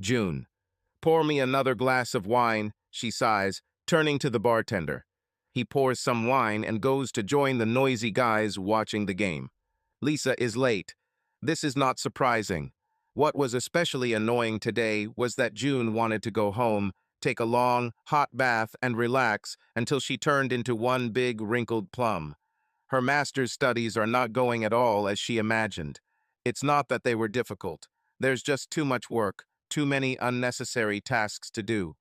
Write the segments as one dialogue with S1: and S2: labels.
S1: June. Pour me another glass of wine, she sighs, turning to the bartender. He pours some wine and goes to join the noisy guys watching the game. Lisa is late. This is not surprising. What was especially annoying today was that June wanted to go home, take a long, hot bath, and relax until she turned into one big, wrinkled plum. Her master's studies are not going at all as she imagined. It's not that they were difficult. There's just too much work, too many unnecessary tasks to do.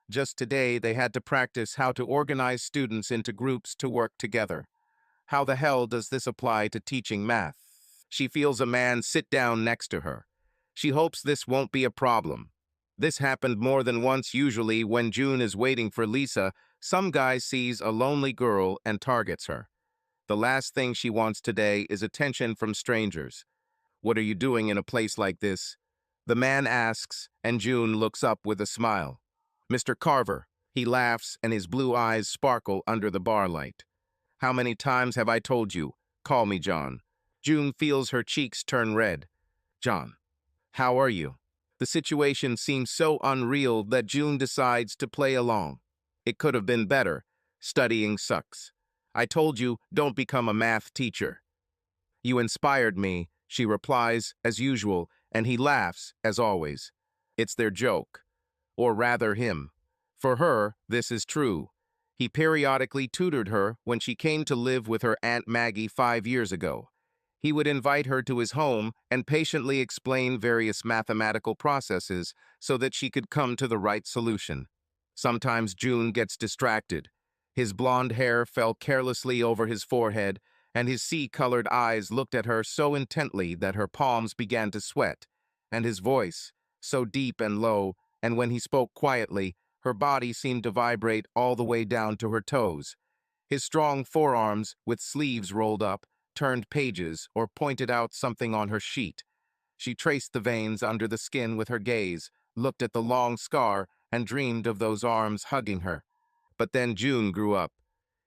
S1: Just today, they had to practice how to organize students into groups to work together. How the hell does this apply to teaching math? She feels a man sit down next to her. She hopes this won't be a problem. This happened more than once. Usually when June is waiting for Lisa, some guy sees a lonely girl and targets her. The last thing she wants today is attention from strangers. What are you doing in a place like this? The man asks, and June looks up with a smile. Mr. Carver. He laughs, and his blue eyes sparkle under the bar light. How many times have I told you? Call me John. June feels her cheeks turn red. John. How are you? The situation seems so unreal that June decides to play along. It could have been better. Studying sucks. I told you, don't become a math teacher. You inspired me, she replies, as usual, and he laughs, as always. It's their joke. Or rather him. For her, this is true. He periodically tutored her when she came to live with her Aunt Maggie 5 years ago. He would invite her to his home and patiently explain various mathematical processes so that she could come to the right solution. Sometimes June gets distracted. His blonde hair fell carelessly over his forehead, and his sea-colored eyes looked at her so intently that her palms began to sweat, and his voice, so deep and low, and when he spoke quietly, her body seemed to vibrate all the way down to her toes. His strong forearms, with sleeves rolled up, turned pages or pointed out something on her sheet. She traced the veins under the skin with her gaze, looked at the long scar, and dreamed of those arms hugging her. But then June grew up.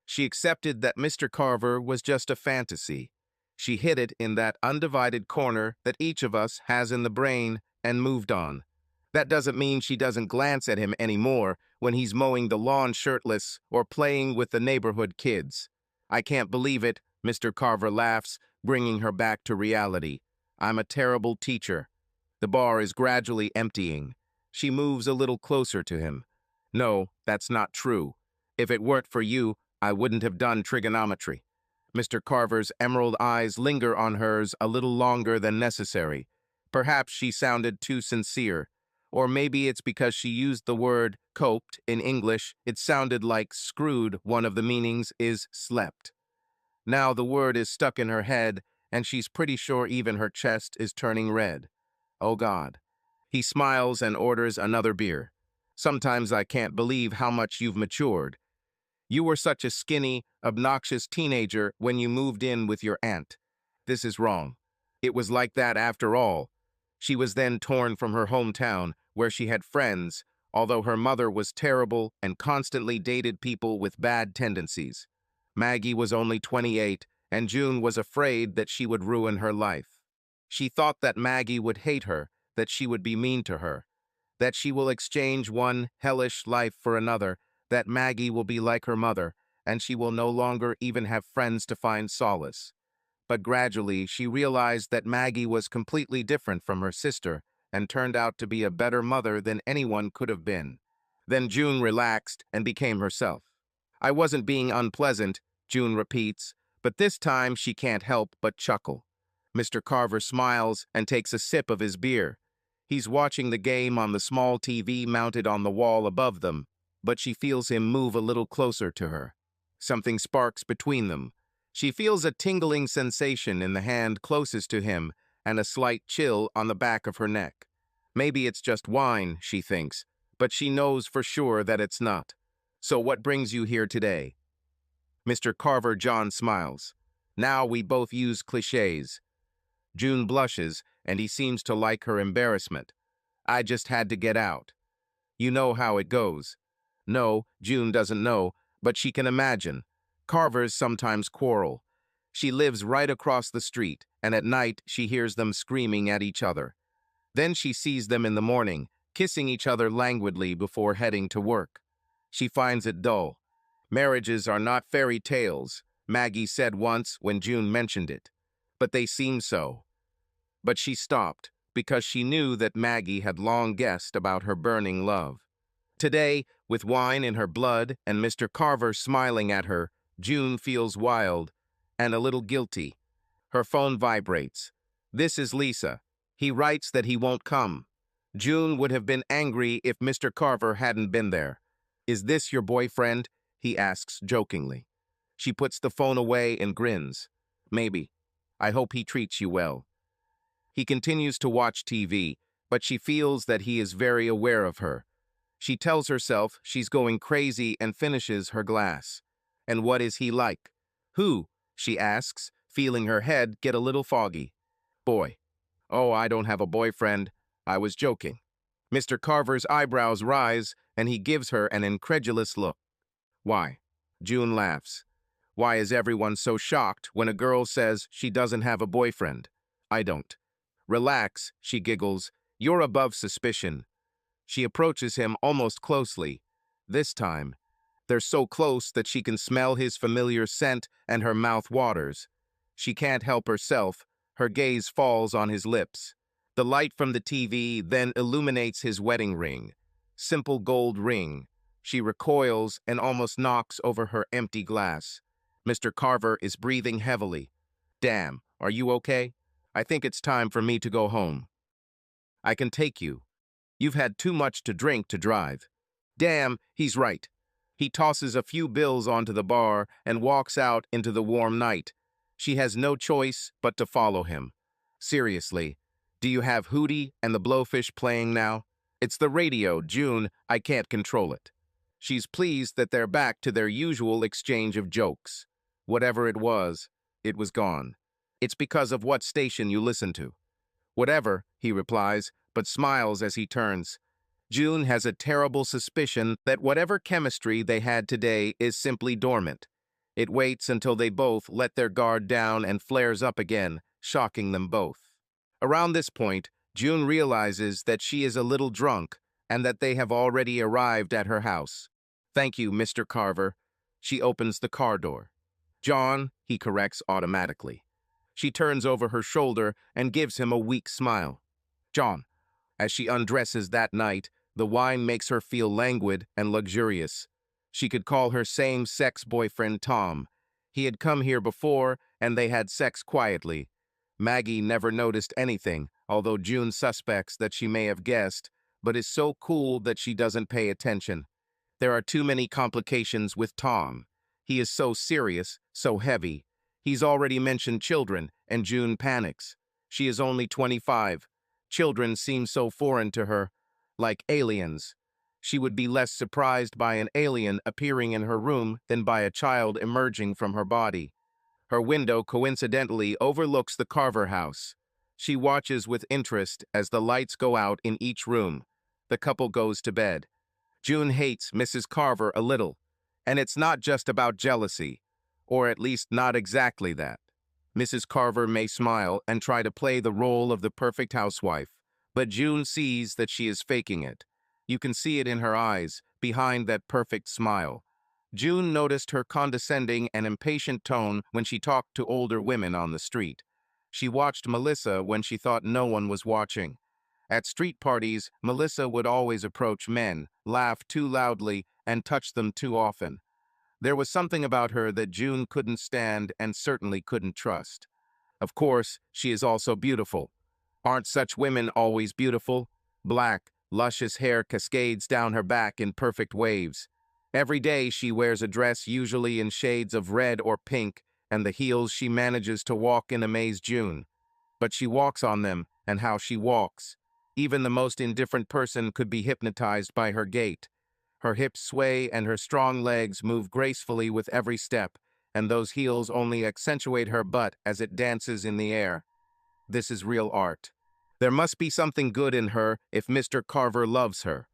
S1: She accepted that Mr. Carver was just a fantasy. She hid it in that undivided corner that each of us has in the brain and moved on. That doesn't mean she doesn't glance at him anymore when he's mowing the lawn shirtless or playing with the neighborhood kids. I can't believe it, Mr. Carver laughs, bringing her back to reality. I'm a terrible teacher. The bar is gradually emptying. She moves a little closer to him. No, that's not true. If it weren't for you, I wouldn't have done trigonometry. Mr. Carver's emerald eyes linger on hers a little longer than necessary. Perhaps she sounded too sincere. Or maybe it's because she used the word coped in English. It sounded like screwed. One of the meanings is slept. Now the word is stuck in her head, and she's pretty sure even her chest is turning red. Oh God. He smiles and orders another beer. Sometimes I can't believe how much you've matured. You were such a skinny, obnoxious teenager when you moved in with your aunt. This is wrong. It was like that after all. She was then torn from her hometown, where she had friends, although her mother was terrible and constantly dated people with bad tendencies. Maggie was only 28, and June was afraid that she would ruin her life. She thought that Maggie would hate her, that she would be mean to her, that she will exchange one hellish life for another, that Maggie will be like her mother, and she will no longer even have friends to find solace. But gradually, she realized that Maggie was completely different from her sister and turned out to be a better mother than anyone could have been. Then June relaxed and became herself. I wasn't being unpleasant, June repeats, but this time she can't help but chuckle. Mr. Carver smiles and takes a sip of his beer. He's watching the game on the small TV mounted on the wall above them, but she feels him move a little closer to her. Something sparks between them. She feels a tingling sensation in the hand closest to him and a slight chill on the back of her neck. Maybe it's just wine, she thinks, but she knows for sure that it's not. So what brings you here today? Mr. Carver John smiles. Now we both use cliches. June blushes, and he seems to like her embarrassment. I just had to get out. You know how it goes. No, June doesn't know, but she can imagine. Carvers sometimes quarrel. She lives right across the street, and at night she hears them screaming at each other. Then she sees them in the morning, kissing each other languidly before heading to work. She finds it dull. Marriages are not fairy tales, Maggie said once when June mentioned it. But they seem so. But she stopped, because she knew that Maggie had long guessed about her burning love. Today, with wine in her blood and Mr. Carver smiling at her, June feels wild and a little guilty. Her phone vibrates. This is Lisa. He writes that he won't come. June would have been angry if Mr. Carver hadn't been there. "Is this your boyfriend?" he asks jokingly. She puts the phone away and grins. "Maybe. I hope he treats you well." He continues to watch TV, but she feels that he is very aware of her. She tells herself she's going crazy and finishes her glass. And what is he like? Who? She asks, feeling her head get a little foggy. Boy. Oh, I don't have a boyfriend. I was joking. Mr. Carver's eyebrows rise, and he gives her an incredulous look. Why? June laughs. Why is everyone so shocked when a girl says she doesn't have a boyfriend? I don't. Relax, she giggles. You're above suspicion. She approaches him almost closely. This time, they're so close that she can smell his familiar scent and her mouth waters. She can't help herself. Her gaze falls on his lips. The light from the TV then illuminates his wedding ring. Simple gold ring. She recoils and almost knocks over her empty glass. Mr. Carver is breathing heavily. Damn, are you okay? I think it's time for me to go home. I can take you. You've had too much to drink to drive. Damn, he's right. He tosses a few bills onto the bar and walks out into the warm night. She has no choice but to follow him. Seriously, do you have Hootie and the Blowfish playing now? It's the radio, June. I can't control it. She's pleased that they're back to their usual exchange of jokes. Whatever it was gone. It's because of what station you listen to. Whatever, he replies, but smiles as he turns. June has a terrible suspicion that whatever chemistry they had today is simply dormant. It waits until they both let their guard down and flares up again, shocking them both. Around this point, June realizes that she is a little drunk and that they have already arrived at her house. Thank you, Mr. Carver. She opens the car door. John, he corrects automatically. She turns over her shoulder and gives him a weak smile. John. As she undresses that night, the wine makes her feel languid and luxurious. She could call her same-sex boyfriend Tom. He had come here before, and they had sex quietly. Maggie never noticed anything, although June suspects that she may have guessed, but is so cool that she doesn't pay attention. There are too many complications with Tom. He is so serious, so heavy. He's already mentioned children, and June panics. She is only 25. Children seem so foreign to her, like aliens. She would be less surprised by an alien appearing in her room than by a child emerging from her body. Her window coincidentally overlooks the Carver house. She watches with interest as the lights go out in each room. The couple goes to bed. June hates Mrs. Carver a little, and it's not just about jealousy, or at least not exactly that. Mrs. Carver may smile and try to play the role of the perfect housewife, but June sees that she is faking it. You can see it in her eyes, behind that perfect smile. June noticed her condescending and impatient tone when she talked to older women on the street. She watched Melissa when she thought no one was watching. At street parties, Melissa would always approach men, laugh too loudly, and touch them too often. There was something about her that June couldn't stand and certainly couldn't trust. Of course, she is also beautiful. Aren't such women always beautiful? Black, luscious hair cascades down her back in perfect waves. Every day she wears a dress usually in shades of red or pink, and the heels she manages to walk in amaze June. But she walks on them, and how she walks. Even the most indifferent person could be hypnotized by her gait. Her hips sway and her strong legs move gracefully with every step, and those heels only accentuate her butt as it dances in the air. This is real art. There must be something good in her if Mr. Carver loves her.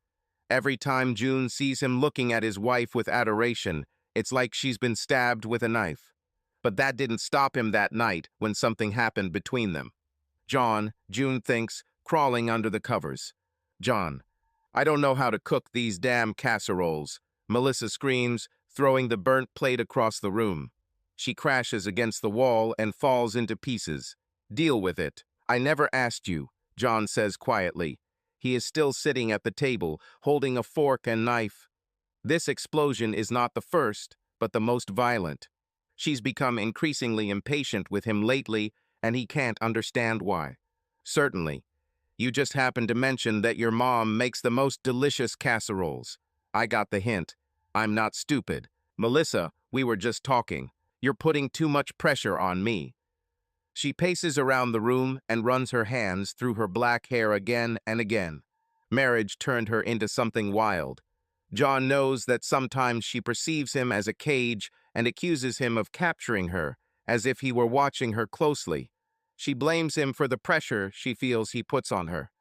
S1: Every time June sees him looking at his wife with adoration, it's like she's been stabbed with a knife. But that didn't stop him that night when something happened between them. John, June thinks, crawling under the covers. John. I don't know how to cook these damn casseroles, Melissa screams, throwing the burnt plate across the room. She crashes against the wall and falls into pieces. Deal with it. I never asked you, John says quietly. He is still sitting at the table, holding a fork and knife. This explosion is not the first, but the most violent. She's become increasingly impatient with him lately, and he can't understand why. Certainly. You just happened to mention that your mom makes the most delicious casseroles. I got the hint. I'm not stupid. Melissa, we were just talking. You're putting too much pressure on me. She paces around the room and runs her hands through her black hair again and again. Marriage turned her into something wild. John knows that sometimes she perceives him as a cage and accuses him of capturing her, as if he were watching her closely. She blames him for the pressure she feels he puts on her.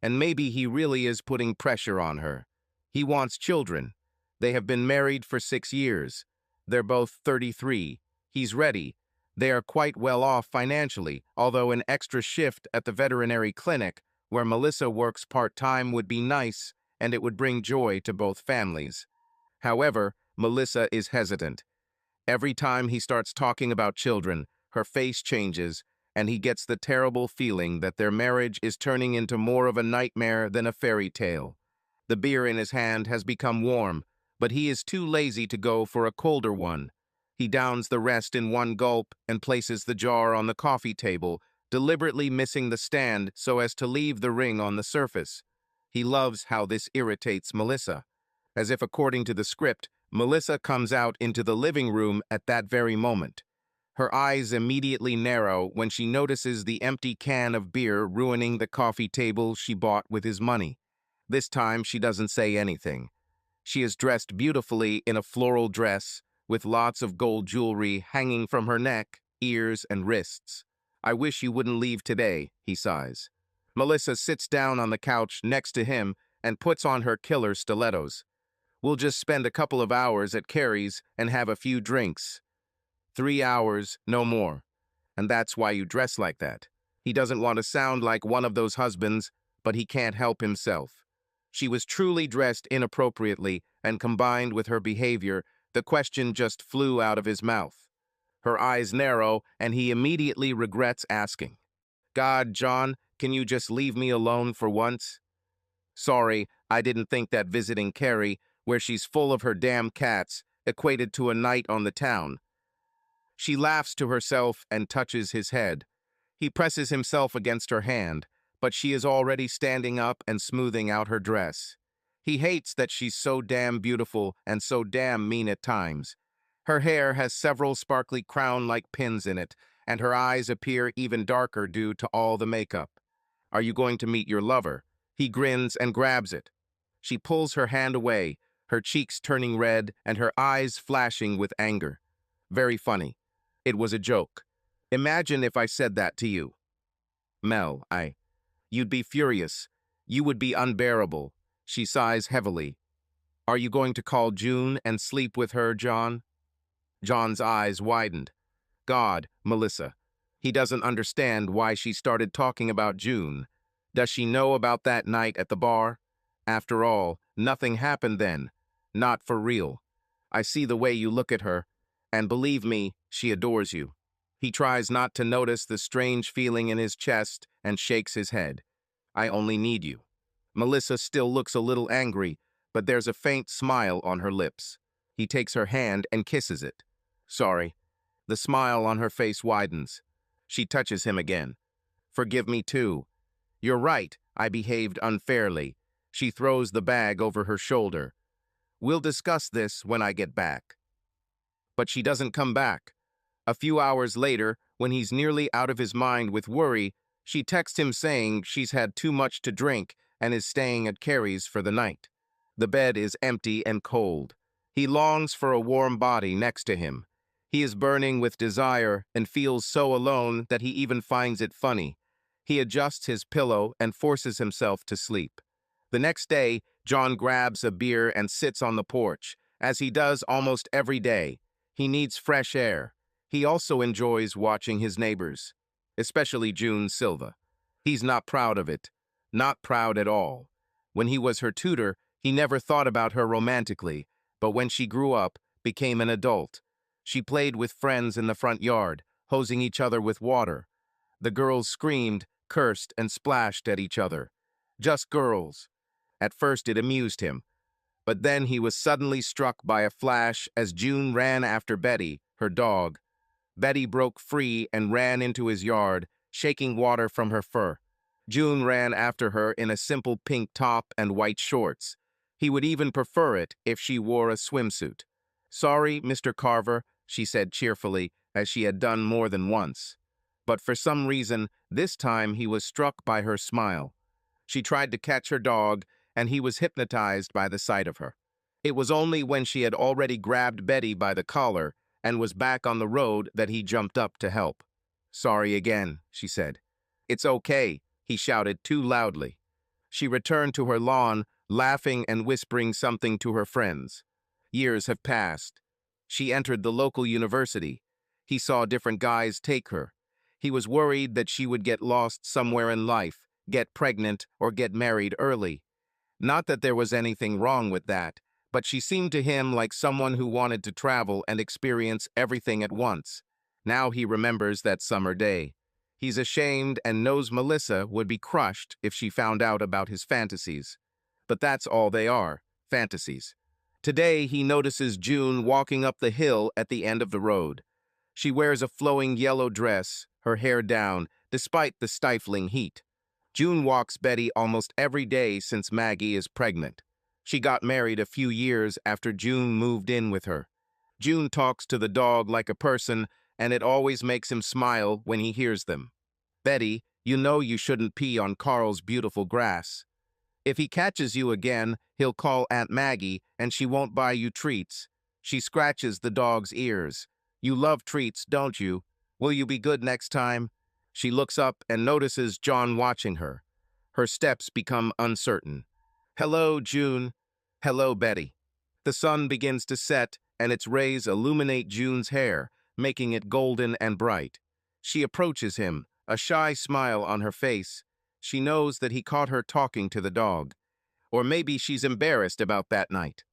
S1: And maybe he really is putting pressure on her. He wants children. They have been married for 6 years. They're both 33. He's ready. They are quite well off financially, although an extra shift at the veterinary clinic, where Melissa works part-time, would be nice, and it would bring joy to both families. However, Melissa is hesitant. Every time he starts talking about children, her face changes, and he gets the terrible feeling that their marriage is turning into more of a nightmare than a fairy tale. The beer in his hand has become warm, but he is too lazy to go for a colder one. He downs the rest in one gulp and places the jar on the coffee table, deliberately missing the stand so as to leave the ring on the surface. He loves how this irritates Melissa. As if according to the script, Melissa comes out into the living room at that very moment. Her eyes immediately narrow when she notices the empty can of beer ruining the coffee table she bought with his money. This time she doesn't say anything. She is dressed beautifully in a floral dress, with lots of gold jewelry hanging from her neck, ears, and wrists. I wish you wouldn't leave today, he sighs. Melissa sits down on the couch next to him and puts on her killer stilettos. We'll just spend a couple of hours at Carrie's and have a few drinks. 3 hours, no more. And that's why you dress like that. He doesn't want to sound like one of those husbands, but he can't help himself. She was truly dressed inappropriately, and combined with her behavior, the question just flew out of his mouth. Her eyes narrow, and he immediately regrets asking. God, John, can you just leave me alone for once? Sorry, I didn't think that visiting Carrie, where she's full of her damn cats, equated to a night on the town. She laughs to herself and touches his head. He presses himself against her hand, but she is already standing up and smoothing out her dress. He hates that she's so damn beautiful and so damn mean at times. Her hair has several sparkly crown-like pins in it, and her eyes appear even darker due to all the makeup. Are you going to meet your lover? He grins and grabs it. She pulls her hand away, her cheeks turning red and her eyes flashing with anger. Very funny. It was a joke. Imagine if I said that to you. Mel, You'd be furious. You would be unbearable. She sighs heavily. Are you going to call June and sleep with her, John? John's eyes widened. God, Melissa. He doesn't understand why she started talking about June. Does she know about that night at the bar? After all, nothing happened then. Not for real. I see the way you look at her, and believe me, she adores you. He tries not to notice the strange feeling in his chest and shakes his head. I only need you. Melissa still looks a little angry, but there's a faint smile on her lips. He takes her hand and kisses it. Sorry. The smile on her face widens. She touches him again. Forgive me too. You're right, I behaved unfairly. She throws the bag over her shoulder. We'll discuss this when I get back. But she doesn't come back. A few hours later, when he's nearly out of his mind with worry, she texts him saying she's had too much to drink and is staying at Carrie's for the night. The bed is empty and cold. He longs for a warm body next to him. He is burning with desire and feels so alone that he even finds it funny. He adjusts his pillow and forces himself to sleep. The next day, John grabs a beer and sits on the porch, as he does almost every day. He needs fresh air. He also enjoys watching his neighbors, especially June Silva. He's not proud of it. Not proud at all. When he was her tutor, he never thought about her romantically, but when she grew up, became an adult, she played with friends in the front yard, hosing each other with water. The girls screamed, cursed, and splashed at each other. Just girls. At first it amused him, but then he was suddenly struck by a flash as June ran after Betty, her dog. Betty broke free and ran into his yard, shaking water from her fur. June ran after her in a simple pink top and white shorts. He would even prefer it if she wore a swimsuit. "Sorry, Mr. Carver," she said cheerfully, as she had done more than once. But for some reason, this time he was struck by her smile. She tried to catch her dog, and he was hypnotized by the sight of her. It was only when she had already grabbed Betty by the collar and was back on the road that he jumped up to help. "Sorry again," she said. "It's okay," he shouted too loudly. She returned to her lawn, laughing and whispering something to her friends. Years have passed. She entered the local university. He saw different guys take her. He was worried that she would get lost somewhere in life, get pregnant, or get married early. Not that there was anything wrong with that, but she seemed to him like someone who wanted to travel and experience everything at once. Now he remembers that summer day. He's ashamed and knows Melissa would be crushed if she found out about his fantasies. But that's all they are, fantasies. Today he notices June walking up the hill at the end of the road. She wears a flowing yellow dress, her hair down, despite the stifling heat. June walks Betty almost every day since Maggie is pregnant. She got married a few years after June moved in with her. June talks to the dog like a person, and it always makes him smile when he hears them. "Betty, you know you shouldn't pee on Carl's beautiful grass. If he catches you again, he'll call Aunt Maggie, and she won't buy you treats." She scratches the dog's ears. "You love treats, don't you? Will you be good next time?" She looks up and notices John watching her. Her steps become uncertain. "Hello, June." "Hello, Betty." The sun begins to set, and its rays illuminate June's hair, making it golden and bright. She approaches him, a shy smile on her face. She knows that he caught her talking to the dog. Or maybe she's embarrassed about that night.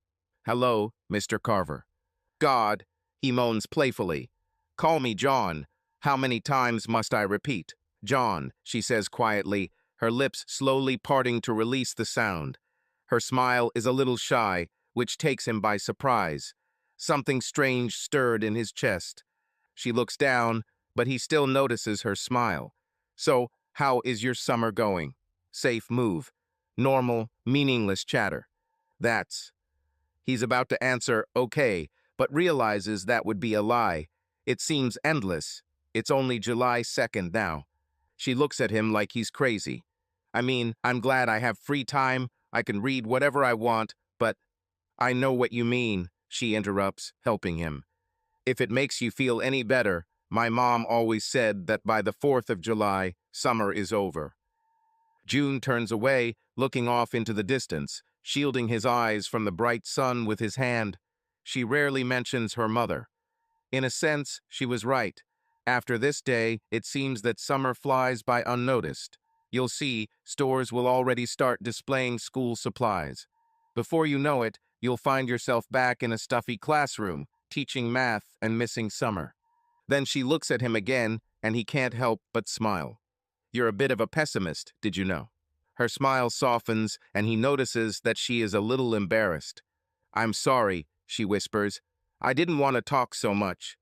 S1: "Hello, Mr. Carver." "God," he moans playfully. "Call me John. How many times must I repeat?" "John," she says quietly, her lips slowly parting to release the sound. Her smile is a little shy, which takes him by surprise. Something strange stirred in his chest. She looks down, but he still notices her smile. "So, how is your summer going?" Safe move. Normal, meaningless chatter. That's. He's about to answer, "Okay," but realizes that would be a lie. It seems endless. It's only July 2nd now. She looks at him like he's crazy. "I mean, I'm glad I have free time. I can read whatever I want, but—" "I know what you mean," she interrupts, helping him. "If it makes you feel any better, my mom always said that by the 4th of July, summer is over." June turns away, looking off into the distance, shielding his eyes from the bright sun with his hand. She rarely mentions her mother. In a sense, she was right. After this day, it seems that summer flies by unnoticed. You'll see, stores will already start displaying school supplies. Before you know it, you'll find yourself back in a stuffy classroom, teaching math and missing summer. Then she looks at him again, and he can't help but smile. "You're a bit of a pessimist, did you know?" Her smile softens, and he notices that she is a little embarrassed. "I'm sorry," she whispers. "I didn't want to talk so much."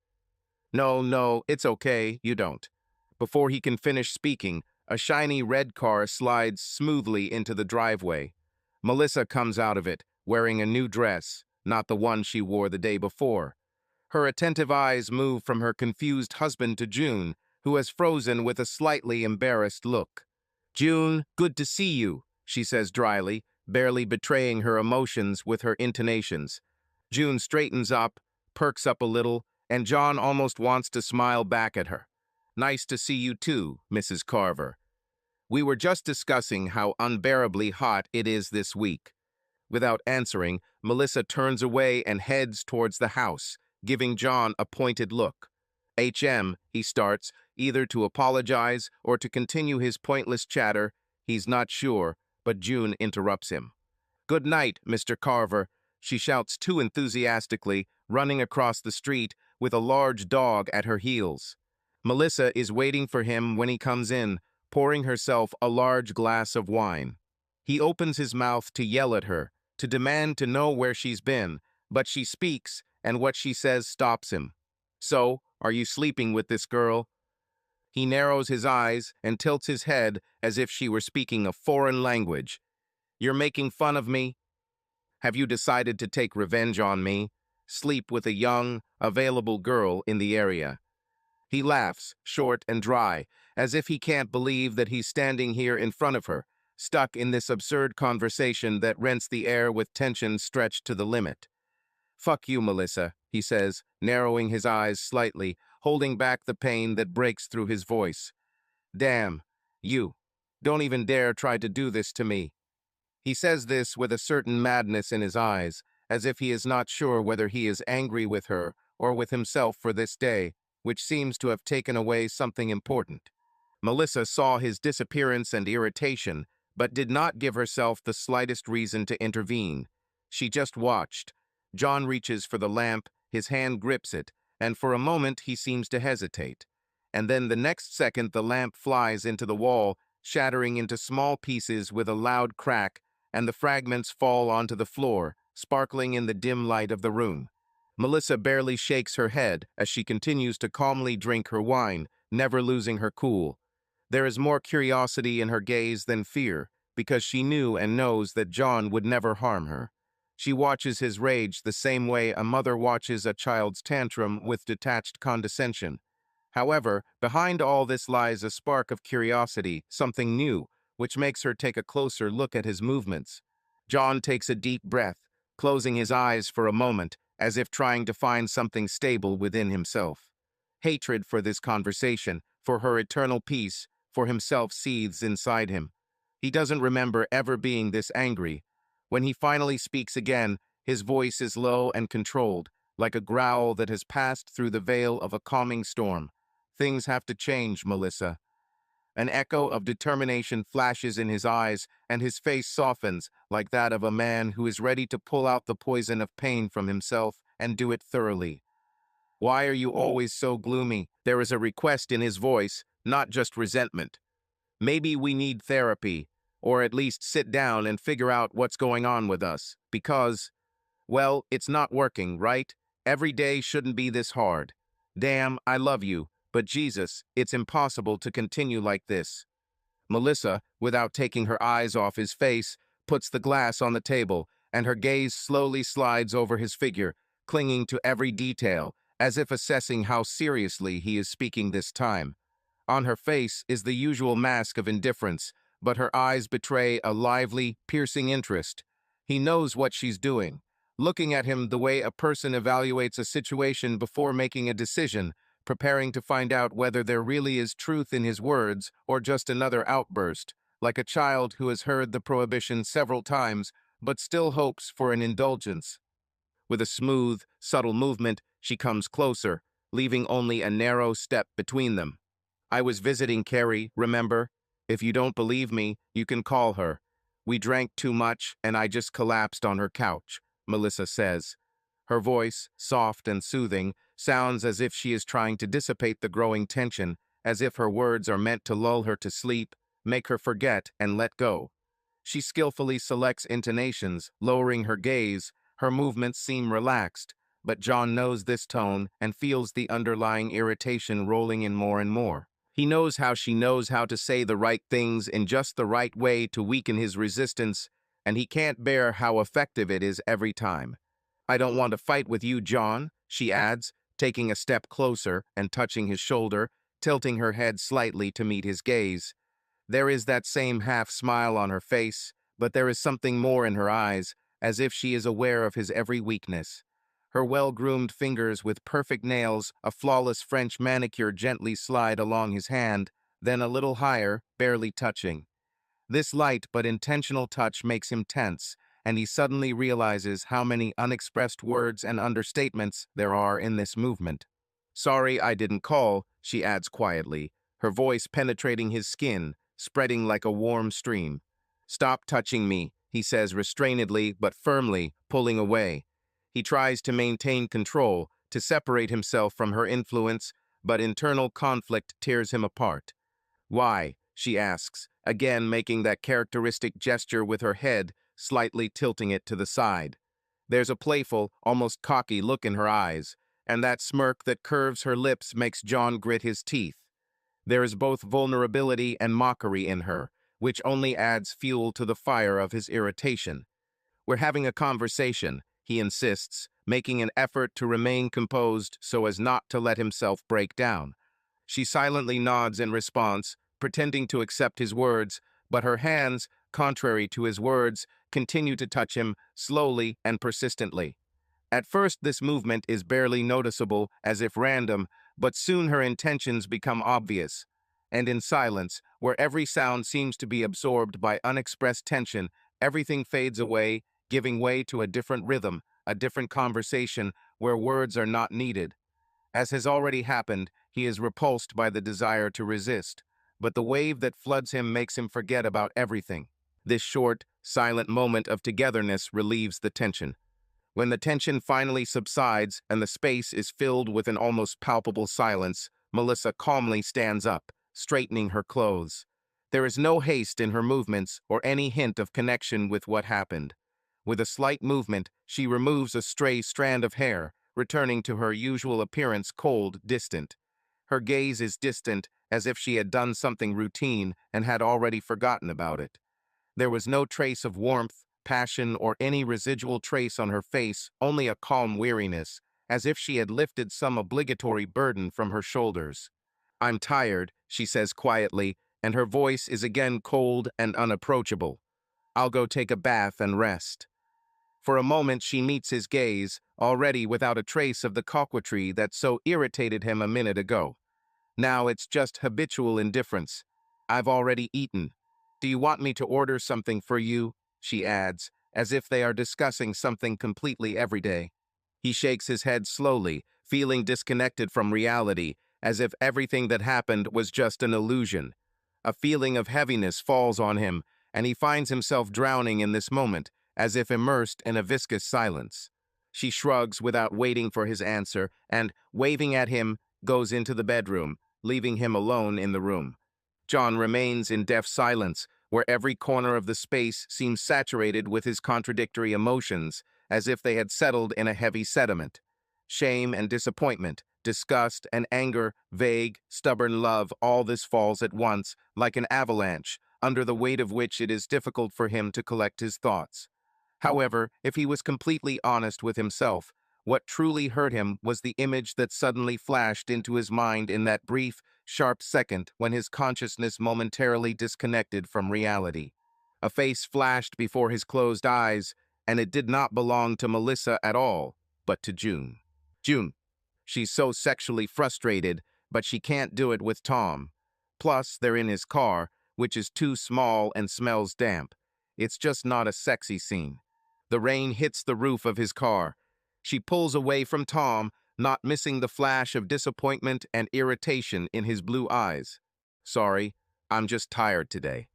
S1: No, it's okay, you don't." Before he can finish speaking, a shiny red car slides smoothly into the driveway. Melissa comes out of it, wearing a new dress, not the one she wore the day before. Her attentive eyes move from her confused husband to June, who has frozen with a slightly embarrassed look. "June, good to see you," she says dryly, barely betraying her emotions with her intonations. June straightens up, perks up a little, and John almost wants to smile back at her. "Nice to see you too, Mrs. Carver. We were just discussing how unbearably hot it is this week." Without answering, Melissa turns away and heads towards the house, giving John a pointed look. He starts, either to apologize or to continue his pointless chatter. He's not sure, but June interrupts him. "Good night, Mr. Carver," she shouts too enthusiastically, running across the street with a large dog at her heels. Melissa is waiting for him when he comes in, pouring herself a large glass of wine. He opens his mouth to yell at her, to demand to know where she's been, but she speaks, and what she says stops him. "So, are you sleeping with this girl?" He narrows his eyes and tilts his head as if she were speaking a foreign language. "You're making fun of me? Have you decided to take revenge on me? Sleep with a young, available girl in the area?" He laughs, short and dry, as if he can't believe that he's standing here in front of her, stuck in this absurd conversation that rents the air with tension stretched to the limit. "Fuck you, Melissa," he says, narrowing his eyes slightly, holding back the pain that breaks through his voice. "Damn, you. Don't even dare try to do this to me." He says this with a certain madness in his eyes, as if he is not sure whether he is angry with her or with himself for this day, which seems to have taken away something important. Melissa saw his disappearance and irritation, but did not give herself the slightest reason to intervene. She just watched. John reaches for the lamp, his hand grips it, and for a moment he seems to hesitate. And then the next second the lamp flies into the wall, shattering into small pieces with a loud crack, and the fragments fall onto the floor, sparkling in the dim light of the room. Melissa barely shakes her head as she continues to calmly drink her wine, never losing her cool. There is more curiosity in her gaze than fear, because she knew and knows that John would never harm her. She watches his rage the same way a mother watches a child's tantrum with detached condescension. However, behind all this lies a spark of curiosity, something new, which makes her take a closer look at his movements. John takes a deep breath, closing his eyes for a moment, as if trying to find something stable within himself. Hatred for this conversation, for her eternal peace, for himself seethes inside him. He doesn't remember ever being this angry. When he finally speaks again, his voice is low and controlled, like a growl that has passed through the veil of a calming storm. "Things have to change, Melissa." An echo of determination flashes in his eyes, and his face softens like that of a man who is ready to pull out the poison of pain from himself and do it thoroughly. "Why are you always so gloomy?" There is a request in his voice, not just resentment. "Maybe we need therapy, or at least sit down and figure out what's going on with us, because, well, it's not working, right? Every day shouldn't be this hard. Damn, I love you, but Jesus, it's impossible to continue like this." Melissa, without taking her eyes off his face, puts the glass on the table, and her gaze slowly slides over his figure, clinging to every detail, as if assessing how seriously he is speaking this time. On her face is the usual mask of indifference, but her eyes betray a lively, piercing interest. He knows what she's doing, looking at him the way a person evaluates a situation before making a decision, preparing to find out whether there really is truth in his words or just another outburst, like a child who has heard the prohibition several times but still hopes for an indulgence. With a smooth, subtle movement, she comes closer, leaving only a narrow step between them. "I was visiting Carrie, remember? If you don't believe me, you can call her. We drank too much, and I just collapsed on her couch," Melissa says. Her voice, soft and soothing, sounds as if she is trying to dissipate the growing tension, as if her words are meant to lull her to sleep, make her forget and let go. She skillfully selects intonations, lowering her gaze. Her movements seem relaxed, but John knows this tone and feels the underlying irritation rolling in more and more. He knows how she knows how to say the right things in just the right way to weaken his resistance, and he can't bear how effective it is every time. "I don't want to fight with you, John," she adds, taking a step closer and touching his shoulder, tilting her head slightly to meet his gaze. There is that same half-smile on her face, but there is something more in her eyes, as if she is aware of his every weakness. Her well-groomed fingers with perfect nails, a flawless French manicure gently slide along his hand, then a little higher, barely touching. This light but intentional touch makes him tense, and he suddenly realizes how many unexpressed words and understatements there are in this movement. "Sorry I didn't call," she adds quietly, her voice penetrating his skin, spreading like a warm stream. "Stop touching me," he says restrainedly but firmly, pulling away. He tries to maintain control, to separate himself from her influence, but internal conflict tears him apart. "Why?" she asks, again making that characteristic gesture with her head, slightly tilting it to the side. There's a playful, almost cocky look in her eyes, and that smirk that curves her lips makes John grit his teeth. There is both vulnerability and mockery in her, which only adds fuel to the fire of his irritation. "We're having a conversation," he insists, making an effort to remain composed so as not to let himself break down. She silently nods in response, pretending to accept his words, but her hands, contrary to his words, continue to touch him slowly and persistently. At first, this movement is barely noticeable, as if random, but soon her intentions become obvious. And in silence, where every sound seems to be absorbed by unexpressed tension, everything fades away, giving way to a different rhythm, a different conversation, where words are not needed. As has already happened, he is repulsed by the desire to resist, but the wave that floods him makes him forget about everything. This short, silent moment of togetherness relieves the tension. When the tension finally subsides and the space is filled with an almost palpable silence, Melissa calmly stands up, straightening her clothes. There is no haste in her movements or any hint of connection with what happened. With a slight movement, she removes a stray strand of hair, returning to her usual appearance cold, distant. Her gaze is distant, as if she had done something routine and had already forgotten about it. There was no trace of warmth, passion, or any residual trace on her face, only a calm weariness, as if she had lifted some obligatory burden from her shoulders. "I'm tired," she says quietly, and her voice is again cold and unapproachable. "I'll go take a bath and rest." For a moment she meets his gaze, already without a trace of the coquetry that so irritated him a minute ago. Now it's just habitual indifference. "I've already eaten. Do you want me to order something for you?" she adds, as if they are discussing something completely everyday. He shakes his head slowly, feeling disconnected from reality, as if everything that happened was just an illusion. A feeling of heaviness falls on him, and he finds himself drowning in this moment, as if immersed in a viscous silence. She shrugs without waiting for his answer, and, waving at him, goes into the bedroom, leaving him alone in the room. John remains in deaf silence, where every corner of the space seems saturated with his contradictory emotions, as if they had settled in a heavy sediment. Shame and disappointment, disgust and anger, vague, stubborn love, all this falls at once, like an avalanche, under the weight of which it is difficult for him to collect his thoughts. However, if he was completely honest with himself, what truly hurt him was the image that suddenly flashed into his mind in that brief, sharp second when his consciousness momentarily disconnected from reality. A face flashed before his closed eyes, and it did not belong to Melissa at all, but to June. June. She's so sexually frustrated, but she can't do it with Tom. Plus, they're in his car, which is too small and smells damp. It's just not a sexy scene. The rain hits the roof of his car. She pulls away from Tom, not missing the flash of disappointment and irritation in his blue eyes. "Sorry, I'm just tired today."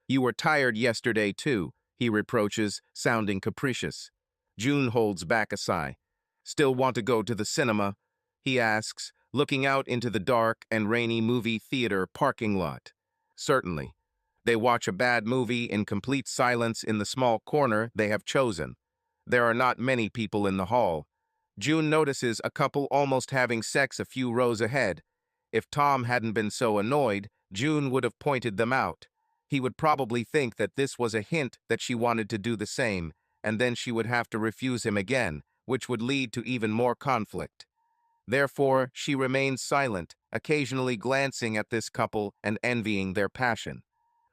S1: "You were tired yesterday, too," he reproaches, sounding capricious. June holds back a sigh. "Still want to go to the cinema?" he asks, looking out into the dark and rainy movie theater parking lot. "Certainly." They watch a bad movie in complete silence in the small corner they have chosen. There are not many people in the hall. June notices a couple almost having sex a few rows ahead. If Tom hadn't been so annoyed, June would have pointed them out. He would probably think that this was a hint that she wanted to do the same, and then she would have to refuse him again, which would lead to even more conflict. Therefore, she remains silent, occasionally glancing at this couple and envying their passion.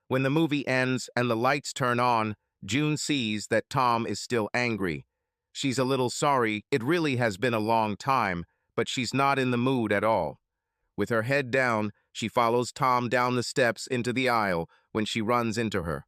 S1: When the movie ends and the lights turn on, June sees that Tom is still angry. She's a little sorry, it really has been a long time, but she's not in the mood at all. With her head down, she follows Tom down the steps into the aisle when she runs into her.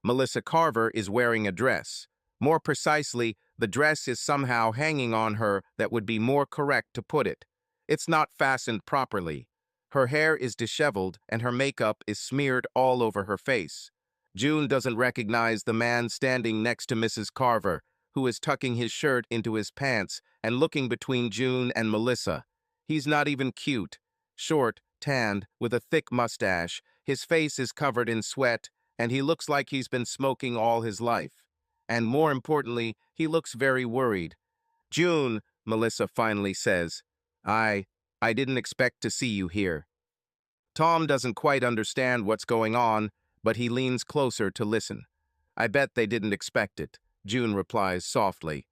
S1: Melissa Carver is wearing a dress. More precisely, the dress is somehow hanging on her that would be more correct to put it. It's not fastened properly. Her hair is disheveled and her makeup is smeared all over her face. June doesn't recognize the man standing next to Mrs. Carver, who is tucking his shirt into his pants and looking between June and Melissa. He's not even cute. Short, tanned, with a thick mustache, his face is covered in sweat, and he looks like he's been smoking all his life. And more importantly, he looks very worried. "June," Melissa finally says, I didn't expect to see you here." Tom doesn't quite understand what's going on, but he leans closer to listen. "I bet they didn't expect it," June replies softly.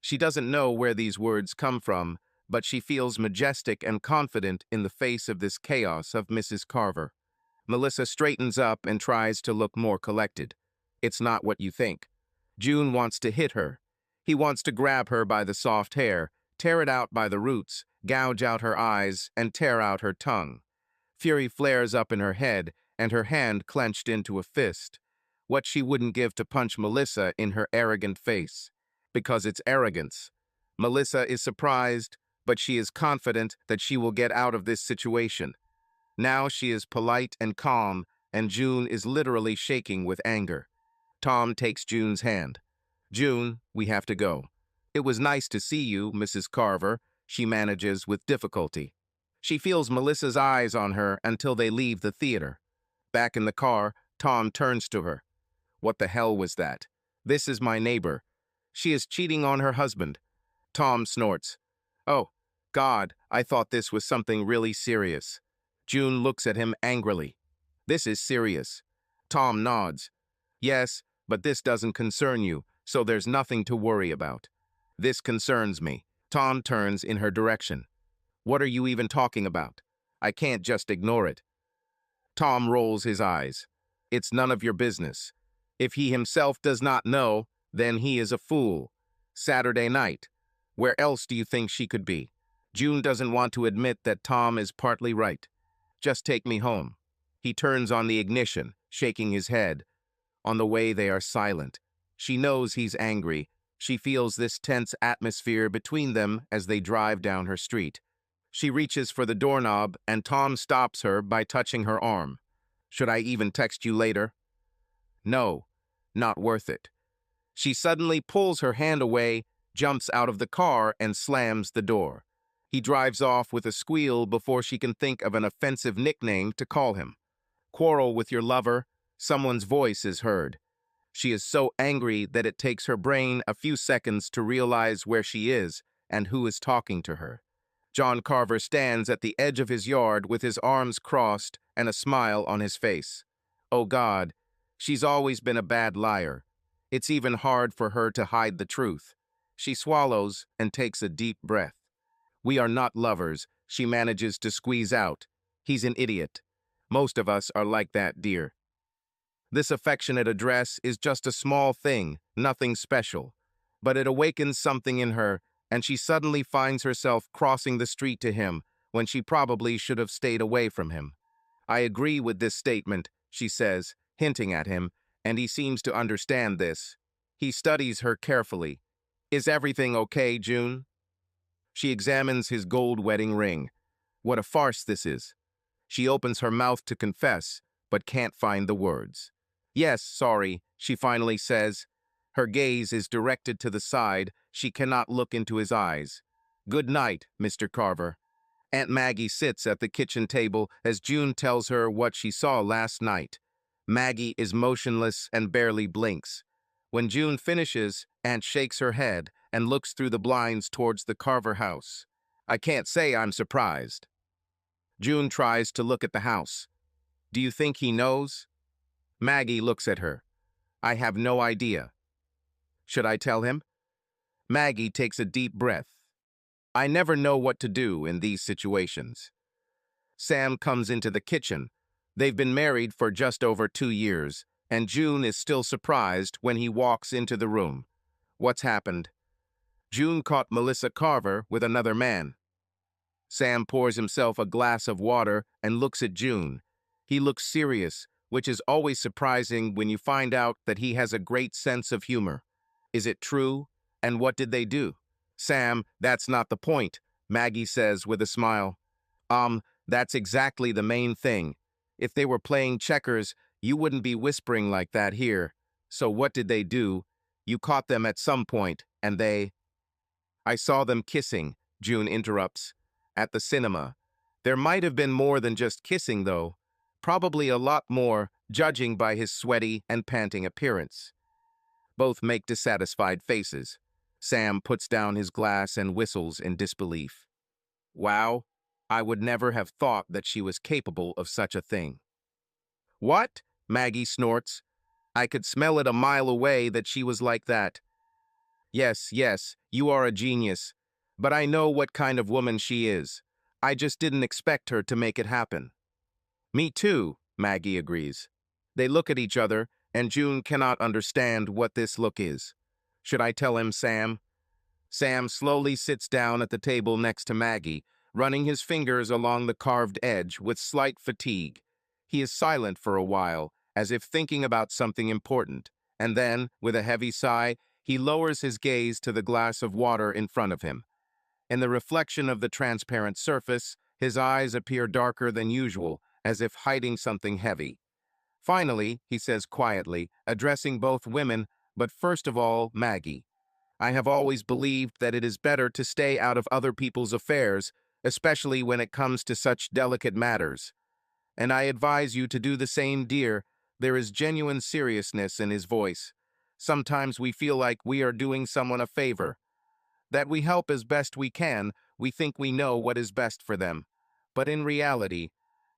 S1: She doesn't know where these words come from, but she feels majestic and confident in the face of this chaos of Mrs. Carver. Melissa straightens up and tries to look more collected. "It's not what you think." June wants to hit her. He wants to grab her by the soft hair, tear it out by the roots, gouge out her eyes, and tear out her tongue. Fury flares up in her head, and her hand clenched into a fist. What she wouldn't give to punch Melissa in her arrogant face. Because it's arrogance. Melissa is surprised, but she is confident that she will get out of this situation. Now she is polite and calm, and June is literally shaking with anger. Tom takes June's hand. "June, we have to go." "It was nice to see you, Mrs. Carver," she manages with difficulty. She feels Melissa's eyes on her until they leave the theater. Back in the car, Tom turns to her. "What the hell was that?" "This is my neighbor. She is cheating on her husband." Tom snorts. "Oh, God, I thought this was something really serious." June looks at him angrily. "This is serious." Tom nods. "Yes, but this doesn't concern you, so there's nothing to worry about." "This concerns me." Tom turns in her direction. "What are you even talking about? I can't just ignore it." Tom rolls his eyes. "It's none of your business. If he himself does not know, then he is a fool. Saturday night. Where else do you think she could be?" June doesn't want to admit that Tom is partly right. "Just take me home." He turns on the ignition, shaking his head. On the way, they are silent. She knows he's angry. She feels this tense atmosphere between them as they drive down her street. She reaches for the doorknob, and Tom stops her by touching her arm. "Should I even text you later?" "No, not worth it." She suddenly pulls her hand away, jumps out of the car, and slams the door. He drives off with a squeal before she can think of an offensive nickname to call him. "Quarrel with your lover?" Someone's voice is heard. She is so angry that it takes her brain a few seconds to realize where she is and who is talking to her. John Carver stands at the edge of his yard with his arms crossed and a smile on his face. Oh God, she's always been a bad liar. It's even hard for her to hide the truth. She swallows and takes a deep breath. "We are not lovers," she manages to squeeze out. "He's an idiot. Most of us are like that, dear." This affectionate address is just a small thing, nothing special. But it awakens something in her, and she suddenly finds herself crossing the street to him when she probably should have stayed away from him. "I agree with this statement," she says, hinting at him, and he seems to understand this. He studies her carefully. "Is everything okay, June?" She examines his gold wedding ring. What a farce this is. She opens her mouth to confess, but can't find the words. "Yes, sorry," she finally says. Her gaze is directed to the side. She cannot look into his eyes. "Good night, Mr. Carver." Aunt Maggie sits at the kitchen table as June tells her what she saw last night. Maggie is motionless and barely blinks. When June finishes, Aunt shakes her head and looks through the blinds towards the Carver house. "I can't say I'm surprised." June tries to look at the house. "Do you think he knows?" Maggie looks at her. "I have no idea." "Should I tell him?" Maggie takes a deep breath. "I never know what to do in these situations." Sam comes into the kitchen. They've been married for just over 2 years, and June is still surprised when he walks into the room. "What's happened?" "June caught Melissa Carver with another man." Sam pours himself a glass of water and looks at June. He looks serious, which is always surprising when you find out that he has a great sense of humor. "Is it true? And what did they do?" "Sam, that's not the point," Maggie says with a smile. That's exactly the main thing. If they were playing checkers, You wouldn't be whispering like that here. So what did they do? You caught them at some point, and they... I saw them kissing, June interrupts. At the cinema. There might have been more than just kissing, though. Probably a lot more, judging by his sweaty and panting appearance. Both make dissatisfied faces. Sam puts down his glass and whistles in disbelief. Wow, I would never have thought that she was capable of such a thing. What? Maggie snorts. I could smell it a mile away that she was like that. Yes, yes, you are a genius. But I know what kind of woman she is. I just didn't expect her to make it happen. Me too, Maggie agrees. They look at each other, and June cannot understand what this look is. Should I tell him, Sam? Sam slowly sits down at the table next to Maggie, running his fingers along the carved edge with slight fatigue. He is silent for a while, as if thinking about something important, and then, with a heavy sigh, he lowers his gaze to the glass of water in front of him. In the reflection of the transparent surface, his eyes appear darker than usual, as if hiding something heavy. Finally, he says quietly, addressing both women, but first of all, Maggie. I have always believed that it is better to stay out of other people's affairs, especially when it comes to such delicate matters. And I advise you to do the same, dear. There is genuine seriousness in his voice. Sometimes we feel like we are doing someone a favor, that we help as best we can, we think we know what is best for them. But in reality,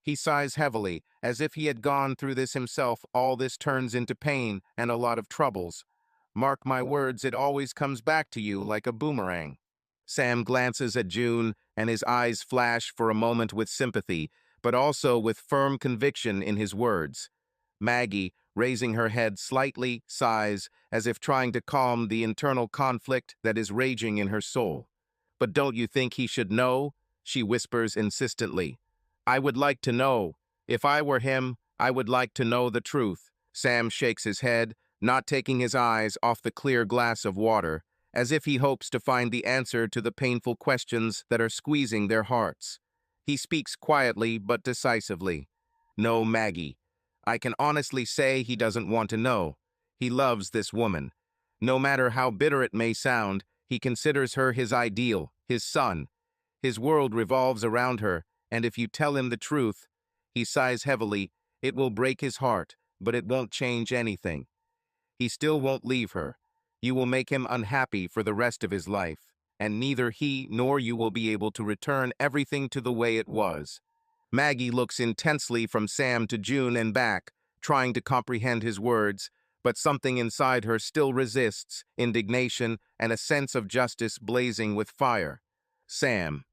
S1: he sighs heavily, as if he had gone through this himself. All this turns into pain and a lot of troubles. Mark my words, it always comes back to you like a boomerang. Sam glances at June, and his eyes flash for a moment with sympathy, but also with firm conviction in his words. Maggie, raising her head slightly, sighs, as if trying to calm the internal conflict that is raging in her soul. But don't you think he should know? She whispers insistently. I would like to know. If I were him, I would like to know the truth. Sam shakes his head, not taking his eyes off the clear glass of water, as if he hopes to find the answer to the painful questions that are squeezing their hearts. He speaks quietly but decisively. No, Maggie. I can honestly say he doesn't want to know. He loves this woman. No matter how bitter it may sound, he considers her his ideal, his son. His world revolves around her, and if you tell him the truth, he sighs heavily, it will break his heart, but it won't change anything. He still won't leave her. You will make him unhappy for the rest of his life, and neither he nor you will be able to return everything to the way it was. Maggie looks intensely from Sam to June and back, trying to comprehend his words, but something inside her still resists, indignation and a sense of justice blazing with fire. Sam.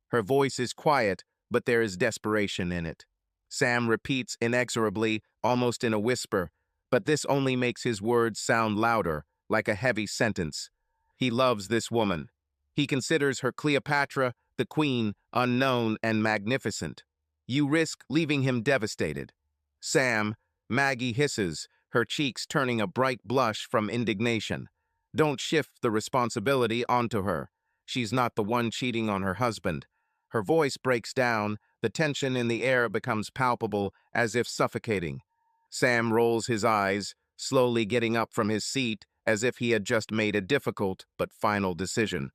S1: Her voice is quiet, but there is desperation in it. Sam repeats inexorably, almost in a whisper, but this only makes his words sound louder, like a heavy sentence. He loves this woman. He considers her Cleopatra, the queen, unknown and magnificent. You risk leaving him devastated. Sam, Maggie hisses, her cheeks turning a bright blush from indignation. Don't shift the responsibility onto her. She's not the one cheating on her husband. Her voice breaks down, the tension in the air becomes palpable, as if suffocating. Sam rolls his eyes, slowly getting up from his seat, as if he had just made a difficult but final decision.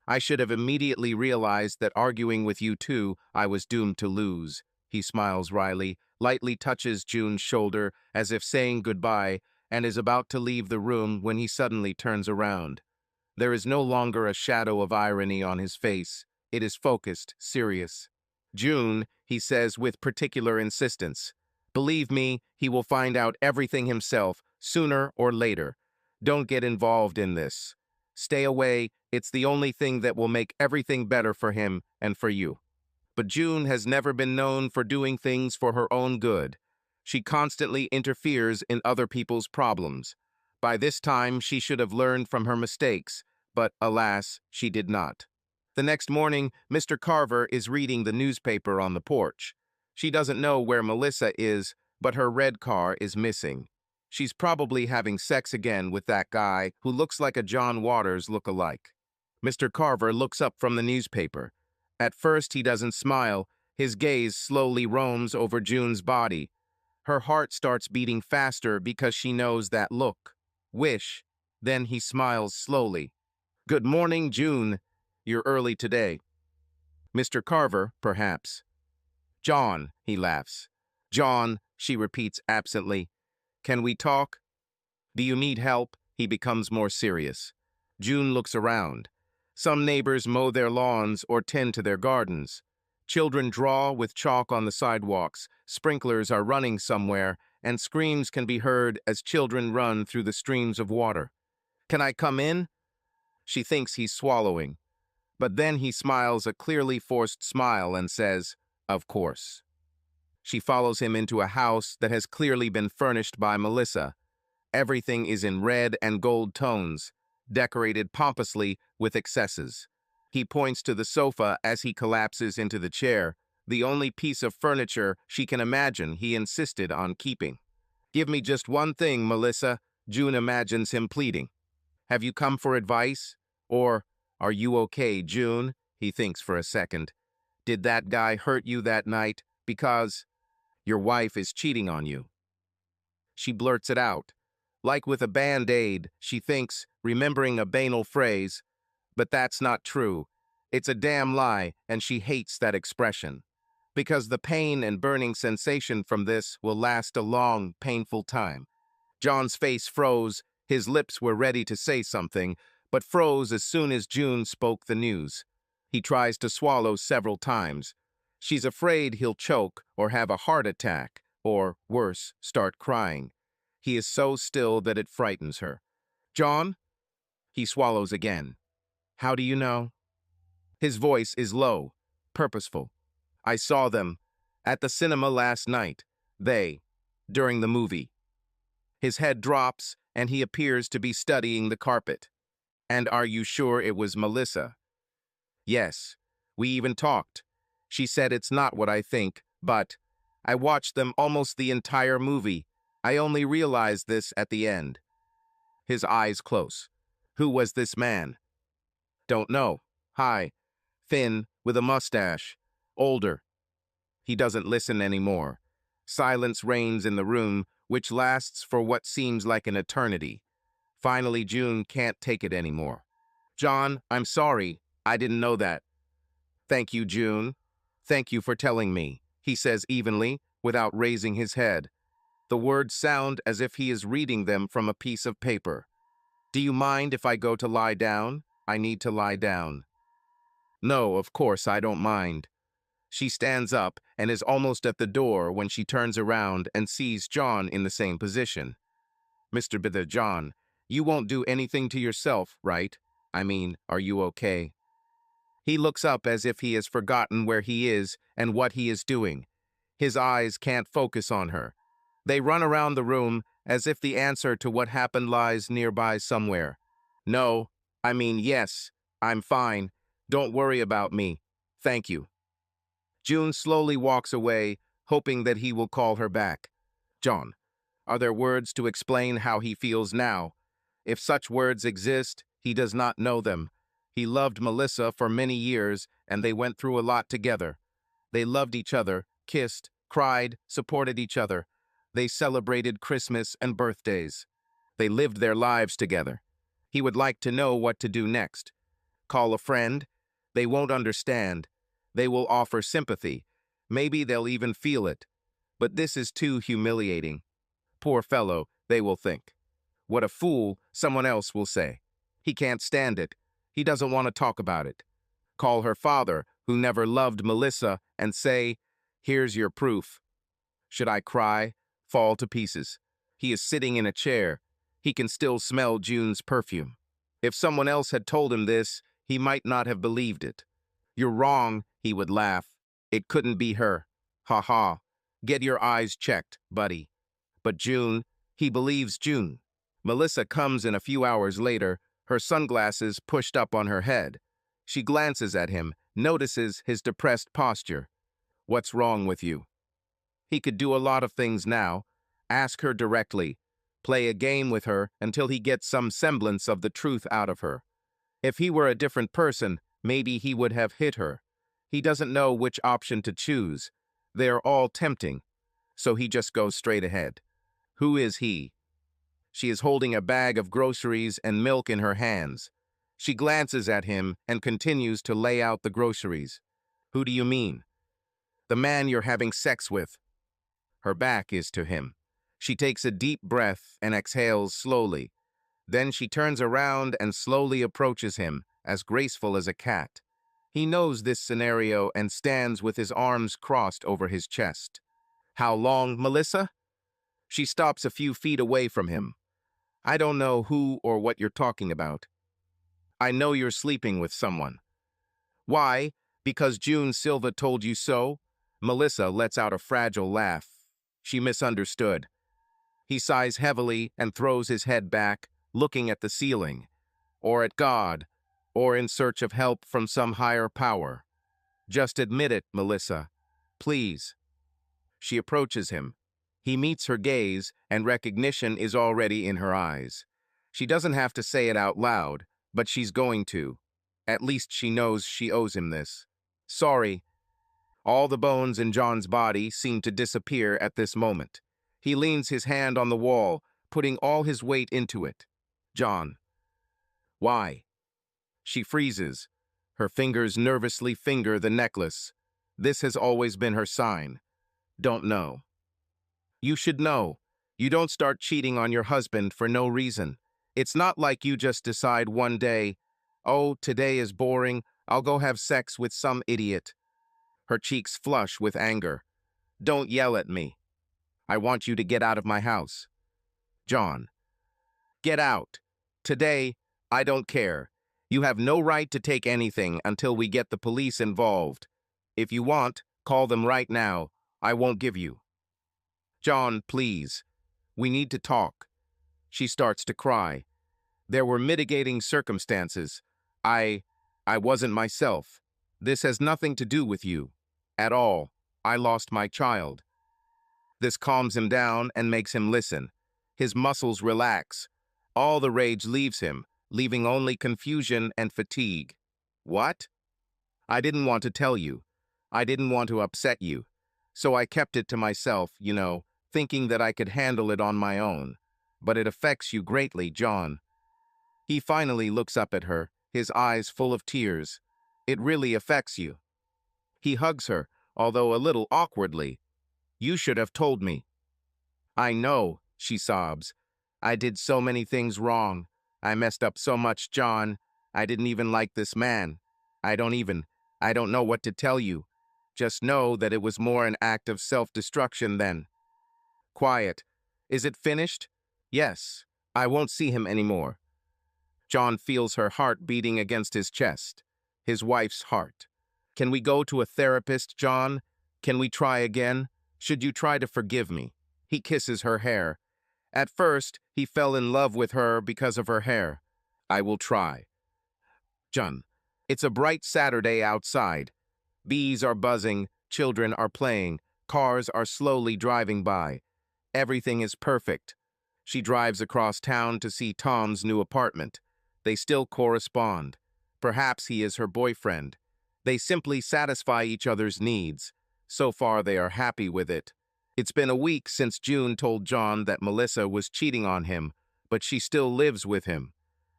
S1: I should have immediately realized that arguing with you two, I was doomed to lose. He smiles wryly, lightly touches June's shoulder, as if saying goodbye, and is about to leave the room when he suddenly turns around. There is no longer a shadow of irony on his face. It is focused, serious. June, he says with particular insistence. Believe me, he will find out everything himself, sooner or later. Don't get involved in this. Stay away, it's the only thing that will make everything better for him and for you. But June has never been known for doing things for her own good. She constantly interferes in other people's problems. By this time, she should have learned from her mistakes, but alas, she did not. The next morning, Mr. Carver is reading the newspaper on the porch. She doesn't know where Melissa is, but her red car is missing. She's probably having sex again with that guy who looks like a John Waters look-alike. Mr. Carver looks up from the newspaper. At first, he doesn't smile. His gaze slowly roams over June's body. Her heart starts beating faster because she knows that look. Wish. Then he smiles slowly. Good morning, June. You're early today. Mr. Carver, perhaps. John, he laughs. John, she repeats absently. Can we talk? Do you need help? He becomes more serious. June looks around. Some neighbors mow their lawns or tend to their gardens. Children draw with chalk on the sidewalks, sprinklers are running somewhere, and screams can be heard as children run through the streams of water. Can I come in? She thinks he's swallowing. But then he smiles a clearly forced smile and says, Of course. She follows him into a house that has clearly been furnished by Melissa. Everything is in red and gold tones, decorated pompously with excesses. He points to the sofa as he collapses into the chair, the only piece of furniture she can imagine he insisted on keeping. Give me just one thing, Melissa, June imagines him pleading. Have you come for advice? Or, are you okay, June? He thinks for a second. Did that guy hurt you that night? Because your wife is cheating on you. She blurts it out. Like with a band-aid, she thinks, remembering a banal phrase, but that's not true. It's a damn lie, and she hates that expression. Because the pain and burning sensation from this will last a long, painful time. John's face froze, his lips were ready to say something, but froze as soon as June spoke the news. He tries to swallow several times. She's afraid he'll choke or have a heart attack, or, worse, start crying. He is so still that it frightens her. John? He swallows again. How do you know? His voice is low, purposeful. I saw them at the cinema last night. During the movie. His head drops, and he appears to be studying the carpet. And are you sure it was Melissa? Yes. We even talked. She said it's not what I think, but I watched them almost the entire movie. I only realized this at the end. His eyes close. Who was this man? Don't know. Hi. Thin, with a mustache. Older. He doesn't listen anymore. Silence reigns in the room, which lasts for what seems like an eternity. Finally, June can't take it anymore. John, I'm sorry. I didn't know that. Thank you, June. Thank you for telling me, he says evenly, without raising his head. The words sound as if he is reading them from a piece of paper. Do you mind if I go to lie down? I need to lie down. No, of course I don't mind. She stands up and is almost at the door when she turns around and sees John in the same position. Mr. Bither John, you won't do anything to yourself, right? I mean, are you okay? He looks up as if he has forgotten where he is and what he is doing. His eyes can't focus on her. They run around the room as if the answer to what happened lies nearby somewhere. No, I mean yes, I'm fine. Don't worry about me. Thank you. June slowly walks away, hoping that he will call her back. John, are there words to explain how he feels now? If such words exist, he does not know them. He loved Melissa for many years, and they went through a lot together. They loved each other, kissed, cried, supported each other. They celebrated Christmas and birthdays. They lived their lives together. He would like to know what to do next. Call a friend? They won't understand. They will offer sympathy. Maybe they'll even feel it. But this is too humiliating. Poor fellow, they will think. What a fool, someone else will say. He can't stand it. He doesn't want to talk about it. Call her father, who never loved Melissa, and say, here's your proof. Should I cry? Fall to pieces. He is sitting in a chair. He can still smell June's perfume. If someone else had told him this, he might not have believed it. You're wrong, he would laugh. It couldn't be her. Ha ha. Get your eyes checked, buddy. But June, he believes June. Melissa comes in a few hours later, her sunglasses pushed up on her head. She glances at him, notices his depressed posture. What's wrong with you? He could do a lot of things now. Ask her directly. Play a game with her until he gets some semblance of the truth out of her. If he were a different person, maybe he would have hit her. He doesn't know which option to choose. They are all tempting. so he just goes straight ahead. Who is he? She is holding a bag of groceries and milk in her hands. She glances at him and continues to lay out the groceries. Who do you mean? The man you're having sex with. Her back is to him. She takes a deep breath and exhales slowly. Then she turns around and slowly approaches him, as graceful as a cat. He knows this scenario and stands with his arms crossed over his chest. How long, Melissa? She stops a few feet away from him. I don't know who or what you're talking about. I know you're sleeping with someone. Why? Because June Silva told you so? Melissa lets out a fragile laugh. She misunderstood. He sighs heavily and throws his head back, looking at the ceiling, or at God, or in search of help from some higher power. Just admit it, Melissa. Please. She approaches him. He meets her gaze, and recognition is already in her eyes. She doesn't have to say it out loud, but she's going to. At least she knows she owes him this. Sorry. All the bones in John's body seem to disappear at this moment. He leans his hand on the wall, putting all his weight into it. John. Why? She freezes. Her fingers nervously finger the necklace. This has always been her sign. Don't know. You should know. You don't start cheating on your husband for no reason. It's not like you just decide one day, oh, today is boring, I'll go have sex with some idiot. Her cheeks flush with anger. Don't yell at me. I want you to get out of my house. John. Get out. Today, I don't care. You have no right to take anything until we get the police involved. If you want, call them right now. I won't give you. John, please. We need to talk. She starts to cry. There were mitigating circumstances. I wasn't myself. This has nothing to do with you. At all. I lost my child. This calms him down and makes him listen. His muscles relax. All the rage leaves him, leaving only confusion and fatigue. What? I didn't want to tell you. I didn't want to upset you. So I kept it to myself, thinking that I could handle it on my own. But it affects you greatly, John. He finally looks up at her, his eyes full of tears. It really affects you. He hugs her, although a little awkwardly. You should have told me. I know, she sobs. I did so many things wrong. I messed up so much, John. I didn't even like this man. I don't know what to tell you. Just know that it was more an act of self-destruction than. Quiet. Is it finished? Yes. I won't see him anymore. John feels her heart beating against his chest. His wife's heart. Can we go to a therapist, John? Can we try again? Should you try to forgive me? He kisses her hair. At first, he fell in love with her because of her hair. I will try. John. It's a bright Saturday outside. Bees are buzzing, children are playing, cars are slowly driving by. Everything is perfect. She drives across town to see Tom's new apartment. They still correspond. Perhaps he is her boyfriend. They simply satisfy each other's needs. So far, they are happy with it. It's been a week since June told John that Melissa was cheating on him, but she still lives with him.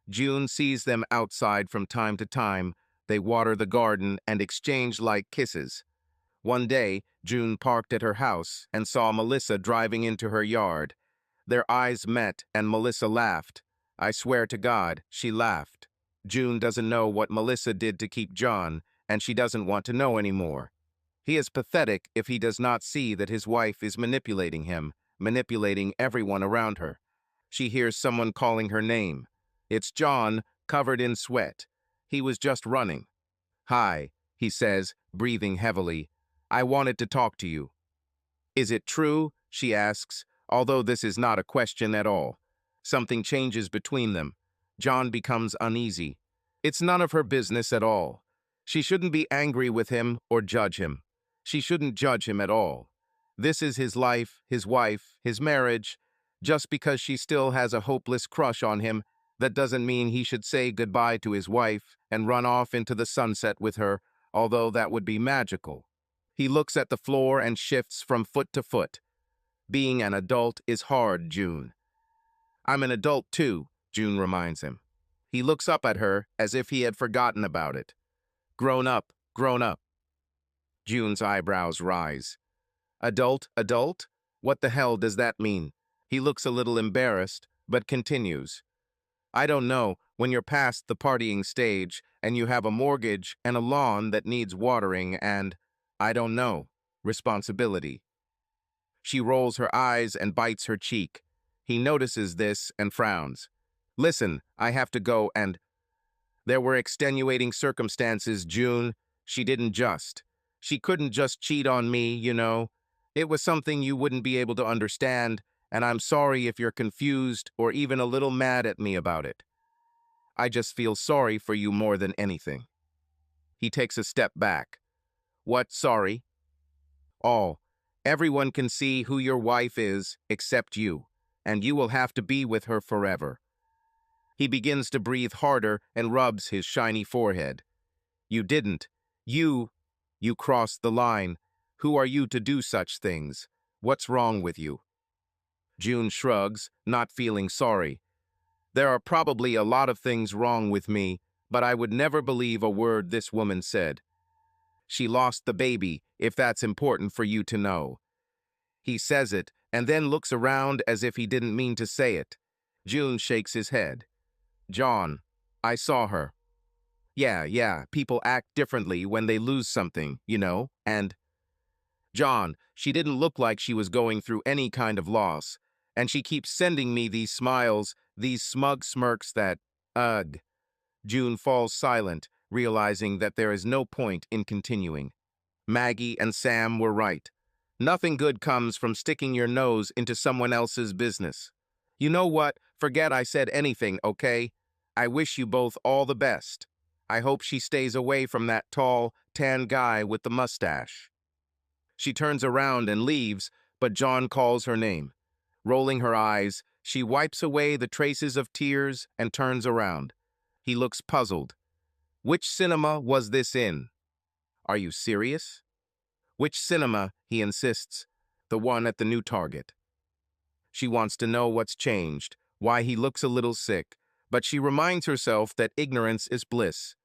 S1: June sees them outside from time to time. They water the garden and exchange light kisses. One day, June parked at her house and saw Melissa driving into her yard. Their eyes met and Melissa laughed. I swear to God, she laughed. June doesn't know what Melissa did to keep John, and she doesn't want to know anymore. He is pathetic if he does not see that his wife is manipulating him, manipulating everyone around her. She hears someone calling her name. It's John, covered in sweat. He was just running. Hi, he says, breathing heavily. I wanted to talk to you. Is it true? She asks, although this is not a question at all. Something changes between them. John becomes uneasy. It's none of her business at all. She shouldn't be angry with him or judge him. She shouldn't judge him at all. This is his life, his wife, his marriage. Just because she still has a hopeless crush on him, that doesn't mean he should say goodbye to his wife and run off into the sunset with her, although that would be magical. He looks at the floor and shifts from foot to foot. Being an adult is hard, June. I'm an adult too, June reminds him. He looks up at her as if he had forgotten about it. Grown up, grown up. June's eyebrows rise. Adult, adult? What the hell does that mean? He looks a little embarrassed, but continues. I don't know, when you're past the partying stage and you have a mortgage and a lawn that needs watering and, I don't know, responsibility. She rolls her eyes and bites her cheek. He notices this and frowns. Listen, I have to go and... There were extenuating circumstances, June. She couldn't just cheat on me, you know. It was something you wouldn't be able to understand, and I'm sorry if you're confused or even a little mad at me about it. I just feel sorry for you more than anything. He takes a step back. What, sorry? All. Everyone can see who your wife is, except you, and you will have to be with her forever. He begins to breathe harder and rubs his shiny forehead. You didn't. You crossed the line. Who are you to do such things? What's wrong with you? June shrugs, not feeling sorry. There are probably a lot of things wrong with me, but I would never believe a word this woman said. She lost the baby, if that's important for you to know. He says it, and then looks around as if he didn't mean to say it. June shakes his head. John, I saw her. Yeah, people act differently when they lose something, you know, and... John, she didn't look like she was going through any kind of loss, and she keeps sending me these smiles, these smug smirks that... Ugh. June falls silent, realizing that there is no point in continuing. Maggie and Sam were right. Nothing good comes from sticking your nose into someone else's business. You know what? Forget I said anything, okay? I wish you both all the best. I hope she stays away from that tall, tan guy with the mustache. She turns around and leaves, but John calls her name. Rolling her eyes, she wipes away the traces of tears and turns around. He looks puzzled. Which cinema was this in? Are you serious? Which cinema, he insists. The one at the new Target. She wants to know what's changed, why he looks a little sick, but she reminds herself that ignorance is bliss.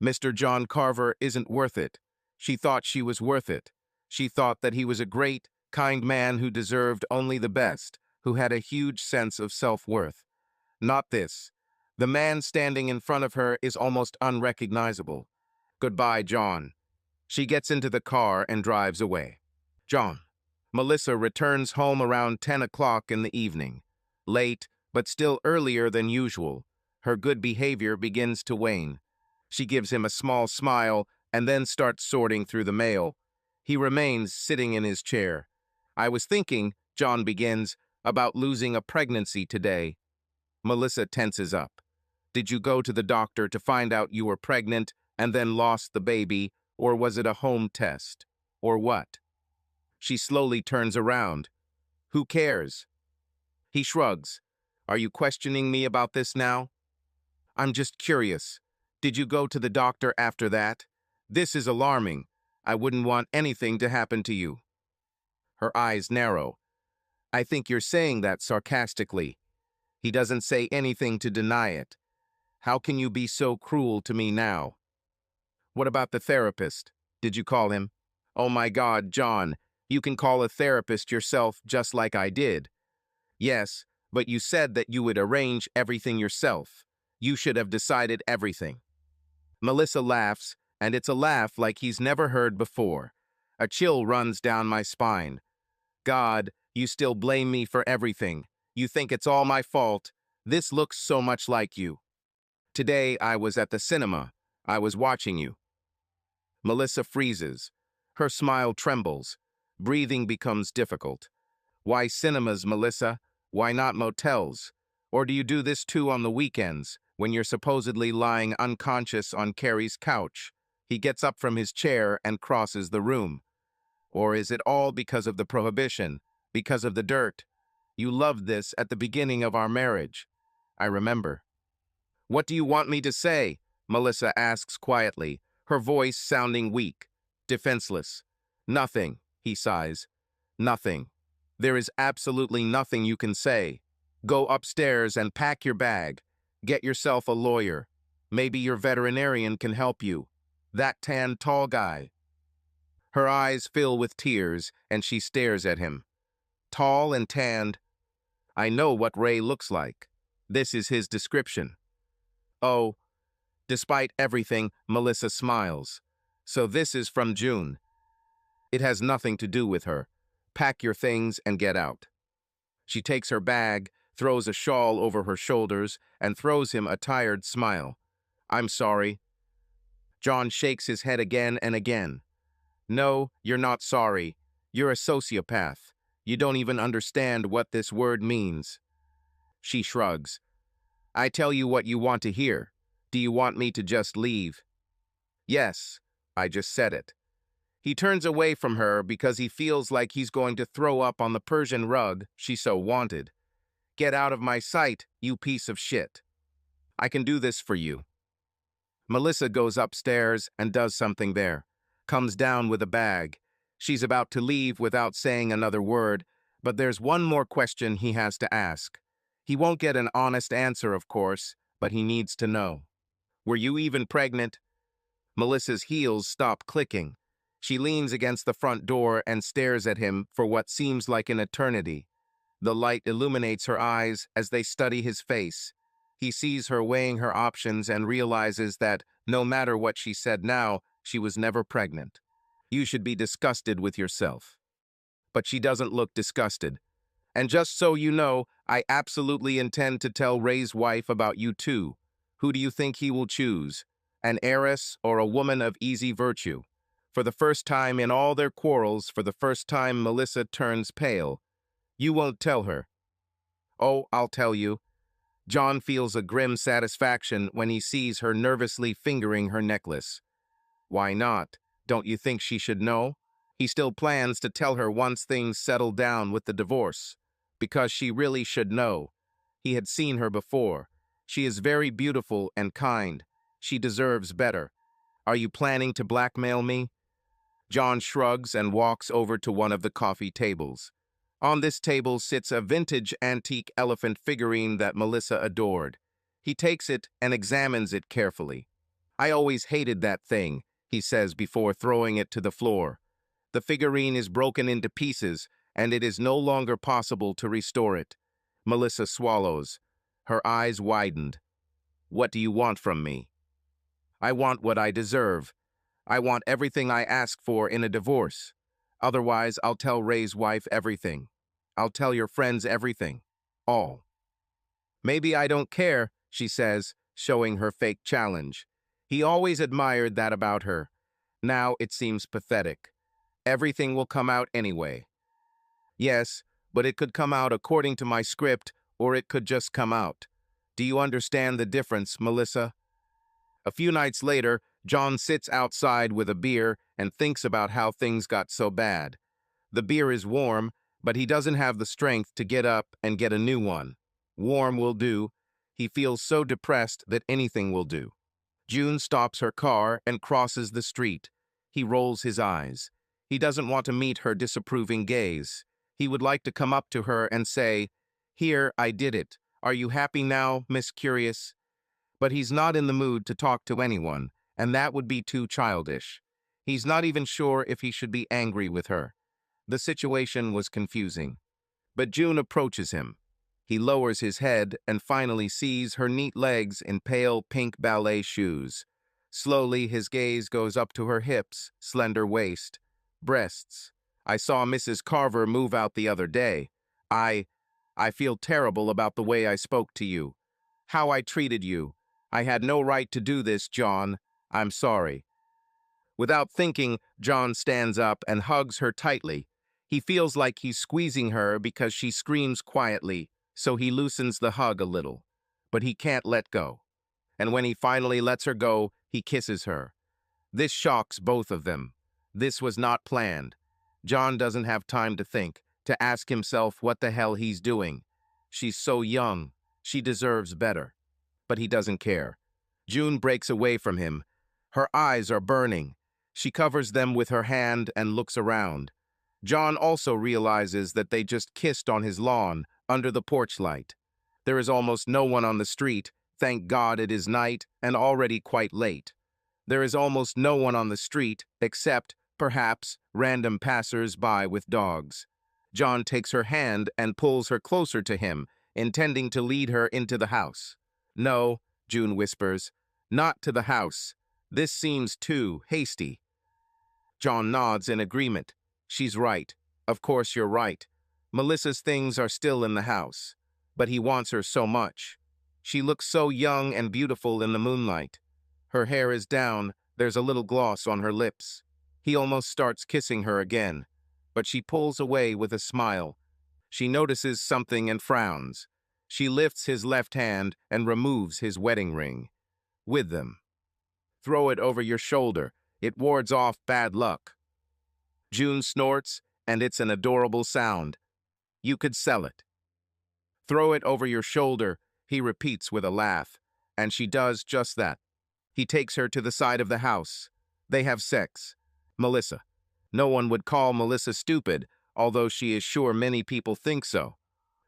S1: Mr. John Carver isn't worth it. She thought she was worth it. She thought that he was a great, kind man who deserved only the best, who had a huge sense of self-worth. Not this. The man standing in front of her is almost unrecognizable. Goodbye, John. She gets into the car and drives away. John. Melissa returns home around 10 o'clock in the evening. Late, but still earlier than usual. Her good behavior begins to wane. She gives him a small smile and then starts sorting through the mail. He remains sitting in his chair. I was thinking, John begins, about losing a pregnancy today. Melissa tenses up. Did you go to the doctor to find out you were pregnant and then lost the baby, or was it a home test? Or what? She slowly turns around. Who cares? He shrugs. Are you questioning me about this now? I'm just curious. Did you go to the doctor after that? This is alarming. I wouldn't want anything to happen to you. Her eyes narrow. I think you're saying that sarcastically. He doesn't say anything to deny it. How can you be so cruel to me now? What about the therapist? Did you call him? Oh my God, John, you can call a therapist yourself just like I did. Yes, but you said that you would arrange everything yourself. You should have decided everything. Melissa laughs, and it's a laugh like he's never heard before. A chill runs down my spine. God, you still blame me for everything. You think it's all my fault. This looks so much like you. Today I was at the cinema. I was watching you. Melissa freezes. Her smile trembles. Breathing becomes difficult. Why cinemas, Melissa? Why not motels? Or do you do this too on the weekends, when you're supposedly lying unconscious on Carrie's couch? He gets up from his chair and crosses the room. Or is it all because of the prohibition, because of the dirt? You loved this at the beginning of our marriage. I remember. What do you want me to say? Melissa asks quietly, her voice sounding weak, defenseless. Nothing, he sighs. Nothing. There is absolutely nothing you can say. Go upstairs and pack your bag. Get yourself a lawyer. Maybe your veterinarian can help you. That tan, tall guy. Her eyes fill with tears, and she stares at him. Tall and tanned. I know what Ray looks like. This is his description. Oh, despite everything, Melissa smiles. So this is from June. It has nothing to do with her. Pack your things and get out. She takes her bag, throws a shawl over her shoulders, and throws him a tired smile. I'm sorry. John shakes his head again and again. No, you're not sorry. You're a sociopath. You don't even understand what this word means. She shrugs. I tell you what you want to hear. Do you want me to just leave? Yes, I just said it. He turns away from her because he feels like he's going to throw up on the Persian rug she so wanted. Get out of my sight, you piece of shit. I can do this for you. Melissa goes upstairs and does something there. Comes down with a bag. She's about to leave without saying another word, but there's one more question he has to ask. He won't get an honest answer, of course, but he needs to know. Were you even pregnant? Melissa's heels stop clicking. She leans against the front door and stares at him for what seems like an eternity. The light illuminates her eyes as they study his face. He sees her weighing her options and realizes that, no matter what she said now, she was never pregnant. You should be disgusted with yourself. But she doesn't look disgusted. And just so you know, I absolutely intend to tell Ray's wife about you too. Who do you think he will choose? An heiress or a woman of easy virtue? For the first time in all their quarrels, for the first time Melissa turns pale. You won't tell her. Oh, I'll tell you. John feels a grim satisfaction when he sees her nervously fingering her necklace. Why not? Don't you think she should know? He still plans to tell her once things settle down with the divorce. Because she really should know. He had seen her before. She is very beautiful and kind. She deserves better. Are you planning to blackmail me? John shrugs and walks over to one of the coffee tables. On this table sits a vintage antique elephant figurine that Melissa adored. He takes it and examines it carefully. I always hated that thing, he says before throwing it to the floor. The figurine is broken into pieces, and it is no longer possible to restore it. Melissa swallows. Her eyes widened. What do you want from me? I want what I deserve. I want everything I ask for in a divorce. Otherwise, I'll tell Ray's wife everything. I'll tell your friends everything. All. Maybe I don't care, she says, showing her fake challenge. He always admired that about her. Now it seems pathetic. Everything will come out anyway. Yes, but it could come out according to my script, or it could just come out. Do you understand the difference, Melissa? A few nights later, John sits outside with a beer and thinks about how things got so bad. The beer is warm, but he doesn't have the strength to get up and get a new one. Warm will do. He feels so depressed that anything will do. June stops her car and crosses the street. He rolls his eyes. He doesn't want to meet her disapproving gaze. He would like to come up to her and say, "Here, I did it. Are you happy now, Miss Curious?" But he's not in the mood to talk to anyone, and that would be too childish. He's not even sure if he should be angry with her. The situation was confusing. But June approaches him. He lowers his head and finally sees her neat legs in pale pink ballet shoes. Slowly, his gaze goes up to her hips, slender waist, breasts. I saw Mrs. Carver move out the other day. I feel terrible about the way I spoke to you. How I treated you. I had no right to do this, John. I'm sorry. Without thinking, John stands up and hugs her tightly. He feels like he's squeezing her because she screams quietly, so he loosens the hug a little. But he can't let go. And when he finally lets her go, he kisses her. This shocks both of them. This was not planned. John doesn't have time to think, to ask himself what the hell he's doing. She's so young. She deserves better. But he doesn't care. June breaks away from him. Her eyes are burning. She covers them with her hand and looks around. John also realizes that they just kissed on his lawn, under the porch light. There is almost no one on the street, thank God it is night and already quite late. There is almost no one on the street, except, perhaps, random passers-by with dogs. John takes her hand and pulls her closer to him, intending to lead her into the house. "No," June whispers, "not to the house. This seems too hasty." John nods in agreement. She's right. Of course you're right. Melissa's things are still in the house. But he wants her so much. She looks so young and beautiful in the moonlight. Her hair is down, there's a little gloss on her lips. He almost starts kissing her again, but she pulls away with a smile. She notices something and frowns. She lifts his left hand and removes his wedding ring. "With them. Throw it over your shoulder. It wards off bad luck." June snorts, and it's an adorable sound. "You could sell it." "Throw it over your shoulder," he repeats with a laugh, and she does just that. He takes her to the side of the house. They have sex. Melissa. No one would call Melissa stupid, although she is sure many people think so.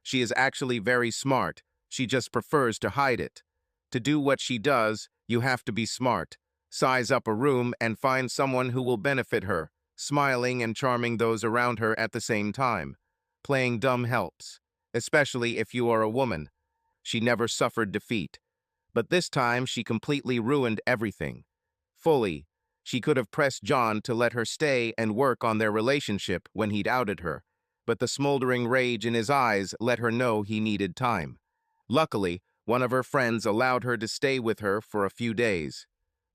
S1: She is actually very smart. She just prefers to hide it. To do what she does, you have to be smart. Size up a room and find someone who will benefit her, smiling and charming those around her at the same time. Playing dumb helps, especially if you are a woman. She never suffered defeat. But this time she completely ruined everything. Fully. She could have pressed John to let her stay and work on their relationship when he'd outed her, but the smoldering rage in his eyes let her know he needed time. Luckily, one of her friends allowed her to stay with her for a few days.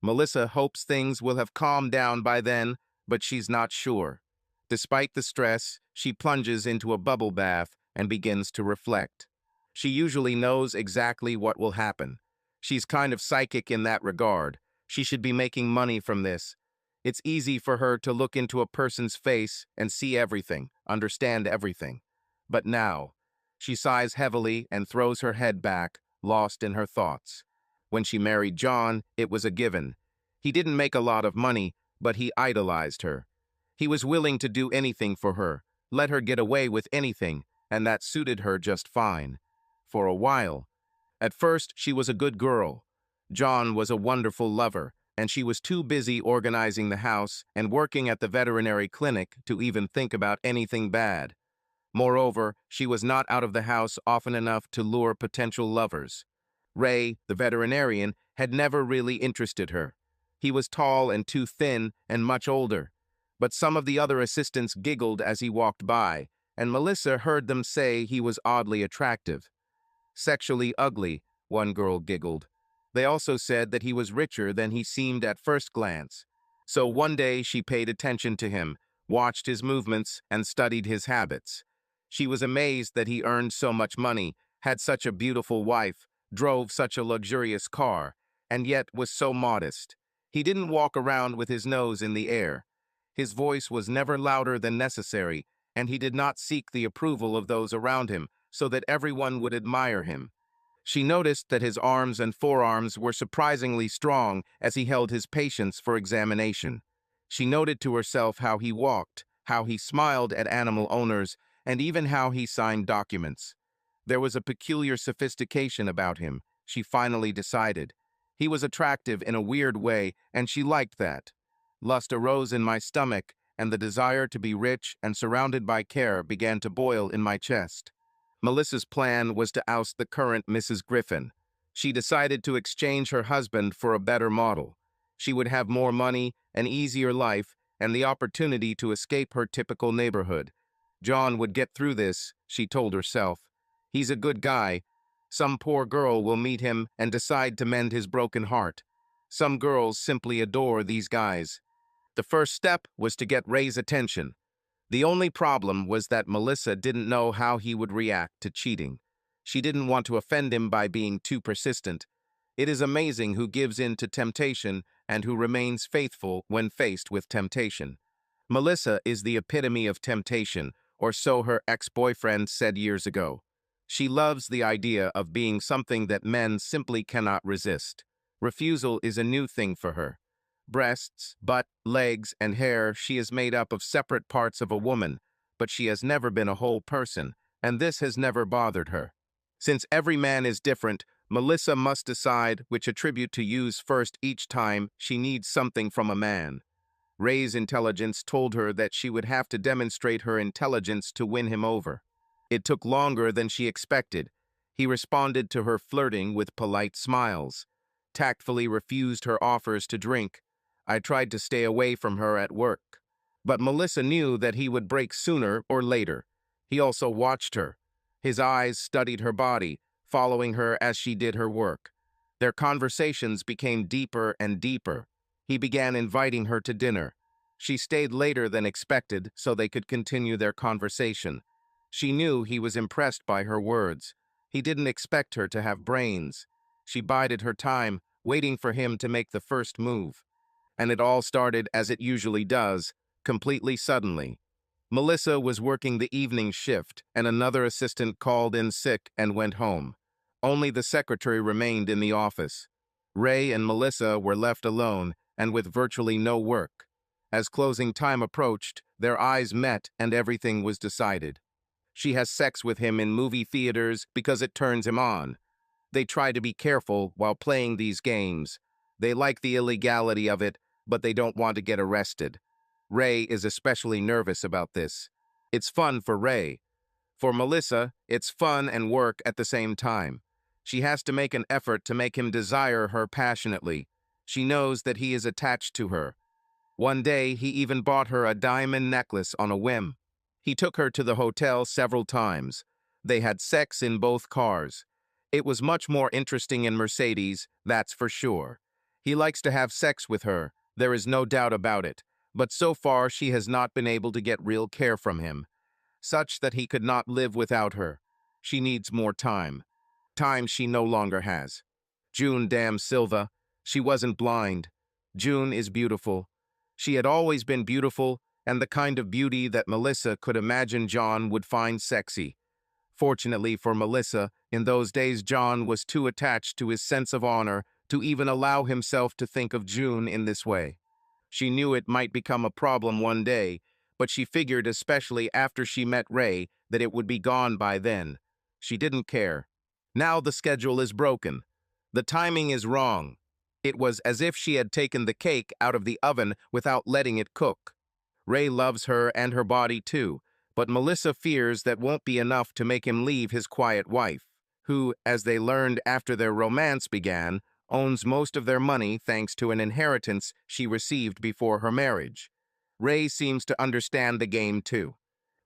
S1: Melissa hopes things will have calmed down by then, but she's not sure. Despite the stress, she plunges into a bubble bath and begins to reflect. She usually knows exactly what will happen. She's kind of psychic in that regard. She should be making money from this. It's easy for her to look into a person's face and see everything, understand everything. But now, she sighs heavily and throws her head back, lost in her thoughts. When she married John, it was a given. He didn't make a lot of money, but he idolized her. He was willing to do anything for her, let her get away with anything, and that suited her just fine. For a while. At first, she was a good girl. John was a wonderful lover, and she was too busy organizing the house and working at the veterinary clinic to even think about anything bad. Moreover, she was not out of the house often enough to lure potential lovers. Ray, the veterinarian, had never really interested her. He was tall and too thin and much older. But some of the other assistants giggled as he walked by, and Melissa heard them say he was oddly attractive. "Sexually ugly," one girl giggled. They also said that he was richer than he seemed at first glance. So one day she paid attention to him, watched his movements, and studied his habits. She was amazed that he earned so much money, had such a beautiful wife, drove such a luxurious car, and yet was so modest. He didn't walk around with his nose in the air. His voice was never louder than necessary, and he did not seek the approval of those around him so that everyone would admire him. She noticed that his arms and forearms were surprisingly strong as he held his patients for examination. She noted to herself how he walked, how he smiled at animal owners, and even how he signed documents. There was a peculiar sophistication about him, she finally decided. He was attractive in a weird way, and she liked that. Lust arose in my stomach, and the desire to be rich and surrounded by care began to boil in my chest. Melissa's plan was to oust the current Mrs. Griffin. She decided to exchange her husband for a better model. She would have more money, an easier life, and the opportunity to escape her typical neighborhood. John would get through this, she told herself. He's a good guy. Some poor girl will meet him and decide to mend his broken heart. Some girls simply adore these guys. The first step was to get Ray's attention. The only problem was that Melissa didn't know how he would react to cheating. She didn't want to offend him by being too persistent. It is amazing who gives in to temptation and who remains faithful when faced with temptation. Melissa is the epitome of temptation, or so her ex-boyfriend said years ago. She loves the idea of being something that men simply cannot resist. Refusal is a new thing for her. Breasts, butt, legs, and hair, she is made up of separate parts of a woman, but she has never been a whole person, and this has never bothered her. Since every man is different, Melissa must decide which attribute to use first each time she needs something from a man. Ray's intelligence told her that she would have to demonstrate her intelligence to win him over. It took longer than she expected. He responded to her flirting with polite smiles, tactfully refused her offers to drink. I tried to stay away from her at work. But Melissa knew that he would break sooner or later. He also watched her. His eyes studied her body, following her as she did her work. Their conversations became deeper and deeper. He began inviting her to dinner. She stayed later than expected so they could continue their conversation. She knew he was impressed by her words. He didn't expect her to have brains. She bided her time, waiting for him to make the first move. And it all started as it usually does, completely suddenly. Melissa was working the evening shift, and another assistant called in sick and went home. Only the secretary remained in the office. Ray and Melissa were left alone and with virtually no work. As closing time approached, their eyes met and everything was decided. She has sex with him in movie theaters because it turns him on. They try to be careful while playing these games. They like the illegality of it, but they don't want to get arrested. Ray is especially nervous about this. It's fun for Ray. For Melissa, it's fun and work at the same time. She has to make an effort to make him desire her passionately. She knows that he is attached to her. One day, he even bought her a diamond necklace on a whim. He took her to the hotel several times. They had sex in both cars. It was much more interesting in Mercedes, that's for sure. He likes to have sex with her, there is no doubt about it, but so far she has not been able to get real care from him, such that he could not live without her. She needs more time. Time she no longer has. June damn Silva. She wasn't blind. June is beautiful. She had always been beautiful, and the kind of beauty that Melissa could imagine John would find sexy. Fortunately for Melissa, in those days John was too attached to his sense of honor to even allow himself to think of June in this way. She knew it might become a problem one day, but she figured, especially after she met Ray, that it would be gone by then. She didn't care. Now the schedule is broken. The timing is wrong. It was as if she had taken the cake out of the oven without letting it cook. Ray loves her and her body too, but Melissa fears that won't be enough to make him leave his quiet wife, who, as they learned after their romance began, owns most of their money thanks to an inheritance she received before her marriage. Ray seems to understand the game too.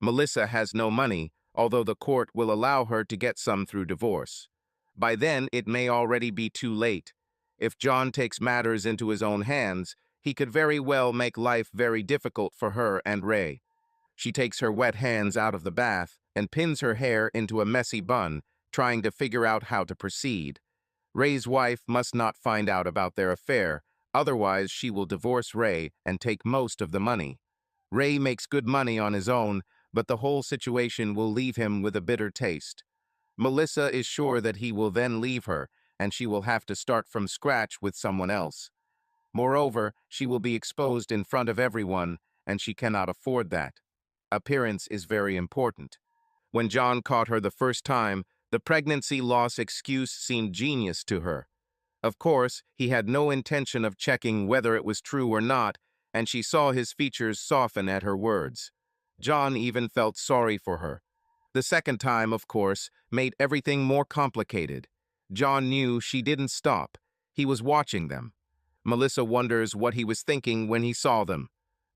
S1: Melissa has no money, although the court will allow her to get some through divorce. By then, it may already be too late. If John takes matters into his own hands, he could very well make life very difficult for her and Ray. She takes her wet hands out of the bath and pins her hair into a messy bun, trying to figure out how to proceed. Ray's wife must not find out about their affair, otherwise she will divorce Ray and take most of the money. Ray makes good money on his own, but the whole situation will leave him with a bitter taste. Melissa is sure that he will then leave her, and she will have to start from scratch with someone else. Moreover, she will be exposed in front of everyone, and she cannot afford that. Appearance is very important. When John caught her the first time, the pregnancy loss excuse seemed genius to her. Of course, he had no intention of checking whether it was true or not, and she saw his features soften at her words. John even felt sorry for her. The second time, of course, made everything more complicated. John knew she didn't stop. He was watching them. Melissa wonders what he was thinking when he saw them.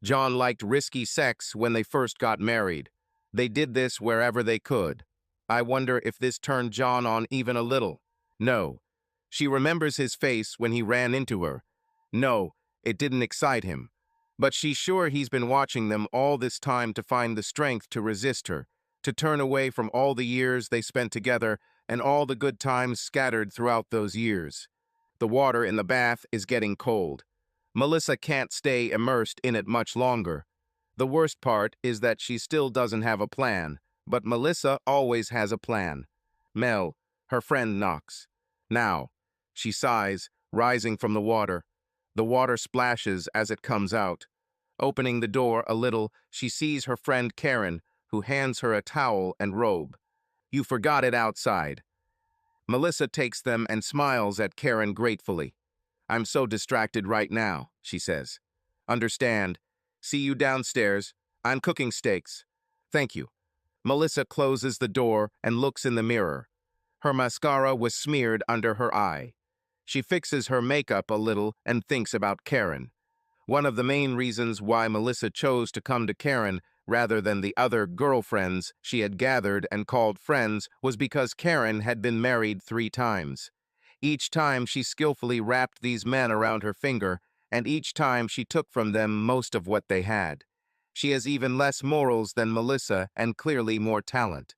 S1: John liked risky sex when they first got married. They did this wherever they could. I wonder if this turned John on even a little. No. She remembers his face when he ran into her. No, it didn't excite him. But she's sure he's been watching them all this time to find the strength to resist her, to turn away from all the years they spent together and all the good times scattered throughout those years. The water in the bath is getting cold. Melissa can't stay immersed in it much longer. The worst part is that she still doesn't have a plan, but Melissa always has a plan. Mel, her friend, knocks. Now. She sighs, rising from the water. The water splashes as it comes out. Opening the door a little, she sees her friend Karen, who hands her a towel and robe. "You forgot it outside." Melissa takes them and smiles at Karen gratefully. "I'm so distracted right now," she says. "Understand. See you downstairs. I'm cooking steaks." "Thank you." Melissa closes the door and looks in the mirror. Her mascara was smeared under her eye. She fixes her makeup a little and thinks about Karen. One of the main reasons why Melissa chose to come to Karen rather than the other girlfriends she had gathered and called friends was because Karen had been married 3 times. Each time she skillfully wrapped these men around her finger, and each time she took from them most of what they had. She has even less morals than Melissa and clearly more talent.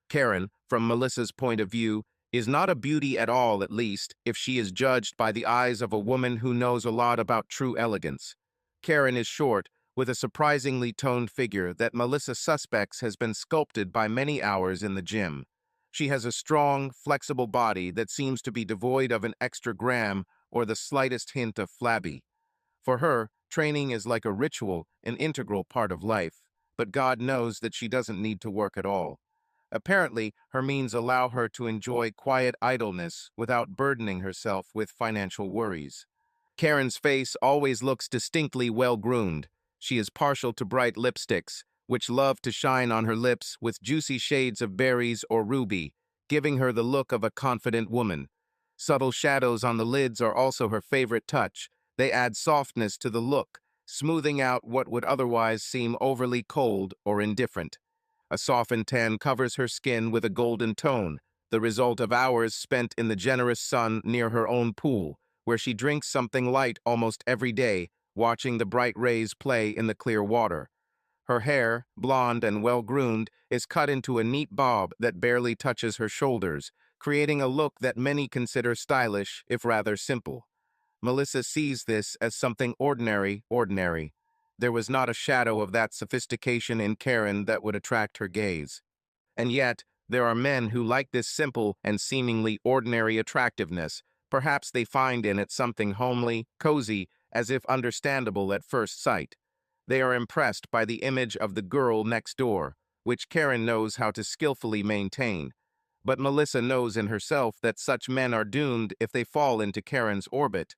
S1: Karen, from Melissa's point of view, is not a beauty at all, at least, if she is judged by the eyes of a woman who knows a lot about true elegance. Karen is short, with a surprisingly toned figure that Melissa suspects has been sculpted by many hours in the gym. She has a strong, flexible body that seems to be devoid of an extra gram or the slightest hint of flabby. For her, training is like a ritual, an integral part of life, but God knows that she doesn't need to work at all. Apparently, her means allow her to enjoy quiet idleness without burdening herself with financial worries. Karen's face always looks distinctly well-groomed. She is partial to bright lipsticks, which love to shine on her lips with juicy shades of berries or ruby, giving her the look of a confident woman. Subtle shadows on the lids are also her favorite touch. They add softness to the look, smoothing out what would otherwise seem overly cold or indifferent. A softened tan covers her skin with a golden tone, the result of hours spent in the generous sun near her own pool, where she drinks something light almost every day, watching the bright rays play in the clear water. Her hair, blonde and well-groomed, is cut into a neat bob that barely touches her shoulders, creating a look that many consider stylish, if rather simple. Melissa sees this as something ordinary. There was not a shadow of that sophistication in Karen that would attract her gaze. And yet, there are men who like this simple and seemingly ordinary attractiveness. Perhaps they find in it something homely, cozy, as if understandable at first sight. They are impressed by the image of the girl next door, which Karen knows how to skillfully maintain. But Melissa knows in herself that such men are doomed if they fall into Karen's orbit.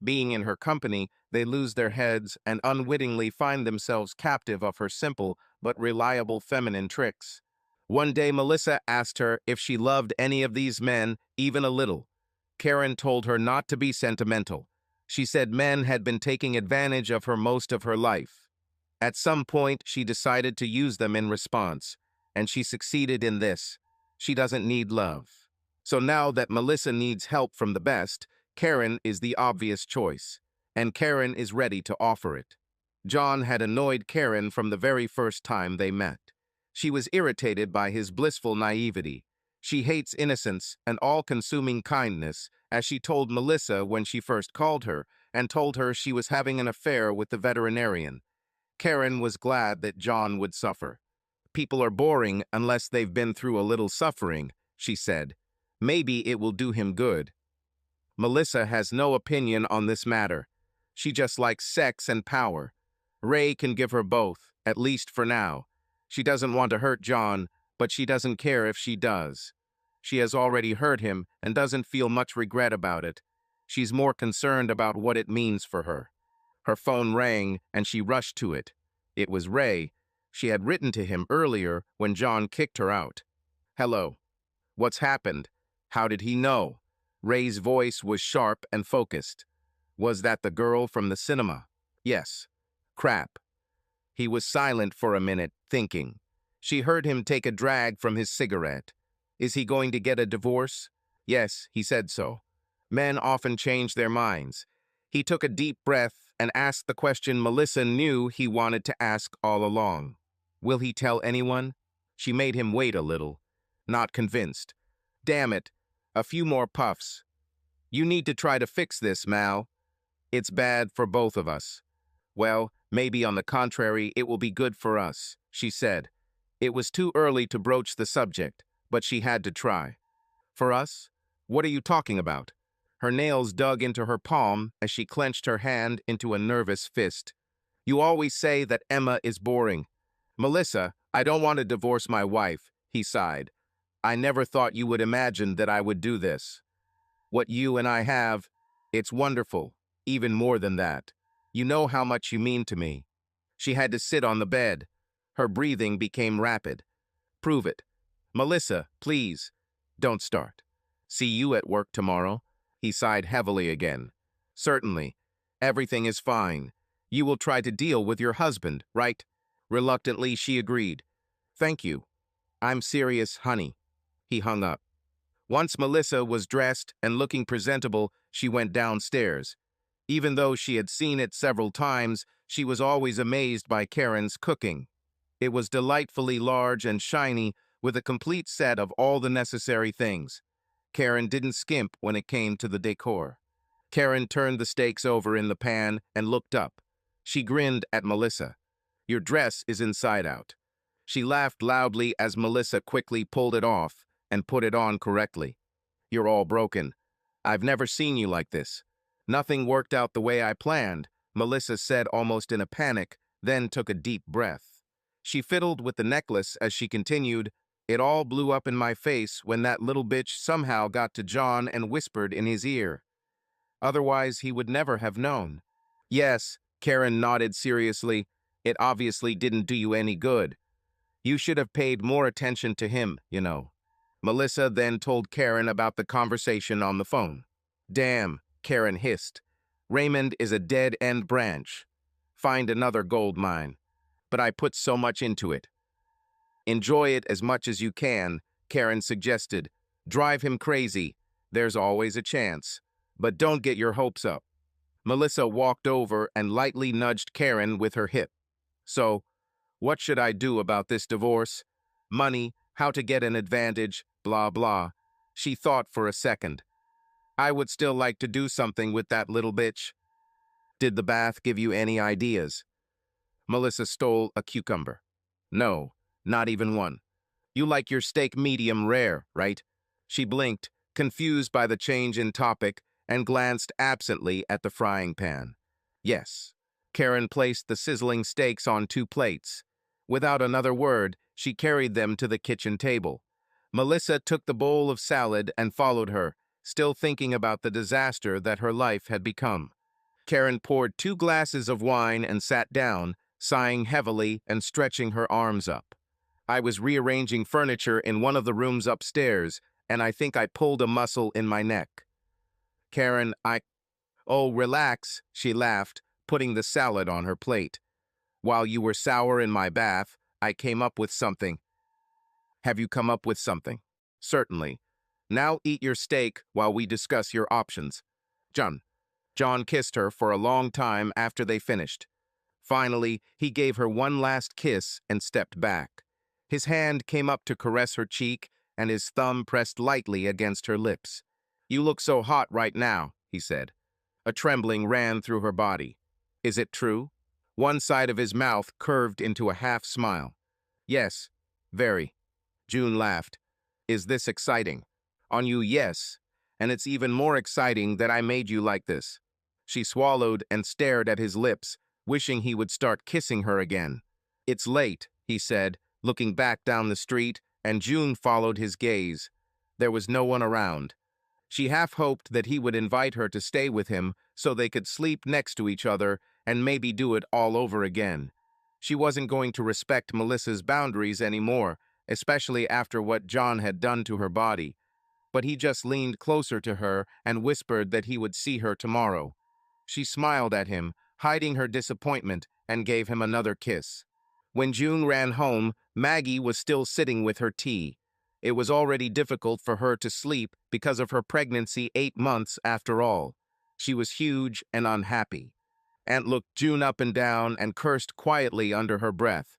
S1: Being in her company, they lose their heads and unwittingly find themselves captive of her simple but reliable feminine tricks. One day, Melissa asked her if she loved any of these men, even a little. Karen told her not to be sentimental. She said men had been taking advantage of her most of her life. At some point, she decided to use them in response, and she succeeded in this. She doesn't need love. So now that Melissa needs help from the best, Karen is the obvious choice, and Karen is ready to offer it. John had annoyed Karen from the very first time they met. She was irritated by his blissful naivety. She hates innocence and all-consuming kindness, as she told Melissa when she first called her, and told her she was having an affair with the veterinarian. Karen was glad that John would suffer. "People are boring unless they've been through a little suffering," she said. "Maybe it will do him good." Melissa has no opinion on this matter. She just likes sex and power. Ray can give her both, at least for now. She doesn't want to hurt John, but she doesn't care if she does. She has already hurt him and doesn't feel much regret about it. She's more concerned about what it means for her. Her phone rang, and she rushed to it. It was Ray. She had written to him earlier when John kicked her out. "Hello. What's happened? How did he know?" Ray's voice was sharp and focused. "Was that the girl from the cinema?" "Yes." "Crap." He was silent for a minute, thinking. She heard him take a drag from his cigarette. "Is he going to get a divorce?" "Yes, he said so." Men often change their minds. He took a deep breath and asked the question Melissa knew he wanted to ask all along. "Will he tell anyone?" She made him wait a little. Not convinced. "Damn it. A few more puffs. You need to try to fix this, Mal. It's bad for both of us." "Well, maybe on the contrary, it will be good for us," she said. It was too early to broach the subject, but she had to try. "For us? What are you talking about?" Her nails dug into her palm as she clenched her hand into a nervous fist. "You always say that Emma is boring. Melissa, I don't want to divorce my wife, he sighed. I never thought you would imagine that I would do this. What you and I have, it's wonderful, even more than that. You know how much you mean to me. She had to sit on the bed. Her breathing became rapid. Prove it. Melissa, please. Don't start. See you at work tomorrow. He sighed heavily again. Certainly. Everything is fine. You will try to deal with your husband, right? Reluctantly, she agreed. Thank you. I'm serious, honey. He hung up. Once Melissa was dressed and looking presentable, she went downstairs. Even though she had seen it several times, she was always amazed by Karen's cooking. It was delightfully large and shiny, with a complete set of all the necessary things. Karen didn't skimp when it came to the decor. Karen turned the steaks over in the pan and looked up. She grinned at Melissa. Your dress is inside out. She laughed loudly as Melissa quickly pulled it off and put it on correctly. You're all broken. I've never seen you like this. Nothing worked out the way I planned, Melissa said almost in a panic, then took a deep breath. She fiddled with the necklace as she continued, It all blew up in my face when that little bitch somehow got to John and whispered in his ear. Otherwise, he would never have known. Yes, Karen nodded seriously. It obviously didn't do you any good. You should have paid more attention to him, you know. Melissa then told Karen about the conversation on the phone. Damn, Karen hissed. Raymond is a dead-end branch. Find another gold mine. But I put so much into it. Enjoy it as much as you can, Karen suggested. Drive him crazy. There's always a chance. But don't get your hopes up. Melissa walked over and lightly nudged Karen with her hip. So, what should I do about this divorce? Money, how to get an advantage, blah blah. She thought for a second. I would still like to do something with that little bitch. Did the bath give you any ideas? Melissa stole a cucumber. No, not even one. You like your steak medium rare, right? She blinked, confused by the change in topic, and glanced absently at the frying pan. Yes. Karen placed the sizzling steaks on 2 plates. Without another word, she carried them to the kitchen table. Melissa took the bowl of salad and followed her, still thinking about the disaster that her life had become. Karen poured 2 glasses of wine and sat down, sighing heavily and stretching her arms up. I was rearranging furniture in one of the rooms upstairs, and I think I pulled a muscle in my neck. Karen, Oh, relax, she laughed, putting the salad on her plate. While you were sour in my bath, I came up with something. Have you come up with something? Certainly. Now eat your steak while we discuss your options. John kissed her for a long time after they finished. Finally, he gave her one last kiss and stepped back. His hand came up to caress her cheek, and his thumb pressed lightly against her lips. You look so hot right now, he said. A trembling ran through her body. Is it true? One side of his mouth curved into a half-smile. Yes, very. June laughed. Is this exciting? On you, yes. And it's even more exciting that I made you like this. She swallowed and stared at his lips, wishing he would start kissing her again. It's late, he said, looking back down the street, and June followed his gaze. There was no one around. She half hoped that he would invite her to stay with him so they could sleep next to each other and maybe do it all over again. She wasn't going to respect Melissa's boundaries anymore, especially after what John had done to her body. But he just leaned closer to her and whispered that he would see her tomorrow. She smiled at him, hiding her disappointment, and gave him another kiss. When June ran home, Maggie was still sitting with her tea. It was already difficult for her to sleep because of her pregnancy 8 months after all. She was huge and unhappy. Aunt looked June up and down and cursed quietly under her breath.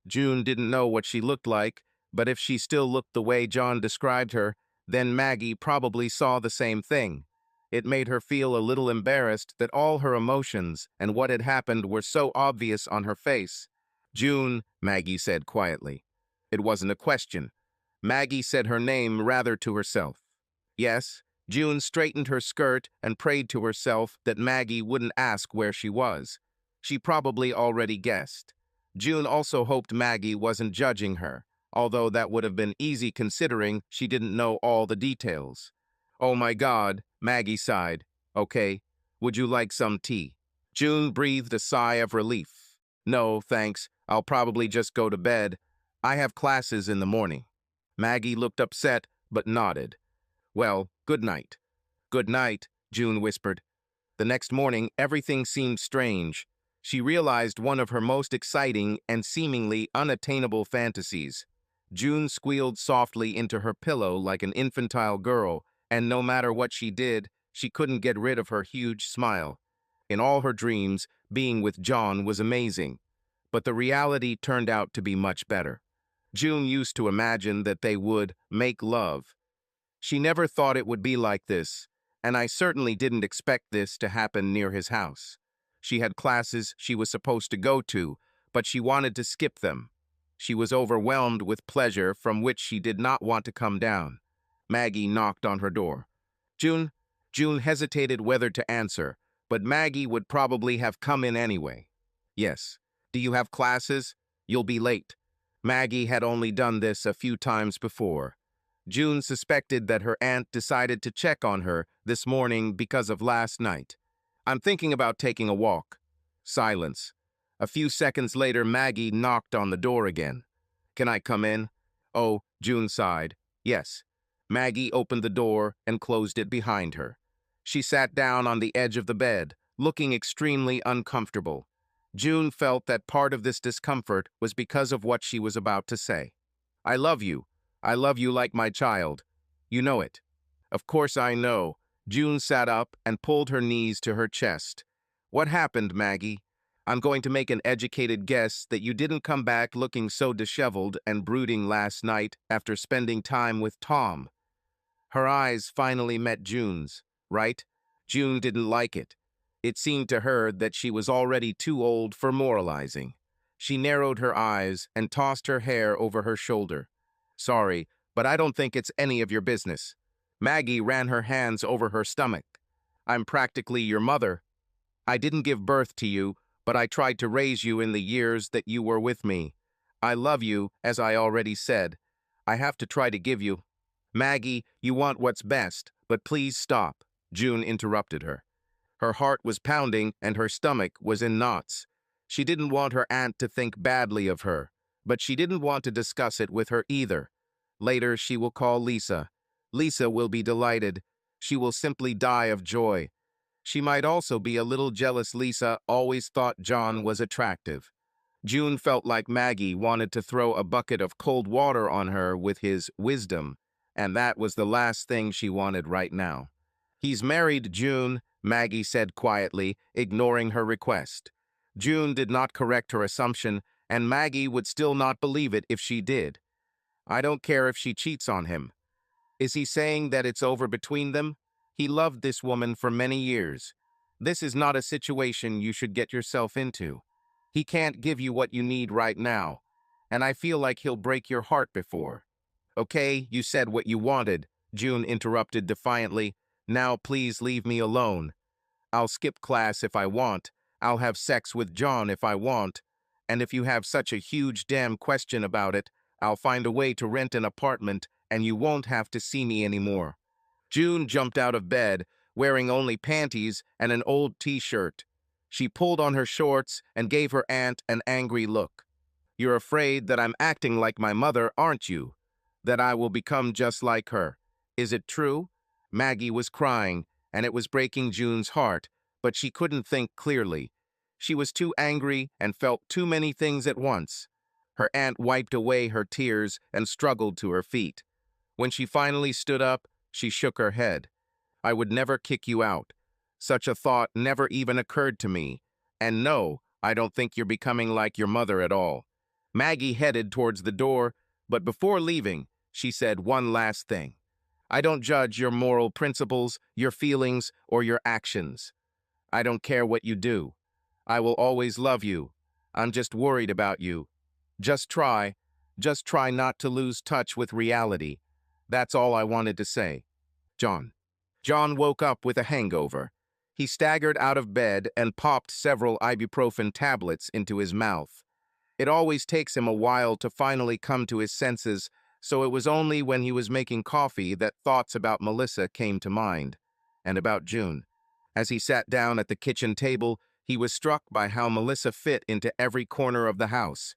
S1: June didn't know what she looked like, but if she still looked the way John described her, then Maggie probably saw the same thing. It made her feel a little embarrassed that all her emotions and what had happened were so obvious on her face. June, Maggie said quietly. It wasn't a question. Maggie said her name rather to herself. Yes, June straightened her skirt and prayed to herself that Maggie wouldn't ask where she was. She probably already guessed. June also hoped Maggie wasn't judging her, although that would have been easy considering she didn't know all the details. "Oh my God," Maggie sighed. "Okay, would you like some tea?" June breathed a sigh of relief. "No, thanks. I'll probably just go to bed. I have classes in the morning." Maggie looked upset, but nodded. "Well, good night." "Good night," June whispered. The next morning, everything seemed strange. She realized one of her most exciting and seemingly unattainable fantasies. June squealed softly into her pillow like an infantile girl, and no matter what she did, she couldn't get rid of her huge smile. In all her dreams, being with John was amazing, but the reality turned out to be much better. June used to imagine that they would make love. She never thought it would be like this, and I certainly didn't expect this to happen near his house. She had classes she was supposed to go to, but she wanted to skip them. She was overwhelmed with pleasure from which she did not want to come down. Maggie knocked on her door. June? June hesitated whether to answer, but Maggie would probably have come in anyway. "Yes. Do you have classes? You'll be late." Maggie had only done this a few times before. June suspected that her aunt decided to check on her this morning because of last night. "I'm thinking about taking a walk." Silence. A few seconds later, Maggie knocked on the door again. "Can I come in?" "Oh," June sighed. "Yes." Maggie opened the door and closed it behind her. She sat down on the edge of the bed, looking extremely uncomfortable. June felt that part of this discomfort was because of what she was about to say. "I love you. I love you like my child. You know it." "Of course I know." June sat up and pulled her knees to her chest. "What happened, Maggie? I'm going to make an educated guess that you didn't come back looking so disheveled and brooding last night after spending time with Tom." Her eyes finally met June's, right? June didn't like it. It seemed to her that she was already too old for moralizing. She narrowed her eyes and tossed her hair over her shoulder. "Sorry, but I don't think it's any of your business." Maggie ran her hands over her stomach. "I'm practically your mother. I didn't give birth to you, but I tried to raise you in the years that you were with me. I love you, as I already said. I have to try to give you—" "Maggie, you want what's best, but please stop," June interrupted her. Her heart was pounding and her stomach was in knots. She didn't want her aunt to think badly of her, but she didn't want to discuss it with her either. Later, she will call Lisa. Lisa will be delighted. She will simply die of joy. She might also be a little jealous. Lisa always thought John was attractive. June felt like Maggie wanted to throw a bucket of cold water on her with his wisdom, and that was the last thing she wanted right now. "He's married, June," Maggie said quietly, ignoring her request. June did not correct her assumption, and Maggie would still not believe it if she did. "I don't care if she cheats on him." "Is he saying that it's over between them? He loved this woman for many years. This is not a situation you should get yourself into. He can't give you what you need right now, and I feel like he'll break your heart before." "Okay, you said what you wanted," June interrupted defiantly. "Now please leave me alone. I'll skip class if I want. I'll have sex with John if I want. And if you have such a huge damn question about it, I'll find a way to rent an apartment and you won't have to see me anymore." June jumped out of bed, wearing only panties and an old t-shirt. She pulled on her shorts and gave her aunt an angry look. "You're afraid that I'm acting like my mother, aren't you? That I will become just like her. Is it true?" Maggie was crying, and it was breaking June's heart, but she couldn't think clearly. She was too angry and felt too many things at once. Her aunt wiped away her tears and struggled to her feet. When she finally stood up, she shook her head. "I would never kick you out. Such a thought never even occurred to me. And no, I don't think you're becoming like your mother at all." Maggie headed towards the door, but before leaving, she said one last thing. "I don't judge your moral principles, your feelings, or your actions. I don't care what you do. I will always love you. I'm just worried about you. Just try not to lose touch with reality. That's all I wanted to say. John." John woke up with a hangover. He staggered out of bed and popped several ibuprofen tablets into his mouth. It always takes him a while to finally come to his senses, so it was only when he was making coffee that thoughts about Melissa came to mind, and about June. As he sat down at the kitchen table, he was struck by how Melissa fit into every corner of the house.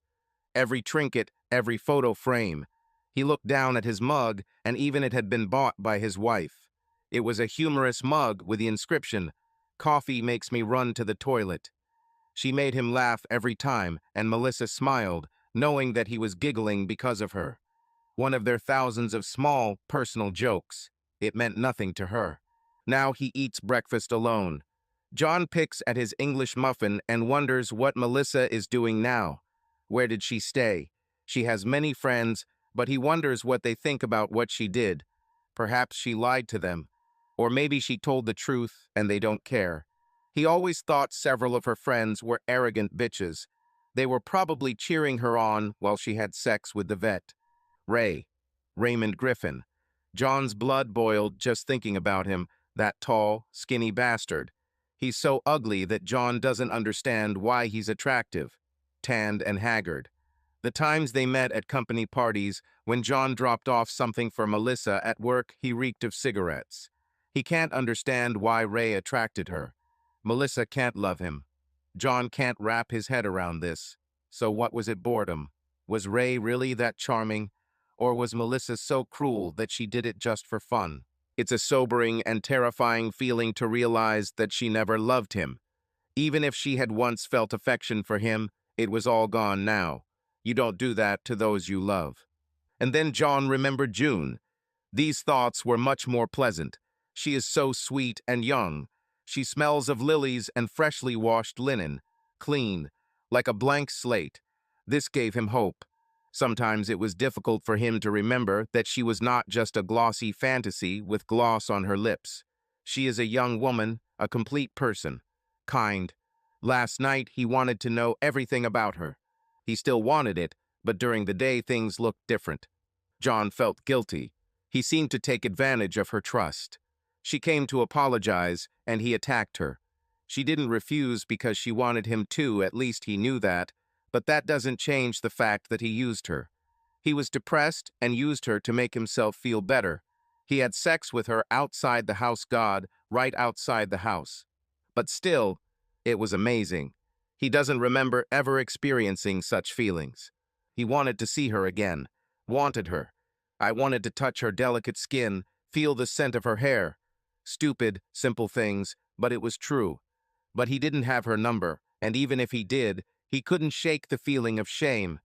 S1: Every trinket, every photo frame. He looked down at his mug, and even it had been bought by his wife. It was a humorous mug with the inscription, "Coffee makes me run to the toilet." She made him laugh every time, and Melissa smiled, knowing that he was giggling because of her. One of their thousands of small, personal jokes. It meant nothing to her. Now he eats breakfast alone. John picks at his English muffin and wonders what Melissa is doing now. Where did she stay? She has many friends, but he wonders what they think about what she did. Perhaps she lied to them. Or maybe she told the truth and they don't care. He always thought several of her friends were arrogant bitches. They were probably cheering her on while she had sex with the vet. Raymond Griffin. John's blood boiled just thinking about him, that tall, skinny bastard. He's so ugly that John doesn't understand why he's attractive, tanned and haggard. The times they met at company parties, when John dropped off something for Melissa at work, he reeked of cigarettes. He can't understand why Ray attracted her. Melissa can't love him. John can't wrap his head around this. So what was it, boredom? Was Ray really that charming? Or was Melissa so cruel that she did it just for fun? It's a sobering and terrifying feeling to realize that she never loved him. Even if she had once felt affection for him, it was all gone now. You don't do that to those you love. And then John remembered June. These thoughts were much more pleasant. She is so sweet and young. She smells of lilies and freshly washed linen, clean, like a blank slate. This gave him hope. Sometimes it was difficult for him to remember that she was not just a glossy fantasy with gloss on her lips. She is a young woman, a complete person, kind. Last night, he wanted to know everything about her. He still wanted it, but during the day things looked different. John felt guilty. He seemed to take advantage of her trust. She came to apologize, and he attacked her. She didn't refuse because she wanted him to, at least he knew that, but that doesn't change the fact that he used her. He was depressed and used her to make himself feel better. He had sex with her outside the house god, right outside the house. But still, it was amazing. He doesn't remember ever experiencing such feelings. He wanted to see her again, wanted her. I wanted to touch her delicate skin, feel the scent of her hair. Stupid, simple things, but it was true. But he didn't have her number, and even if he did, he couldn't shake the feeling of shame.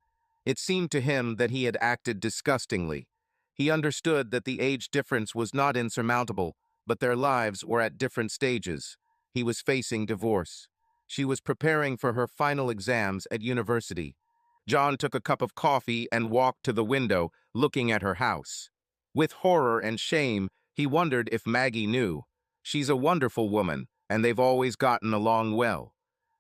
S1: It seemed to him that he had acted disgustingly. He understood that the age difference was not insurmountable, but their lives were at different stages. He was facing divorce. She was preparing for her final exams at university. John took a cup of coffee and walked to the window, looking at her house. With horror and shame, he wondered if Maggie knew. She's a wonderful woman, and they've always gotten along well.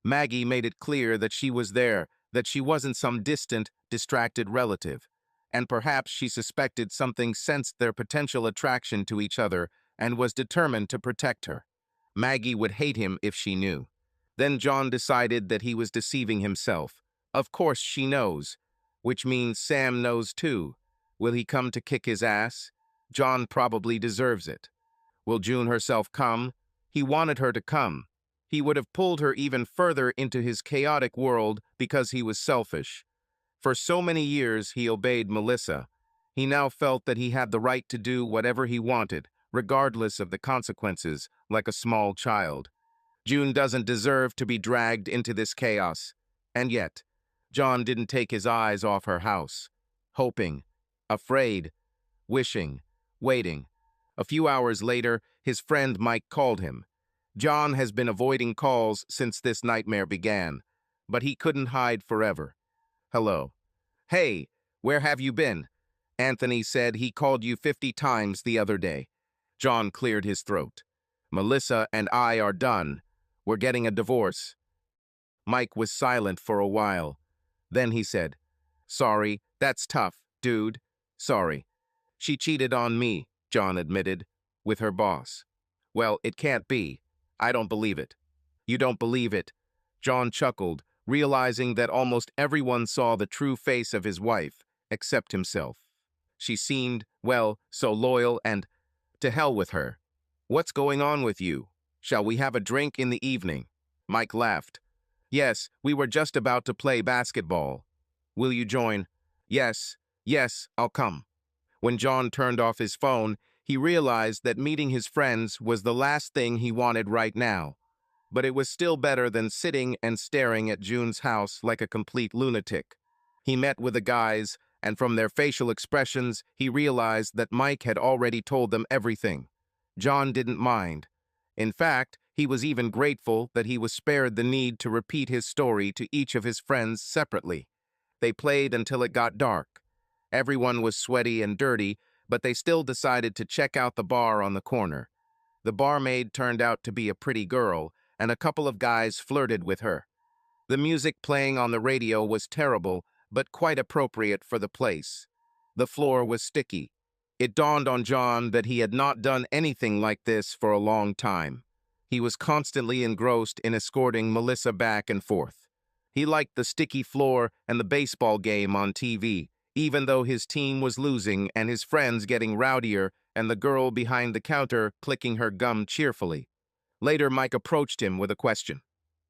S1: Maggie made it clear that she was there, that she wasn't some distant, distracted relative. And perhaps she suspected something sensed their potential attraction to each other and was determined to protect her. Maggie would hate him if she knew. Then John decided that he was deceiving himself. Of course she knows, which means Sam knows too. Will he come to kick his ass? John probably deserves it. Will June herself come? He wanted her to come. He would have pulled her even further into his chaotic world because he was selfish. For so many years he obeyed Melissa. He now felt that he had the right to do whatever he wanted, regardless of the consequences, like a small child. June doesn't deserve to be dragged into this chaos. And yet, John didn't take his eyes off her house. Hoping, afraid, wishing, waiting. A few hours later, his friend Mike called him. John has been avoiding calls since this nightmare began, but he couldn't hide forever. Hello. Hey, where have you been? Anthony said he called you 50 times the other day. John cleared his throat. Melissa and I are done. We're getting a divorce. Mike was silent for a while. Then he said, Sorry, that's tough, dude. Sorry. She cheated on me, John admitted, with her boss. Well, it can't be. I don't believe it. You don't believe it. John chuckled. realizing that almost everyone saw the true face of his wife, except himself. She seemed, well, so loyal and, to hell with her. What's going on with you? Shall we have a drink in the evening? Mike laughed. Yes, we were just about to play basketball. Will you join? Yes, yes, I'll come. When John turned off his phone, he realized that meeting his friends was the last thing he wanted right now. But it was still better than sitting and staring at June's house like a complete lunatic. He met with the guys, and from their facial expressions, he realized that Mike had already told them everything. John didn't mind. In fact, he was even grateful that he was spared the need to repeat his story to each of his friends separately. They played until it got dark. Everyone was sweaty and dirty, but they still decided to check out the bar on the corner. The barmaid turned out to be a pretty girl, and a couple of guys flirted with her. The music playing on the radio was terrible, but quite appropriate for the place. The floor was sticky. It dawned on John that he had not done anything like this for a long time. He was constantly engrossed in escorting Melissa back and forth. He liked the sticky floor and the baseball game on TV, even though his team was losing and his friends getting rowdier and the girl behind the counter clicking her gum cheerfully. Later, Mike approached him with a question.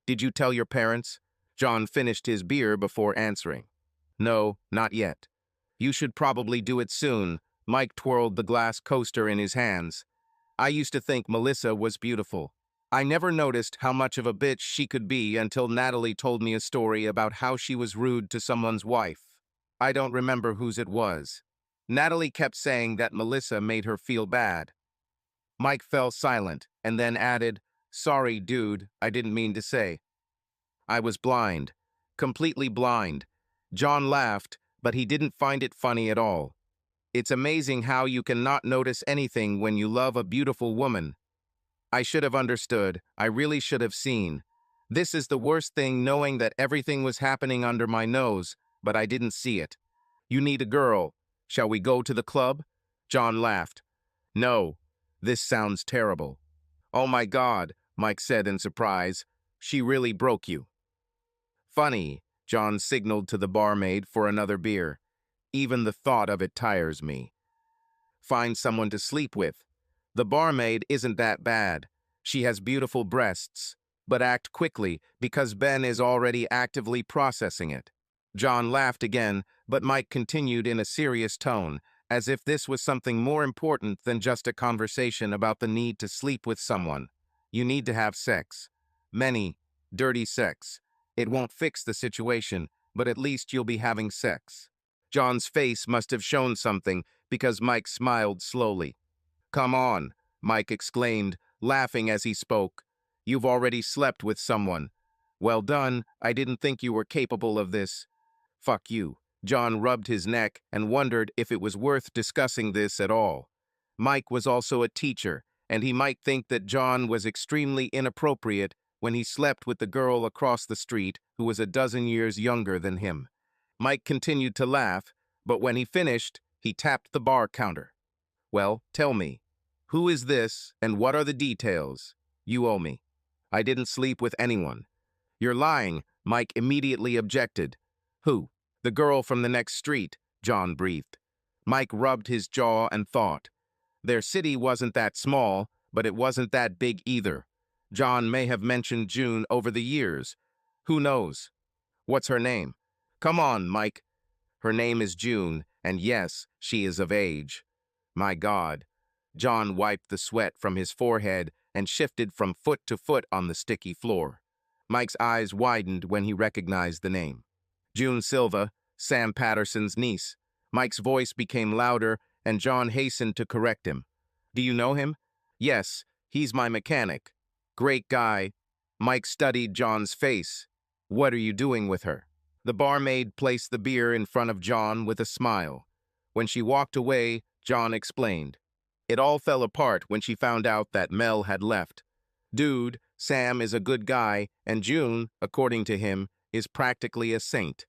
S1: Did you tell your parents? John finished his beer before answering. No, not yet. You should probably do it soon. Mike twirled the glass coaster in his hands. I used to think Melissa was beautiful. I never noticed how much of a bitch she could be until Natalie told me a story about how she was rude to someone's wife. I don't remember whose it was. Natalie kept saying that Melissa made her feel bad. Mike fell silent and then added, Sorry, dude, I didn't mean to say. I was blind. Completely blind. John laughed, but he didn't find it funny at all. It's amazing how you can not notice anything when you love a beautiful woman. I should have understood. I really should have seen. This is the worst thing, knowing that everything was happening under my nose, but I didn't see it. You need a girl. Shall we go to the club? John laughed. No, this sounds terrible. Oh my God, Mike said in surprise. She really broke you. Funny, John signaled to the barmaid for another beer. Even the thought of it tires me. Find someone to sleep with. The barmaid isn't that bad. She has beautiful breasts, but act quickly because Ben is already actively processing it. John laughed again, but Mike continued in a serious tone, as if this was something more important than just a conversation about the need to sleep with someone. You need to have sex. Many, dirty sex. It won't fix the situation, but at least you'll be having sex. John's face must have shown something because Mike smiled slowly. Come on, Mike exclaimed, laughing as he spoke. You've already slept with someone. Well done, I didn't think you were capable of this. Fuck you. John rubbed his neck and wondered if it was worth discussing this at all. Mike was also a teacher, and he might think that John was extremely inappropriate when he slept with the girl across the street who was a dozen years younger than him. Mike continued to laugh, but when he finished, he tapped the bar counter. Well, tell me, who is this and what are the details? You owe me. I didn't sleep with anyone. You're lying, Mike immediately objected. Who? The girl from the next street, John breathed. Mike rubbed his jaw and thought. Their city wasn't that small, but it wasn't that big either. John may have mentioned June over the years. Who knows? What's her name? Come on, Mike. Her name is June, and yes, she is of age. My God. John wiped the sweat from his forehead and shifted from foot to foot on the sticky floor. Mike's eyes widened when he recognized the name. June Silva, Sam Patterson's niece. Mike's voice became louder, and John hastened to correct him. Do you know him? Yes, he's my mechanic. Great guy. Mike studied John's face. What are you doing with her? The barmaid placed the beer in front of John with a smile. When she walked away, John explained. It all fell apart when she found out that Mel had left. Dude, Sam is a good guy, and June, according to him, is practically a saint.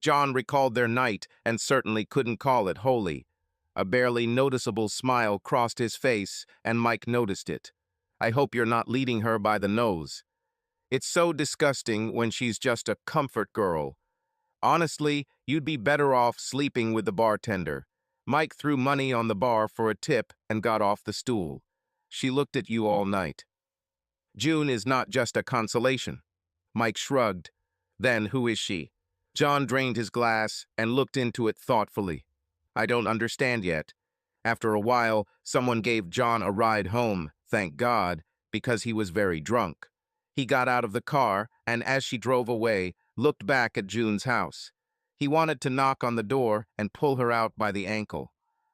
S1: John recalled their night and certainly couldn't call it holy. A barely noticeable smile crossed his face, and Mike noticed it. I hope you're not leading her by the nose. It's so disgusting when she's just a comfort girl. Honestly, you'd be better off sleeping with the bartender. Mike threw money on the bar for a tip and got off the stool. She looked at you all night. June is not just a consolation. Mike shrugged. Then who is she? John drained his glass and looked into it thoughtfully. I don't understand yet. After a while, someone gave John a ride home, thank God, because he was very drunk. He got out of the car and, as she drove away, looked back at June's house. He wanted to knock on the door and pull her out by the ankle.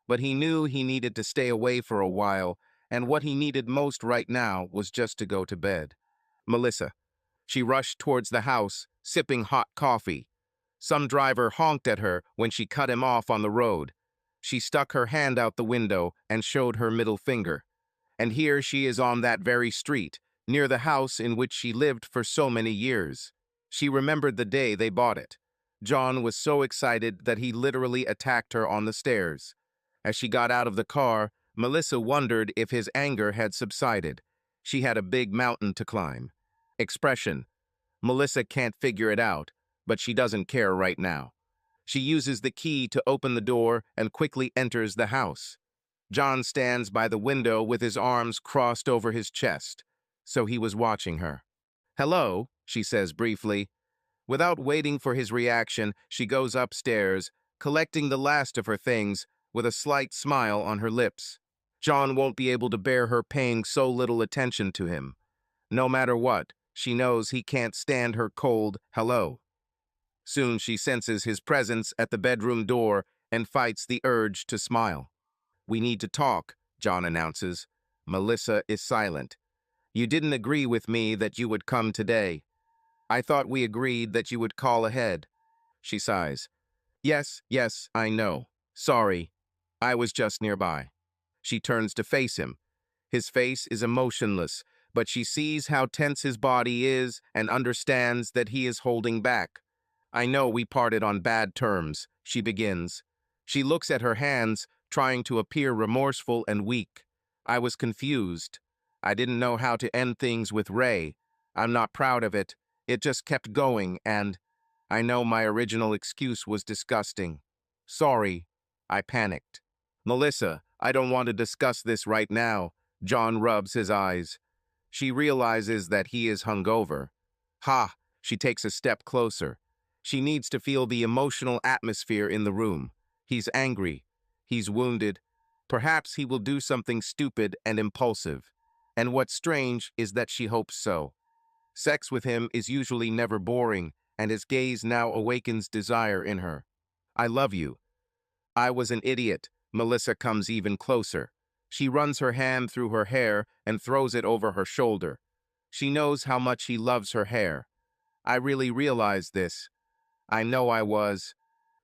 S1: But he knew he needed to stay away for a while, and what he needed most right now was just to go to bed. Melissa. She rushed towards the house, sipping hot coffee. Some driver honked at her when she cut him off on the road. She stuck her hand out the window and showed her middle finger. And here she is on that very street, near the house in which she lived for so many years. She remembered the day they bought it. John was so excited that he literally attacked her on the stairs. As she got out of the car, Melissa wondered if his anger had subsided. She had a big mountain to climb. Expression. Melissa can't figure it out, but she doesn't care right now. She uses the key to open the door and quickly enters the house. John stands by the window with his arms crossed over his chest, so he was watching her. Hello, she says briefly. Without waiting for his reaction, she goes upstairs, collecting the last of her things, with a slight smile on her lips. John won't be able to bear her paying so little attention to him. No matter what, she knows he can't stand her cold hello. Soon she senses his presence at the bedroom door and fights the urge to smile. We need to talk, John announces. Melissa is silent. You didn't agree with me that you would come today. I thought we agreed that you would call ahead. She sighs. Yes, I know. Sorry. I was just nearby. She turns to face him. His face is emotionless, but she sees how tense his body is and understands that he is holding back. I know we parted on bad terms, she begins. She looks at her hands, trying to appear remorseful and weak. I was confused. I didn't know how to end things with Ray. I'm not proud of it. It just kept going, and I know my original excuse was disgusting. Sorry. I panicked. Melissa, I don't want to discuss this right now. John rubs his eyes. She realizes that he is hungover. Ha! She takes a step closer. She needs to feel the emotional atmosphere in the room. He's angry. He's wounded. Perhaps he will do something stupid and impulsive. And what's strange is that she hopes so. Sex with him is usually never boring, and his gaze now awakens desire in her. I love you. I was an idiot. Melissa comes even closer. She runs her hand through her hair and throws it over her shoulder. She knows how much he loves her hair. I really realized this. I know I was.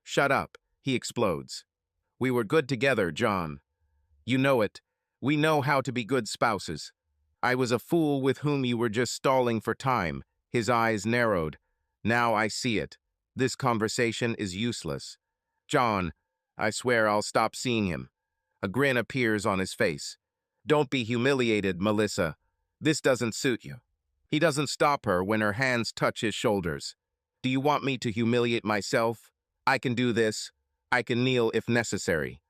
S1: Shut up, he explodes. We were good together, John. You know it. We know how to be good spouses. I was a fool with whom you were just stalling for time. His eyes narrowed. Now I see it. This conversation is useless. John, I swear I'll stop seeing him. A grin appears on his face. Don't be humiliated, Melissa. This doesn't suit you. He doesn't stop her when her hands touch his shoulders. Do you want me to humiliate myself? I can do this. I can kneel if necessary.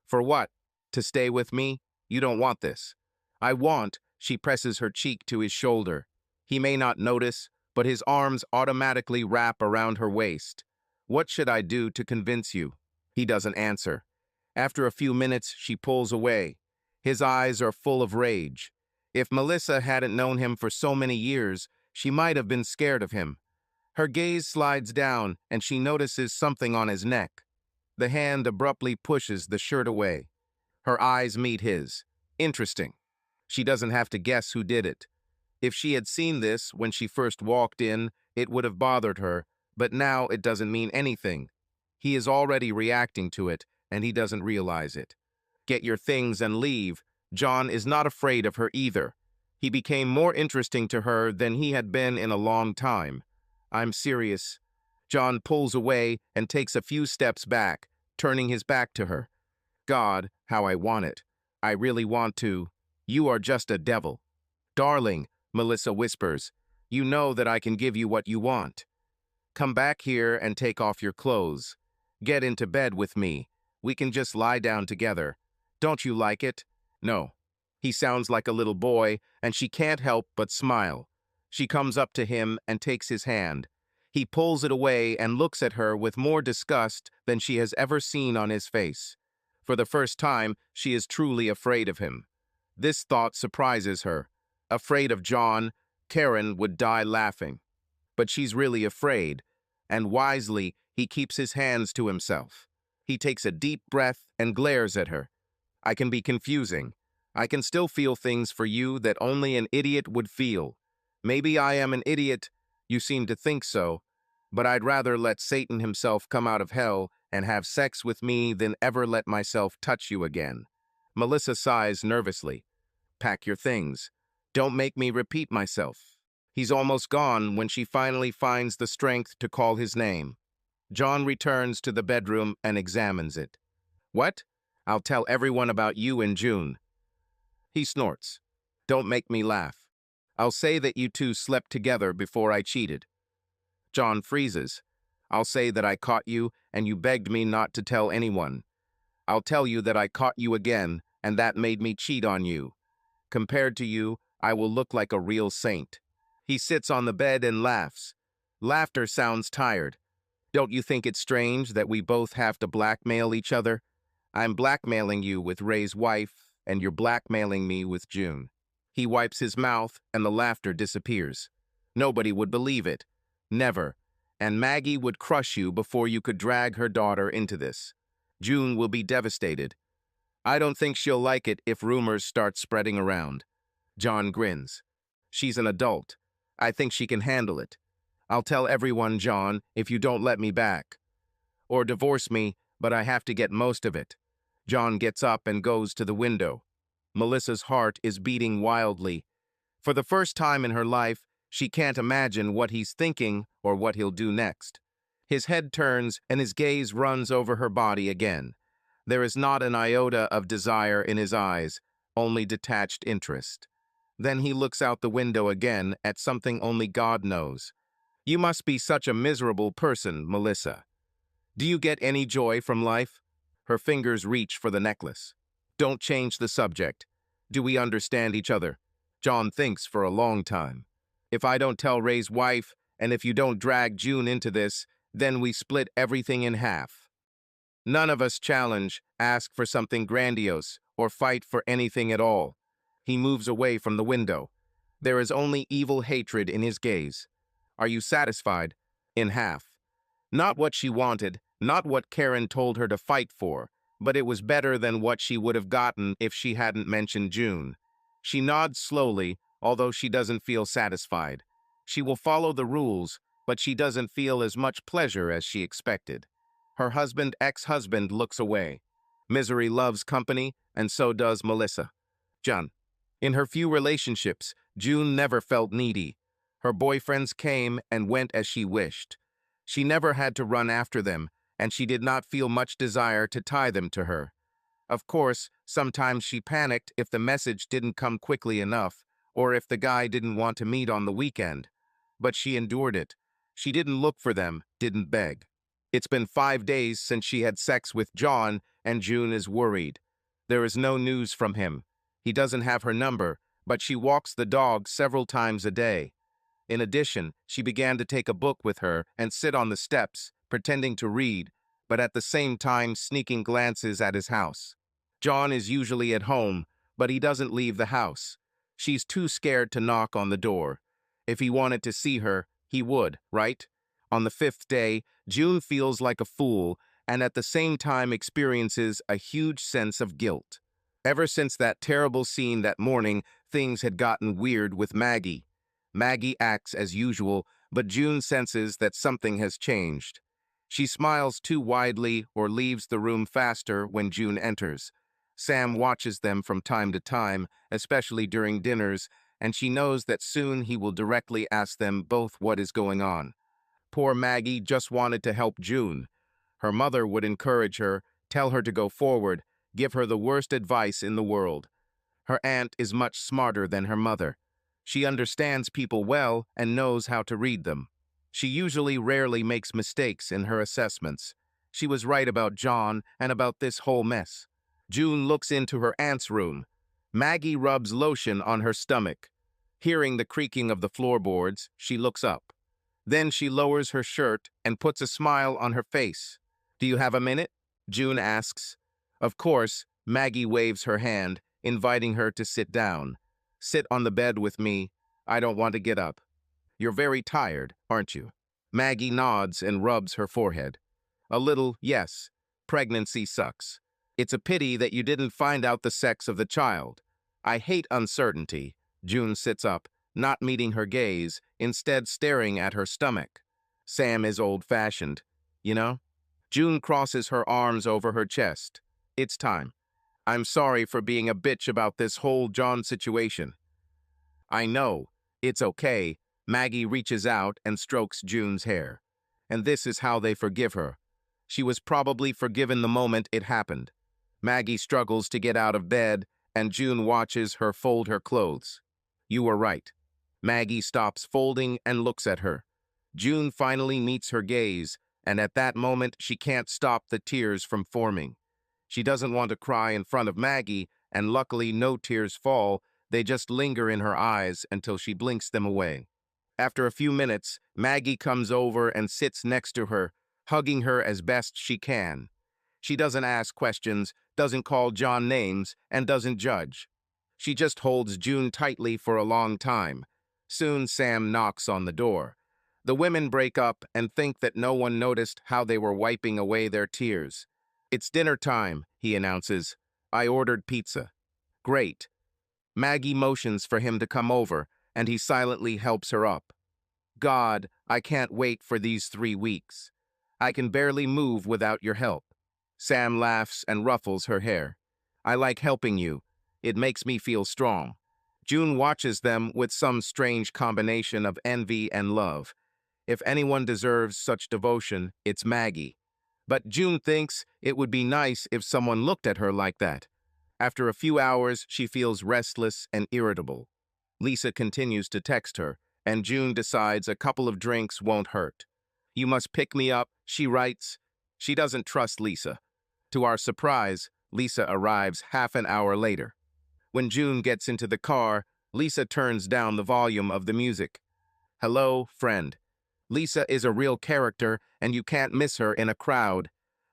S1: For what? To stay with me? You don't want this. I want. She presses her cheek to his shoulder. He may not notice, but his arms automatically wrap around her waist. What should I do to convince you? He doesn't answer. After a few minutes, she pulls away. His eyes are full of rage. If Melissa hadn't known him for so many years, she might have been scared of him. Her gaze slides down, and she notices something on his neck. The hand abruptly pushes the shirt away. Her eyes meet his. Interesting. She doesn't have to guess who did it. If she had seen this when she first walked in, it would have bothered her, but now it doesn't mean anything. He is already reacting to it, and he doesn't realize it. Get your things and leave. John is not afraid of her either. He became more interesting to her than he had been in a long time. I'm serious. John pulls away and takes a few steps back, turning his back to her. God, how I want it. I really want to. You are just a devil. Darling, Melissa whispers. You know that I can give you what you want. Come back here and take off your clothes. Get into bed with me. We can just lie down together. Don't you like it? No. He sounds like a little boy, and she can't help but smile. She comes up to him and takes his hand. He pulls it away and looks at her with more disgust than she has ever seen on his face. For the first time, she is truly afraid of him. This thought surprises her. Afraid of John, Karen would die laughing. But she's really afraid, and wisely, he keeps his hands to himself. He takes a deep breath and glares at her. I can be confusing. I can still feel things for you that only an idiot would feel. Maybe I am an idiot, you seem to think so, but I'd rather let Satan himself come out of hell and have sex with me than ever let myself touch you again. Melissa sighs nervously. Pack your things. Don't make me repeat myself. He's almost gone when she finally finds the strength to call his name. John returns to the bedroom and examines it. What? I'll tell everyone about you in June. He snorts. Don't make me laugh. I'll say that you two slept together before I cheated. John freezes. I'll say that I caught you and you begged me not to tell anyone. I'll tell you that I caught you again and that made me cheat on you. Compared to you, I will look like a real saint. He sits on the bed and laughs. Laughter sounds tired. Don't you think it's strange that we both have to blackmail each other? I'm blackmailing you with Ray's wife, and you're blackmailing me with June. He wipes his mouth, and the laughter disappears. Nobody would believe it. Never. And Maggie would crush you before you could drag her daughter into this. June will be devastated. I don't think she'll like it if rumors start spreading around. John grins. She's an adult. I think she can handle it. I'll tell everyone, John, if you don't let me back. Or divorce me, but I have to get most of it. John gets up and goes to the window. Melissa's heart is beating wildly. For the first time in her life, she can't imagine what he's thinking or what he'll do next. His head turns and his gaze runs over her body again. There is not an iota of desire in his eyes, only detached interest. Then he looks out the window again at something only God knows. You must be such a miserable person, Melissa. Do you get any joy from life? Her fingers reach for the necklace. Don't change the subject. Do we understand each other? John thinks for a long time. If I don't tell Ray's wife, and if you don't drag June into this, then we split everything in half. None of us challenge, ask for something grandiose, or fight for anything at all. He moves away from the window. There is only evil hatred in his gaze. Are you satisfied? In half. Not what she wanted, not what Karen told her to fight for, but it was better than what she would have gotten if she hadn't mentioned June. She nods slowly, although she doesn't feel satisfied. She will follow the rules, but she doesn't feel as much pleasure as she expected. Her ex-husband, looks away. Misery loves company, and so does Melissa. John. In her few relationships, June never felt needy. Her boyfriends came and went as she wished. She never had to run after them, and she did not feel much desire to tie them to her. Of course, sometimes she panicked if the message didn't come quickly enough, or if the guy didn't want to meet on the weekend. But she endured it. She didn't look for them, didn't beg. It's been 5 days since she had sex with John, and June is worried. There is no news from him. He doesn't have her number, but she walks the dog several times a day. In addition, she began to take a book with her and sit on the steps, pretending to read, but at the same time sneaking glances at his house. John is usually at home, but he doesn't leave the house. She's too scared to knock on the door. If he wanted to see her, he would, right? On the 5th day, June feels like a fool and at the same time experiences a huge sense of guilt. Ever since that terrible scene that morning, things had gotten weird with Maggie. Maggie acts as usual, but June senses that something has changed. She smiles too widely or leaves the room faster when June enters. Sam watches them from time to time, especially during dinners, and she knows that soon he will directly ask them both what is going on. Poor Maggie just wanted to help June. Her mother would encourage her, tell her to go forward, give her the worst advice in the world. Her aunt is much smarter than her mother. She understands people well and knows how to read them. She usually rarely makes mistakes in her assessments. She was right about John and about this whole mess. June looks into her aunt's room. Maggie rubs lotion on her stomach. Hearing the creaking of the floorboards, she looks up. Then she lowers her shirt and puts a smile on her face. "Do you have a minute?" June asks. Of course, Maggie waves her hand, inviting her to sit down. "Sit on the bed with me. I don't want to get up." "You're very tired, aren't you?" Maggie nods and rubs her forehead. "A little, yes. Pregnancy sucks. It's a pity that you didn't find out the sex of the child. I hate uncertainty." June sits up, not meeting her gaze, instead staring at her stomach. "Sam is old-fashioned, you know?" June crosses her arms over her chest. "It's time. I'm sorry for being a bitch about this whole John situation." "I know. It's okay." Maggie reaches out and strokes June's hair. "And this is how they forgive her." She was probably forgiven the moment it happened. Maggie struggles to get out of bed, and June watches her fold her clothes. "You were right." Maggie stops folding and looks at her. June finally meets her gaze, and at that moment she can't stop the tears from forming. She doesn't want to cry in front of Maggie, and luckily no tears fall. They just linger in her eyes until she blinks them away. After a few minutes, Maggie comes over and sits next to her, hugging her as best she can. She doesn't ask questions, doesn't call John names, and doesn't judge. She just holds June tightly for a long time. Soon Sam knocks on the door. The women break up and think that no one noticed how they were wiping away their tears. "It's dinner time," he announces. "I ordered pizza." "Great." Maggie motions for him to come over, and he silently helps her up. "God, I can't wait for these 3 weeks. I can barely move without your help." Sam laughs and ruffles her hair. "I like helping you. It makes me feel strong." June watches them with some strange combination of envy and love. If anyone deserves such devotion, it's Maggie. But June thinks it would be nice if someone looked at her like that. After a few hours, she feels restless and irritable. Lisa continues to text her, and June decides a couple of drinks won't hurt. "You must pick me up," she writes. She doesn't trust Lisa. To our surprise, Lisa arrives half an hour later. When June gets into the car, Lisa turns down the volume of the music. "Hello, friend." Lisa is a real character, and you can't miss her in a crowd.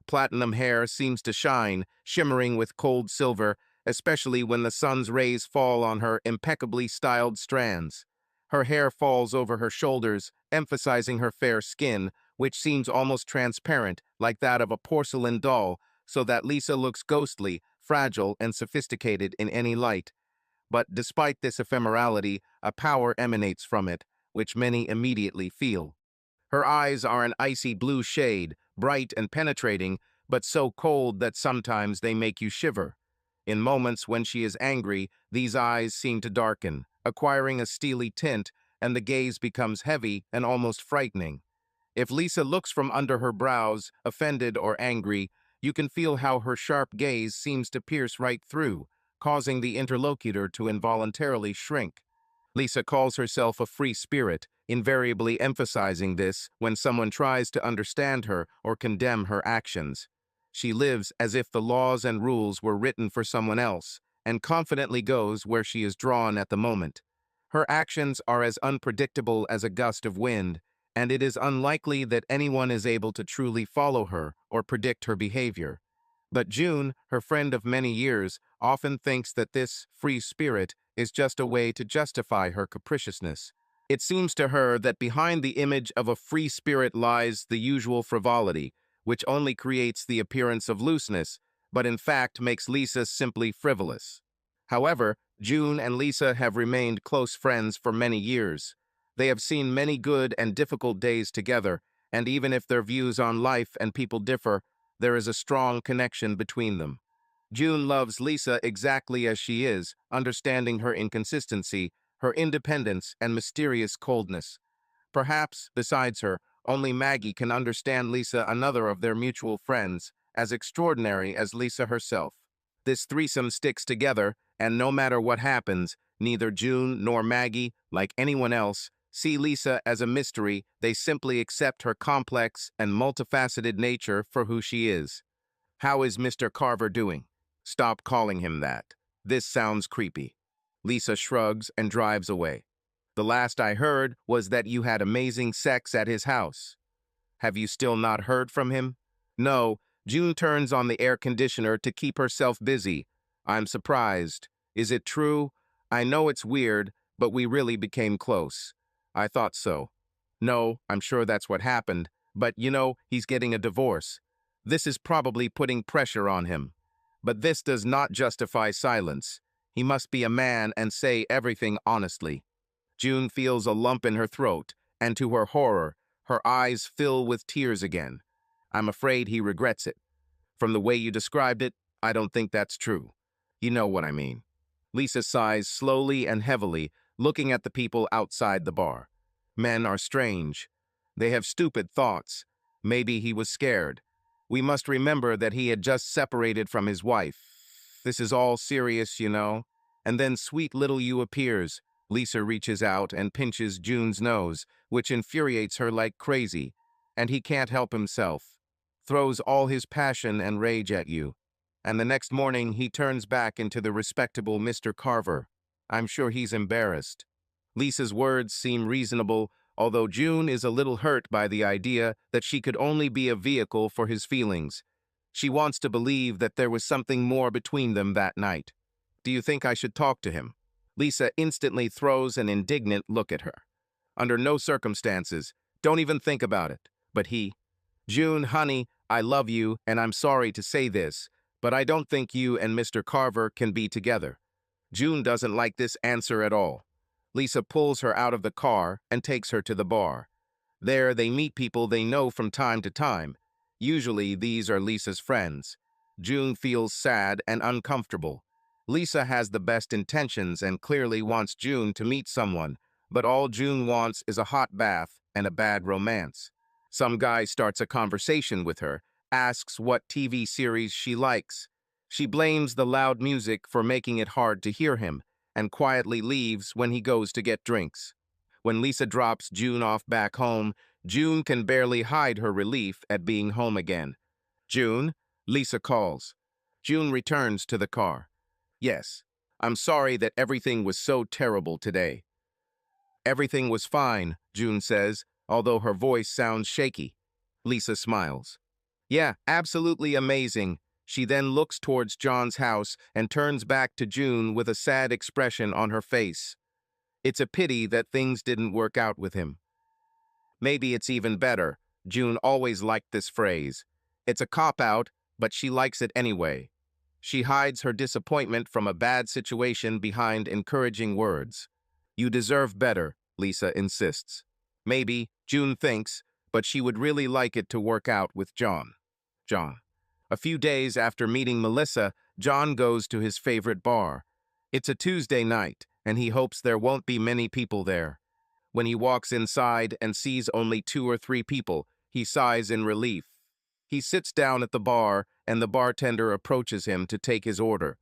S1: Platinum hair seems to shine, shimmering with cold silver, especially when the sun's rays fall on her impeccably styled strands. Her hair falls over her shoulders, emphasizing her fair skin, which seems almost transparent, like that of a porcelain doll, so that Lisa looks ghostly, fragile, and sophisticated in any light. But despite this ephemerality, a power emanates from it, which many immediately feel. Her eyes are an icy blue shade, bright and penetrating, but so cold that sometimes they make you shiver. In moments when she is angry, these eyes seem to darken, acquiring a steely tint, and the gaze becomes heavy and almost frightening. If Lisa looks from under her brows, offended or angry, you can feel how her sharp gaze seems to pierce right through, causing the interlocutor to involuntarily shrink. Lisa calls herself a free spirit, invariably emphasizing this when someone tries to understand her or condemn her actions. She lives as if the laws and rules were written for someone else, and confidently goes where she is drawn at the moment. Her actions are as unpredictable as a gust of wind, and it is unlikely that anyone is able to truly follow her or predict her behavior. But June, her friend of many years, often thinks that this free spirit is just a way to justify her capriciousness. It seems to her that behind the image of a free spirit lies the usual frivolity, which only creates the appearance of looseness, but in fact makes Lisa simply frivolous. However, June and Lisa have remained close friends for many years. They have seen many good and difficult days together, and even if their views on life and people differ, there is a strong connection between them. June loves Lisa exactly as she is, understanding her inconsistency, her independence, and mysterious coldness. Perhaps, besides her, only Maggie can understand Lisa, another of their mutual friends, as extraordinary as Lisa herself. This threesome sticks together, And no matter what happens, neither June nor Maggie, like anyone else, see Lisa as a mystery. They simply accept her complex and multifaceted nature for who she is. How is Mr. Carver doing? Stop calling him that. This sounds creepy. Lisa shrugs and drives away. The last I heard was that you had amazing sex at his house. Have you still not heard from him? No, June turns on the air conditioner to keep herself busy. I'm surprised. Is it true? I know it's weird, but we really became close. I thought so. No, I'm sure that's what happened, but he's getting a divorce. This is probably putting pressure on him. But this does not justify silence. He must be a man and say everything honestly. June feels a lump in her throat, and to her horror, her eyes fill with tears again. I'm afraid he regrets it. From the way you described it, I don't think that's true. You know what I mean. Lisa sighs slowly and heavily, looking at the people outside the bar. Men are strange. They have stupid thoughts. Maybe he was scared. We must remember that he had just separated from his wife. This is all serious, And then sweet little you appears. Lisa reaches out and pinches June's nose, which infuriates her like crazy, and he can't help himself. Throws all his passion and rage at you. And the next morning he turns back into the respectable Mr. Carver. I'm sure he's embarrassed. Lisa's words seem reasonable, although June is a little hurt by the idea that she could only be a vehicle for his feelings. She wants to believe that there was something more between them that night. Do you think I should talk to him? Lisa instantly throws an indignant look at her. Under no circumstances. Don't even think about it. But he, June, honey, I love you, and I'm sorry to say this, but I don't think you and Mr. Carver can be together. June doesn't like this answer at all. Lisa pulls her out of the car and takes her to the bar. There, they meet people they know from time to time. Usually, these are Lisa's friends. June feels sad and uncomfortable. Lisa has the best intentions and clearly wants June to meet someone, but all June wants is a hot bath and a bad romance. Some guy starts a conversation with her, asks what TV series she likes. She blames the loud music for making it hard to hear him, and quietly leaves when he goes to get drinks. When Lisa drops June off back home, June can barely hide her relief at being home again. June, Lisa calls. June returns to the car. Yes, I'm sorry that everything was so terrible today. Everything was fine, June says, although her voice sounds shaky. Lisa smiles. Yeah, absolutely amazing. She then looks towards John's house and turns back to June with a sad expression on her face. It's a pity that things didn't work out with him. Maybe it's even better. June always liked this phrase. It's a cop-out, but she likes it anyway. She hides her disappointment from a bad situation behind encouraging words. You deserve better, Lisa insists. Maybe, June thinks, but she would really like it to work out with John. A few days after meeting Melissa, John goes to his favorite bar. It's a Tuesday night, and he hopes there won't be many people there. When he walks inside and sees only 2 or 3 people, he sighs in relief. He sits down at the bar, and the bartender approaches him to take his order.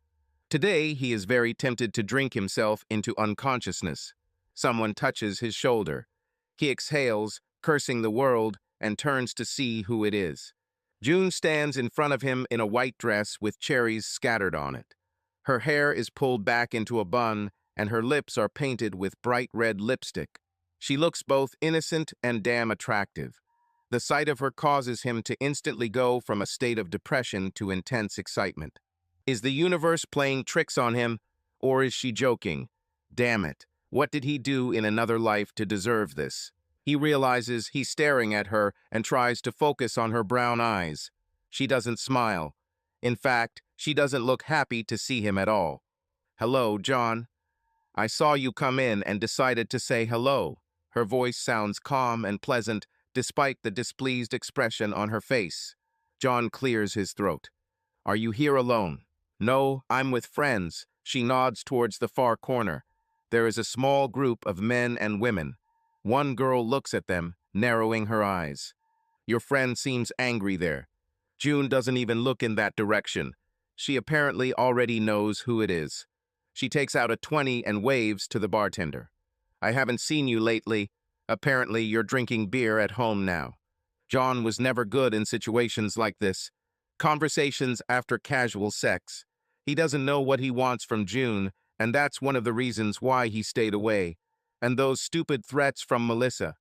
S1: Today, he is very tempted to drink himself into unconsciousness. Someone touches his shoulder. He exhales, cursing the world, and turns to see who it is. June stands in front of him in a white dress with cherries scattered on it. Her hair is pulled back into a bun, and her lips are painted with bright red lipstick. She looks both innocent and damn attractive. The sight of her causes him to instantly go from a state of depression to intense excitement. Is the universe playing tricks on him, or is she joking? Damn it, what did he do in another life to deserve this? He realizes he's staring at her and tries to focus on her brown eyes. She doesn't smile. In fact, she doesn't look happy to see him at all. Hello, John. I saw you come in and decided to say hello. Her voice sounds calm and pleasant, despite the displeased expression on her face. John clears his throat. Are you here alone? No, I'm with friends. She nods towards the far corner. There is a small group of men and women. One girl looks at them, narrowing her eyes. Your friend seems angry there. June doesn't even look in that direction. She apparently already knows who it is. She takes out a 20 and waves to the bartender. I haven't seen you lately. Apparently, you're drinking beer at home now. John was never good in situations like this. Conversations after casual sex. He doesn't know what he wants from June, and that's one of the reasons why he stayed away. And those stupid threats from Melissa.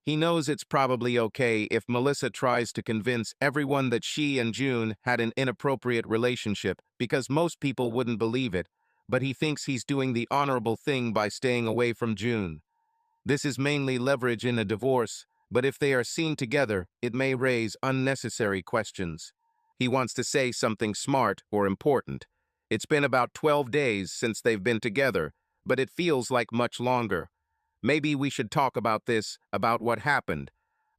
S1: He knows it's probably okay if Melissa tries to convince everyone that she and June had an inappropriate relationship because most people wouldn't believe it, but he thinks he's doing the honorable thing by staying away from June. This is mainly leverage in a divorce, but if they are seen together, it may raise unnecessary questions. He wants to say something smart or important. It's been about 12 days since they've been together, but it feels like much longer. Maybe we should talk about this, about what happened,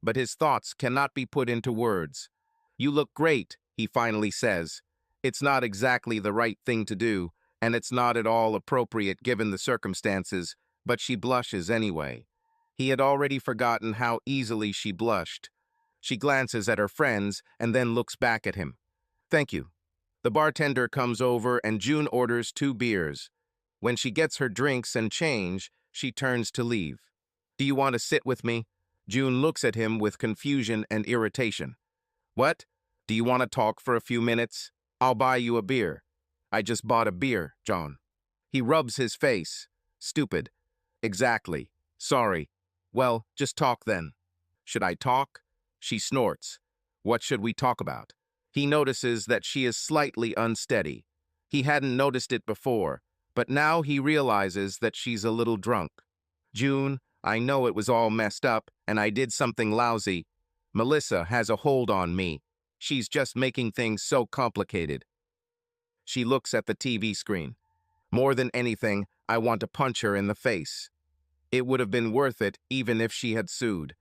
S1: but his thoughts cannot be put into words. You look great, he finally says. It's not exactly the right thing to do, and it's not at all appropriate given the circumstances, but she blushes anyway. He had already forgotten how easily she blushed. She glances at her friends and then looks back at him. Thank you. The bartender comes over and June orders 2 beers. When she gets her drinks and change, she turns to leave. Do you want to sit with me? June looks at him with confusion and irritation. What? Do you want to talk for a few minutes? I'll buy you a beer. I just bought a beer, John. He rubs his face. Stupid. Exactly. Sorry. Well, just talk then. Should I talk? She snorts. What should we talk about? He notices that she is slightly unsteady. He hadn't noticed it before, but now he realizes that she's a little drunk. June, I know it was all messed up and I did something lousy. Melissa has a hold on me. She's just making things so complicated. She looks at the TV screen. More than anything, I want to punch her in the face. It would have been worth it even if she had sued.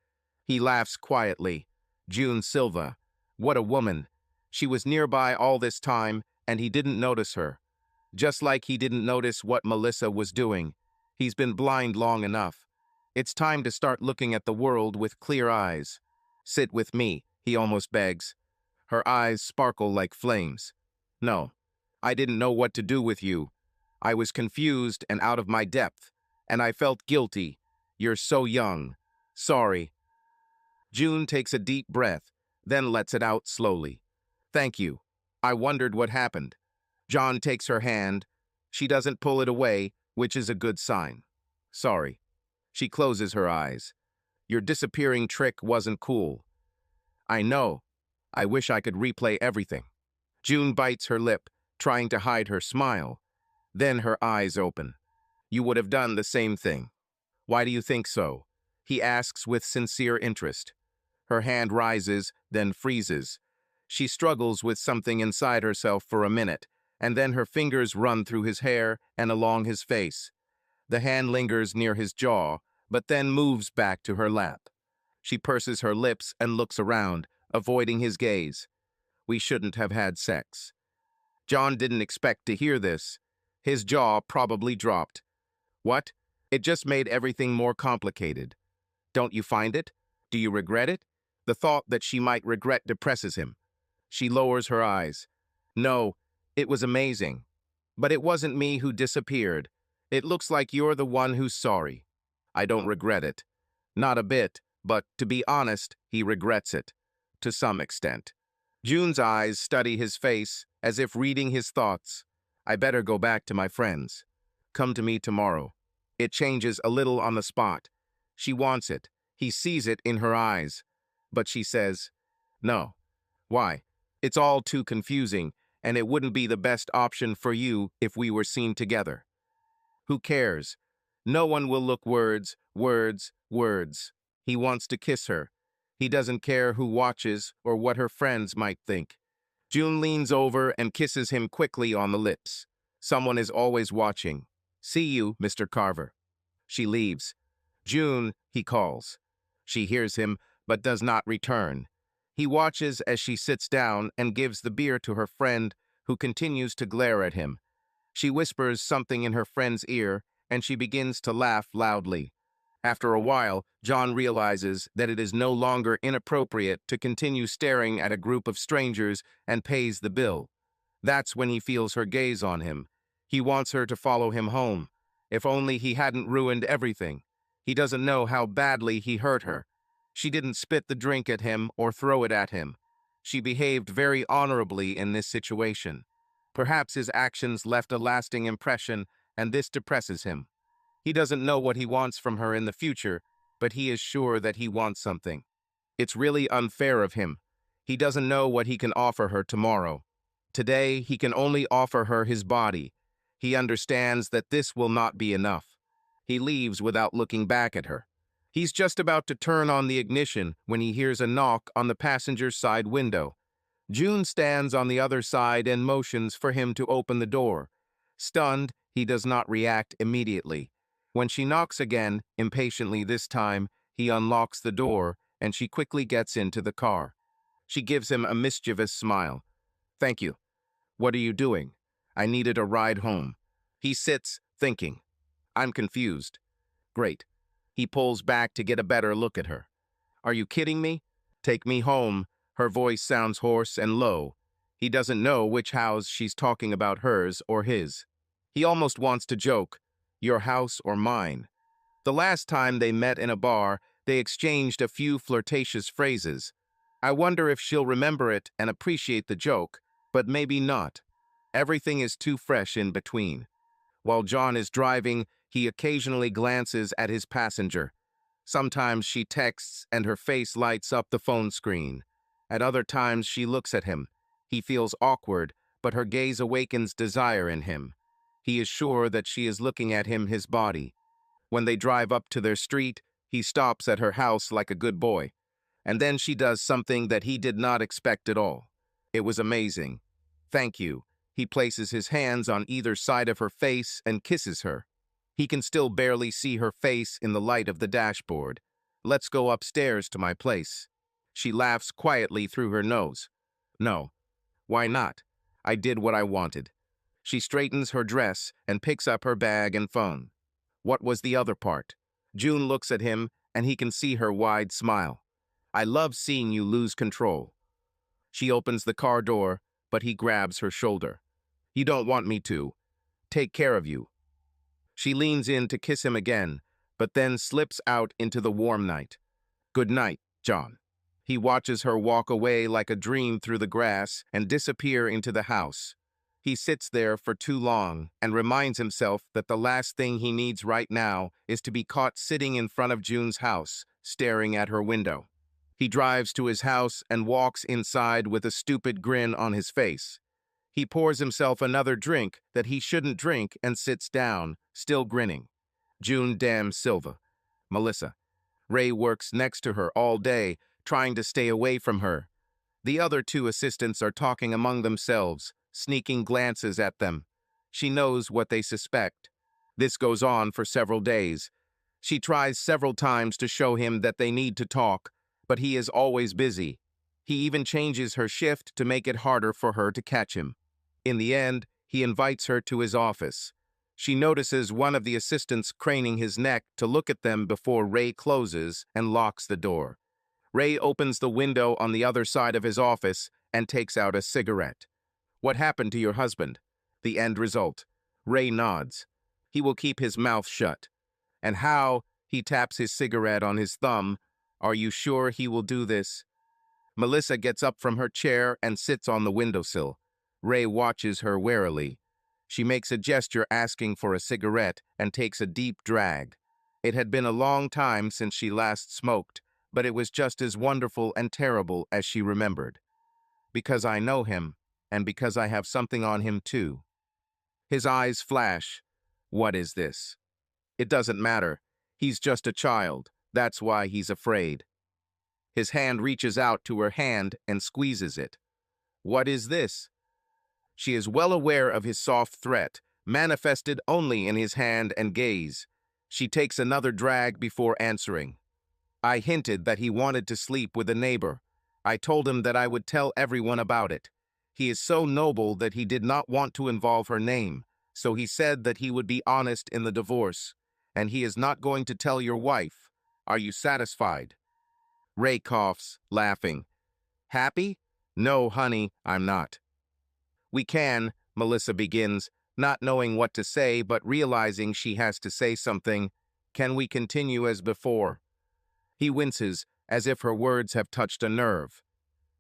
S1: He laughs quietly. June Silva. What a woman. She was nearby all this time, and he didn't notice her. Just like he didn't notice what Melissa was doing. He's been blind long enough. It's time to start looking at the world with clear eyes. Sit with me, he almost begs. Her eyes sparkle like flames. No, I didn't know what to do with you. I was confused and out of my depth, and I felt guilty. You're so young. Sorry. June takes a deep breath, then lets it out slowly. Thank you. I wondered what happened. John takes her hand. She doesn't pull it away, which is a good sign. Sorry. She closes her eyes. Your disappearing trick wasn't cool. I know. I wish I could replay everything. June bites her lip, trying to hide her smile. Then her eyes open. You would have done the same thing. Why do you think so? He asks with sincere interest. Her hand rises, then freezes. She struggles with something inside herself for a minute, and then her fingers run through his hair and along his face. The hand lingers near his jaw, but then moves back to her lap. She purses her lips and looks around, avoiding his gaze. We shouldn't have had sex. John didn't expect to hear this. His jaw probably dropped. What? It just made everything more complicated. Don't you find it? Do you regret it? The thought that she might regret depresses him. She lowers her eyes. No, it was amazing. But it wasn't me who disappeared. It looks like you're the one who's sorry. I don't regret it. Not a bit, but to be honest, he regrets it. To some extent. June's eyes study his face as if reading his thoughts. I better go back to my friends. Come to me tomorrow. It changes a little on the spot. She wants it. He sees it in her eyes. But she says, no. Why? It's all too confusing, and it wouldn't be the best option for you if we were seen together. Who cares? No one will look words. He wants to kiss her. He doesn't care who watches or what her friends might think. June leans over and kisses him quickly on the lips. Someone is always watching. See you, Mr. Carver. She leaves. June, he calls. She hears him, but does not return. He watches as she sits down and gives the beer to her friend, who continues to glare at him. She whispers something in her friend's ear, and she begins to laugh loudly. After a while, John realizes that it is no longer inappropriate to continue staring at a group of strangers and pays the bill. That's when he feels her gaze on him. He wants her to follow him home. If only he hadn't ruined everything. He doesn't know how badly he hurt her. She didn't spit the drink at him or throw it at him. She behaved very honorably in this situation. Perhaps his actions left a lasting impression, and this depresses him. He doesn't know what he wants from her in the future, but he is sure that he wants something. It's really unfair of him. He doesn't know what he can offer her tomorrow. Today, he can only offer her his body. He understands that this will not be enough. He leaves without looking back at her. He's just about to turn on the ignition when he hears a knock on the passenger's side window. June stands on the other side and motions for him to open the door. Stunned, he does not react immediately. When she knocks again, impatiently this time, he unlocks the door and she quickly gets into the car. She gives him a mischievous smile. "Thank you. What are you doing?" "I needed a ride home." He sits, thinking. "I'm confused." "Great." He pulls back to get a better look at her. "Are you kidding me? Take me home." Her voice sounds hoarse and low. He doesn't know which house she's talking about, hers or his. He almost wants to joke, "Your house or mine?" The last time they met in a bar, they exchanged a few flirtatious phrases. I wonder if she'll remember it and appreciate the joke, but maybe not. Everything is too fresh in between. While John is driving, he occasionally glances at his passenger. Sometimes she texts and her face lights up the phone screen. At other times she looks at him. He feels awkward, but her gaze awakens desire in him. He is sure that she is looking at him, his body. When they drive up to their street, he stops at her house like a good boy. And then she does something that he did not expect at all. It was amazing. "Thank you." He places his hands on either side of her face and kisses her. He can still barely see her face in the light of the dashboard. "Let's go upstairs to my place." She laughs quietly through her nose. "No." "Why not? I did what I wanted." She straightens her dress and picks up her bag and phone. "What was the other part?" June looks at him, and he can see her wide smile. "I love seeing you lose control." She opens the car door, but he grabs her shoulder. "You don't want me to. Take care of you." She leans in to kiss him again, but then slips out into the warm night. "Good night, John." He watches her walk away like a dream through the grass and disappear into the house. He sits there for too long and reminds himself that the last thing he needs right now is to be caught sitting in front of June's house, staring at her window. He drives to his house and walks inside with a stupid grin on his face. He pours himself another drink that he shouldn't drink and sits down, still grinning. June damn Silva. Melissa. Ray works next to her all day, trying to stay away from her. The other two assistants are talking among themselves, sneaking glances at them. She knows what they suspect. This goes on for several days. She tries several times to show him that they need to talk, but he is always busy. He even changes her shift to make it harder for her to catch him. In the end, he invites her to his office. She notices one of the assistants craning his neck to look at them before Ray closes and locks the door. Ray opens the window on the other side of his office and takes out a cigarette. "What happened to your husband?" The end result. Ray nods. He will keep his mouth shut. "And how?" He taps his cigarette on his thumb. "Are you sure he will do this?" Melissa gets up from her chair and sits on the windowsill. Ray watches her warily. She makes a gesture asking for a cigarette and takes a deep drag. It had been a long time since she last smoked, but it was just as wonderful and terrible as she remembered. "Because I know him, and because I have something on him too." His eyes flash. "What is this?" "It doesn't matter. He's just a child. That's why he's afraid." His hand reaches out to her hand and squeezes it. "What is this?" She is well aware of his soft threat, manifested only in his hand and gaze. She takes another drag before answering. "I hinted that he wanted to sleep with a neighbor. I told him that I would tell everyone about it. He is so noble that he did not want to involve her name, so he said that he would be honest in the divorce. And he is not going to tell your wife. Are you satisfied?" Ray coughs, laughing. "Happy? No, honey, I'm not." "We can," Melissa begins, not knowing what to say but realizing she has to say something. Can we continue as before? He winces, as if her words have touched a nerve.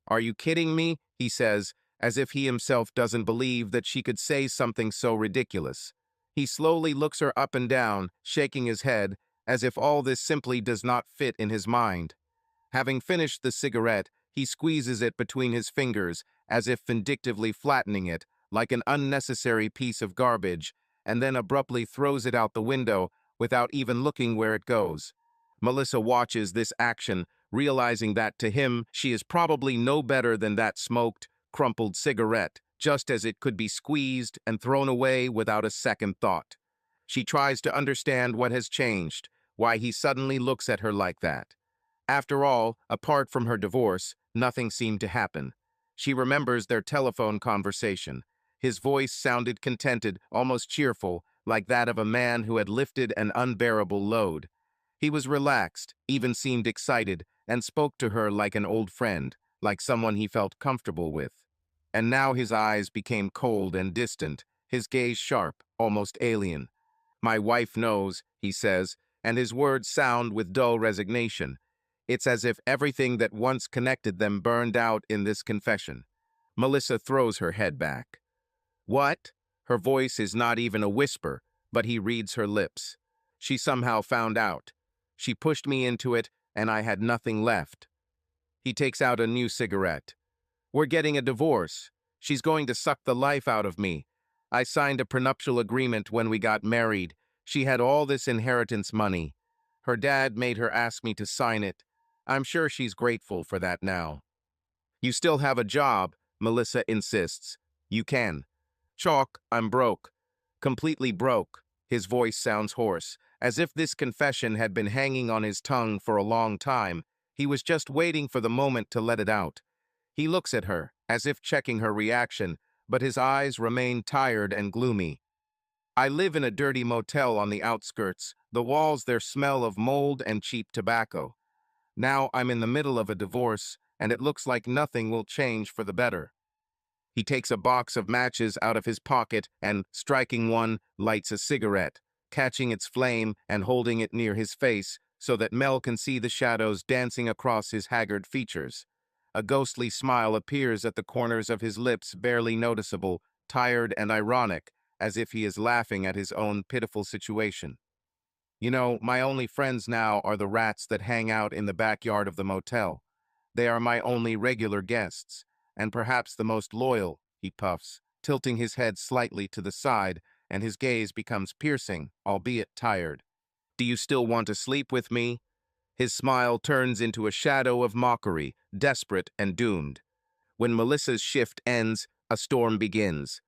S1: Are you kidding me? He says, as if he himself doesn't believe that she could say something so ridiculous. He slowly looks her up and down, shaking his head, as if all this simply does not fit in his mind. Having finished the cigarette, he squeezes it between his fingers, as if vindictively flattening it, like an unnecessary piece of garbage, and then abruptly throws it out the window without even looking where it goes. Melissa watches this action, realizing that to him, she is probably no better than that smoked, crumpled cigarette, just as it could be squeezed and thrown away without a second thought. She tries to understand what has changed, why he suddenly looks at her like that. After all, apart from her divorce, nothing seemed to happen. She remembers their telephone conversation. His voice sounded contented, almost cheerful, like that of a man who had lifted an unbearable load. He was relaxed, even seemed excited, and spoke to her like an old friend, like someone he felt comfortable with. And now his eyes became cold and distant, his gaze sharp, almost alien. My wife knows, he says, and his words sound with dull resignation. It's as if everything that once connected them burned out in this confession. Melissa throws her head back. What? Her voice is not even a whisper, but he reads her lips. She somehow found out. She pushed me into it, and I had nothing left. He takes out a new cigarette. We're getting a divorce. She's going to suck the life out of me. I signed a prenuptial agreement when we got married. She had all this inheritance money. Her dad made her ask me to sign it. I'm sure she's grateful for that now. You still have a job, Melissa insists. You can. Chalk, I'm broke. Completely broke. His voice sounds hoarse, as if this confession had been hanging on his tongue for a long time. He was just waiting for the moment to let it out. He looks at her, as if checking her reaction, but his eyes remain tired and gloomy. I live in a dirty motel on the outskirts. The walls there smell of mold and cheap tobacco. Now I'm in the middle of a divorce, and it looks like nothing will change for the better. He takes a box of matches out of his pocket and, striking one, lights a cigarette, catching its flame and holding it near his face so that Mel can see the shadows dancing across his haggard features. A ghostly smile appears at the corners of his lips, barely noticeable, tired and ironic, as if he is laughing at his own pitiful situation. You know, my only friends now are the rats that hang out in the backyard of the motel. They are my only regular guests, and perhaps the most loyal, he puffs, tilting his head slightly to the side, and his gaze becomes piercing, albeit tired. Do you still want to sleep with me? His smile turns into a shadow of mockery, desperate and doomed. When Melissa's shift ends, a storm begins.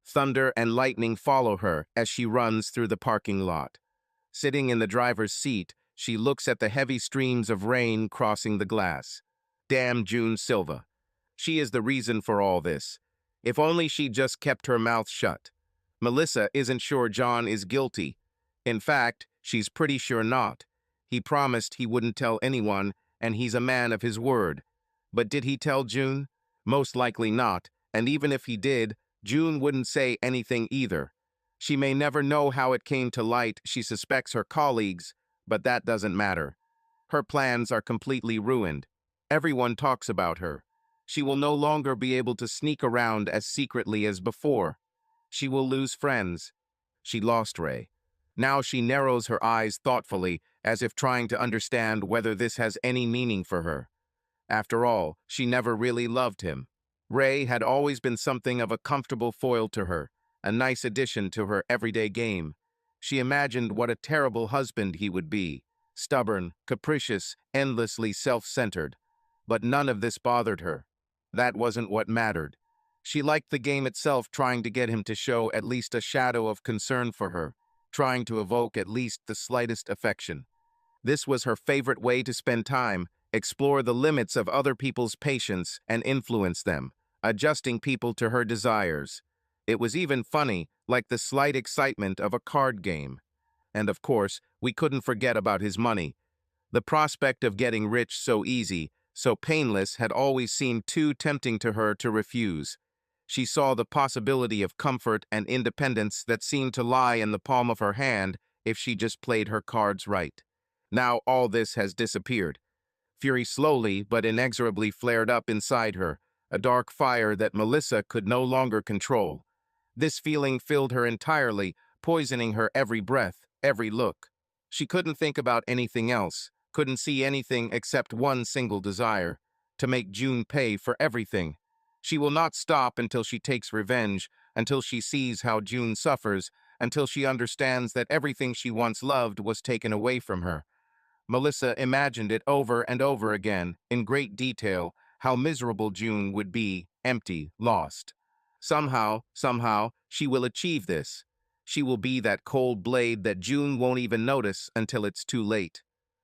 S1: Thunder and lightning follow her as she runs through the parking lot. Sitting in the driver's seat, she looks at the heavy streams of rain crossing the glass. Damn June Silva. She is the reason for all this. If only she just kept her mouth shut. Melissa isn't sure John is guilty. In fact, she's pretty sure not. He promised he wouldn't tell anyone, and he's a man of his word. But did he tell June? Most likely not, and even if he did, June wouldn't say anything either. She may never know how it came to light. She suspects her colleagues, but that doesn't matter. Her plans are completely ruined. Everyone talks about her. She will no longer be able to sneak around as secretly as before. She will lose friends. She lost Ray. Now she narrows her eyes thoughtfully, as if trying to understand whether this has any meaning for her. After all, she never really loved him. Ray had always been something of a comfortable foil to her, a nice addition to her everyday game. She imagined what a terrible husband he would be, stubborn, capricious, endlessly self-centered. But none of this bothered her. That wasn't what mattered. She liked the game itself, trying to get him to show at least a shadow of concern for her, trying to evoke at least the slightest affection. This was her favorite way to spend time, explore the limits of other people's patience and influence them, adjusting people to her desires. It was even funny, like the slight excitement of a card game. And of course, we couldn't forget about his money. The prospect of getting rich so easy, so painless, had always seemed too tempting to her to refuse. She saw the possibility of comfort and independence that seemed to lie in the palm of her hand if she just played her cards right. Now all this has disappeared. Fury slowly but inexorably flared up inside her, a dark fire that Melissa could no longer control. This feeling filled her entirely, poisoning her every breath, every look. She couldn't think about anything else, couldn't see anything except one single desire: to make June pay for everything. She will not stop until she takes revenge, until she sees how June suffers, until she understands that everything she once loved was taken away from her. Melissa imagined it over and over again, in great detail, how miserable June would be, empty, lost. Somehow, she will achieve this. She will be that cold blade that June won't even notice until it's too late.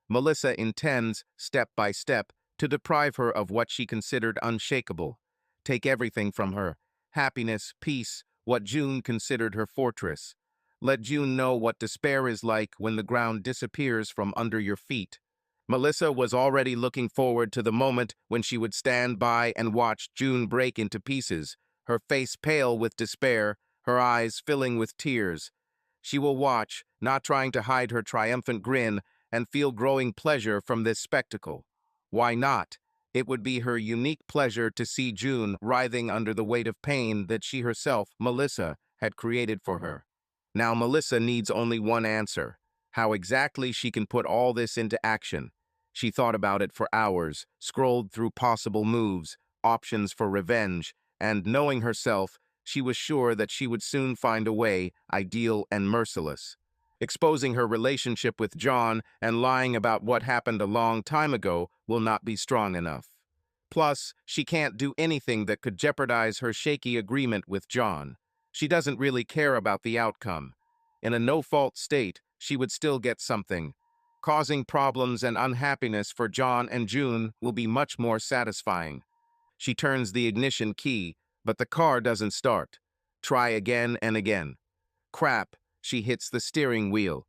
S1: Melissa intends, step by step, to deprive her of what she considered unshakable. Take everything from her: happiness, peace, what June considered her fortress. Let June know what despair is like when the ground disappears from under your feet. Melissa was already looking forward to the moment when she would stand by and watch June break into pieces, her face pale with despair, her eyes filling with tears. She will watch, not trying to hide her triumphant grin, and feel growing pleasure from this spectacle. Why not? It would be her unique pleasure to see June writhing under the weight of pain that she herself, Melissa, had created for her. Now Melissa needs only one answer: how exactly she can put all this into action. She thought about it for hours, scrolled through possible moves, options for revenge, and, knowing herself, she was sure that she would soon find a way, ideal and merciless. Exposing her relationship with John and lying about what happened a long time ago will not be strong enough. Plus, she can't do anything that could jeopardize her shaky agreement with John. She doesn't really care about the outcome. In a no-fault state, she would still get something. Causing problems and unhappiness for John and June will be much more satisfying. She turns the ignition key, but the car doesn't start. Try again and again. Crap, she hits the steering wheel.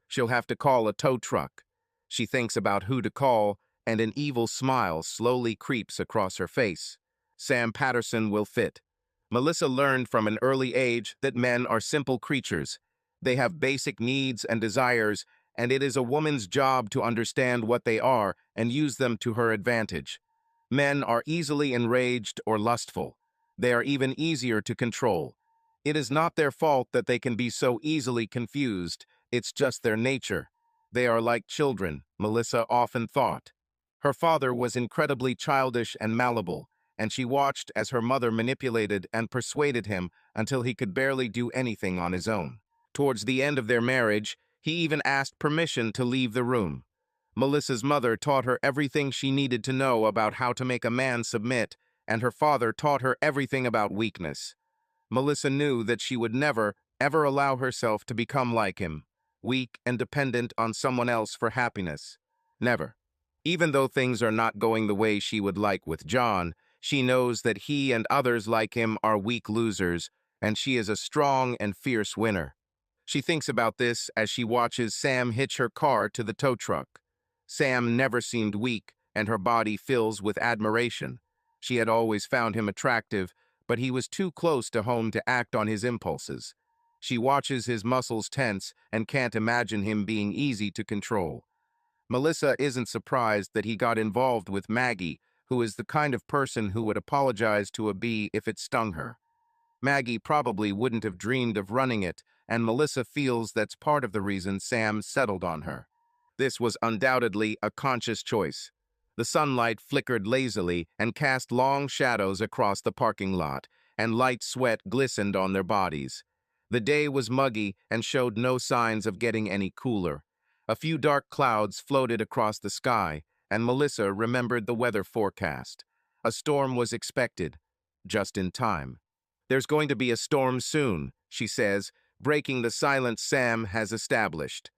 S1: She'll have to call a tow truck. She thinks about who to call, and an evil smile slowly creeps across her face. Sam Patterson will fit. Melissa learned from an early age that men are simple creatures. They have basic needs and desires, and it is a woman's job to understand what they are and use them to her advantage. Men are easily enraged or lustful. They are even easier to control. It is not their fault that they can be so easily confused. It's just their nature. They are like children, Melissa often thought. Her father was incredibly childish and malleable, and she watched as her mother manipulated and persuaded him until he could barely do anything on his own. Towards the end of their marriage, he even asked permission to leave the room. Melissa's mother taught her everything she needed to know about how to make a man submit, and her father taught her everything about weakness. Melissa knew that she would never, ever allow herself to become like him, weak and dependent on someone else for happiness. Never. Even though things are not going the way she would like with John, she knows that he and others like him are weak losers, and she is a strong and fierce winner. She thinks about this as she watches Sam hitch her car to the tow truck. Sam never seemed weak, and her body fills with admiration. She had always found him attractive, but he was too close to home to act on his impulses. She watches his muscles tense and can't imagine him being easy to control. Melissa isn't surprised that he got involved with Maggie, who is the kind of person who would apologize to a bee if it stung her. Maggie probably wouldn't have dreamed of running it, and Melissa feels that's part of the reason Sam settled on her. This was undoubtedly a conscious choice. The sunlight flickered lazily and cast long shadows across the parking lot, and light sweat glistened on their bodies. The day was muggy and showed no signs of getting any cooler. A few dark clouds floated across the sky, and Melissa remembered the weather forecast. A storm was expected, just in time. "There's going to be a storm soon," she says, breaking the silence Sam has established.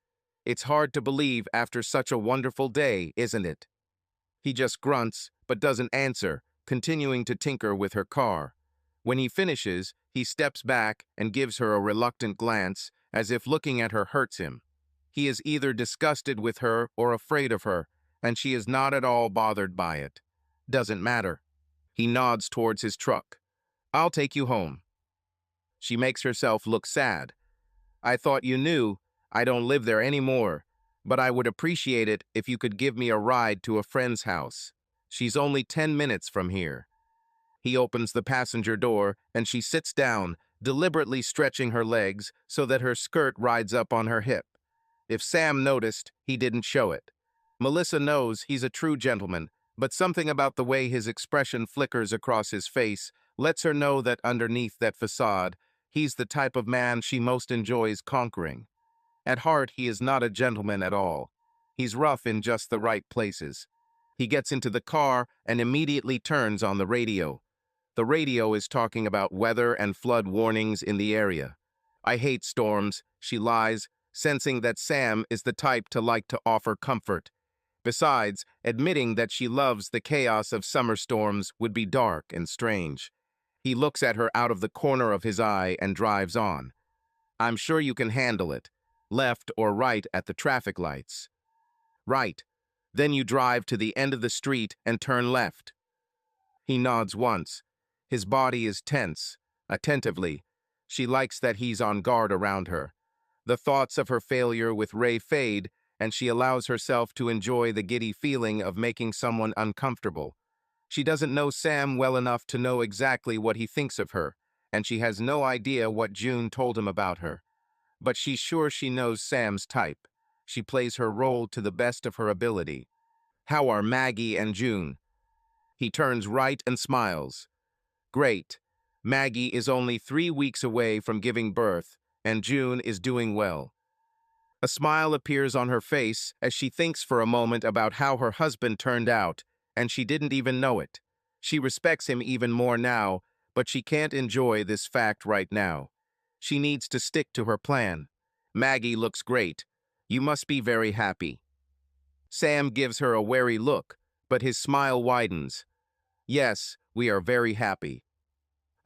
S1: "It's hard to believe after such a wonderful day, isn't it?" He just grunts, but doesn't answer, continuing to tinker with her car. When he finishes, he steps back and gives her a reluctant glance, as if looking at her hurts him. He is either disgusted with her or afraid of her, and she is not at all bothered by it. Doesn't matter. He nods towards his truck. I'll take you home. She makes herself look sad. I thought you knew I don't live there anymore, but I would appreciate it if you could give me a ride to a friend's house. She's only 10 minutes from here. He opens the passenger door and she sits down, deliberately stretching her legs so that her skirt rides up on her hip. If Sam noticed, he didn't show it. Melissa knows he's a true gentleman, but something about the way his expression flickers across his face lets her know that underneath that facade, he's the type of man she most enjoys conquering. At heart, he is not a gentleman at all. He's rough in just the right places. He gets into the car and immediately turns on the radio. The radio is talking about weather and flood warnings in the area. I hate storms, she lies, sensing that Sam is the type to like to offer comfort. Besides, admitting that she loves the chaos of summer storms would be dark and strange. He looks at her out of the corner of his eye and drives on. I'm sure you can handle it. Left or right at the traffic lights. Right. Then you drive to the end of the street and turn left. He nods once. His body is tense, attentively. She likes that he's on guard around her. The thoughts of her failure with Ray fade, and she allows herself to enjoy the giddy feeling of making someone uncomfortable. She doesn't know Sam well enough to know exactly what he thinks of her, and she has no idea what June told him about her. But she's sure she knows Sam's type. She plays her role to the best of her ability. How are Maggie and June? He turns right and smiles. Great. Maggie is only 3 weeks away from giving birth, and June is doing well. A smile appears on her face as she thinks for a moment about how her husband turned out, and she didn't even know it. She respects him even more now, but she can't enjoy this fact right now. She needs to stick to her plan. Maggie looks great. You must be very happy. Sam gives her a wary look, but his smile widens. Yes, we are very happy.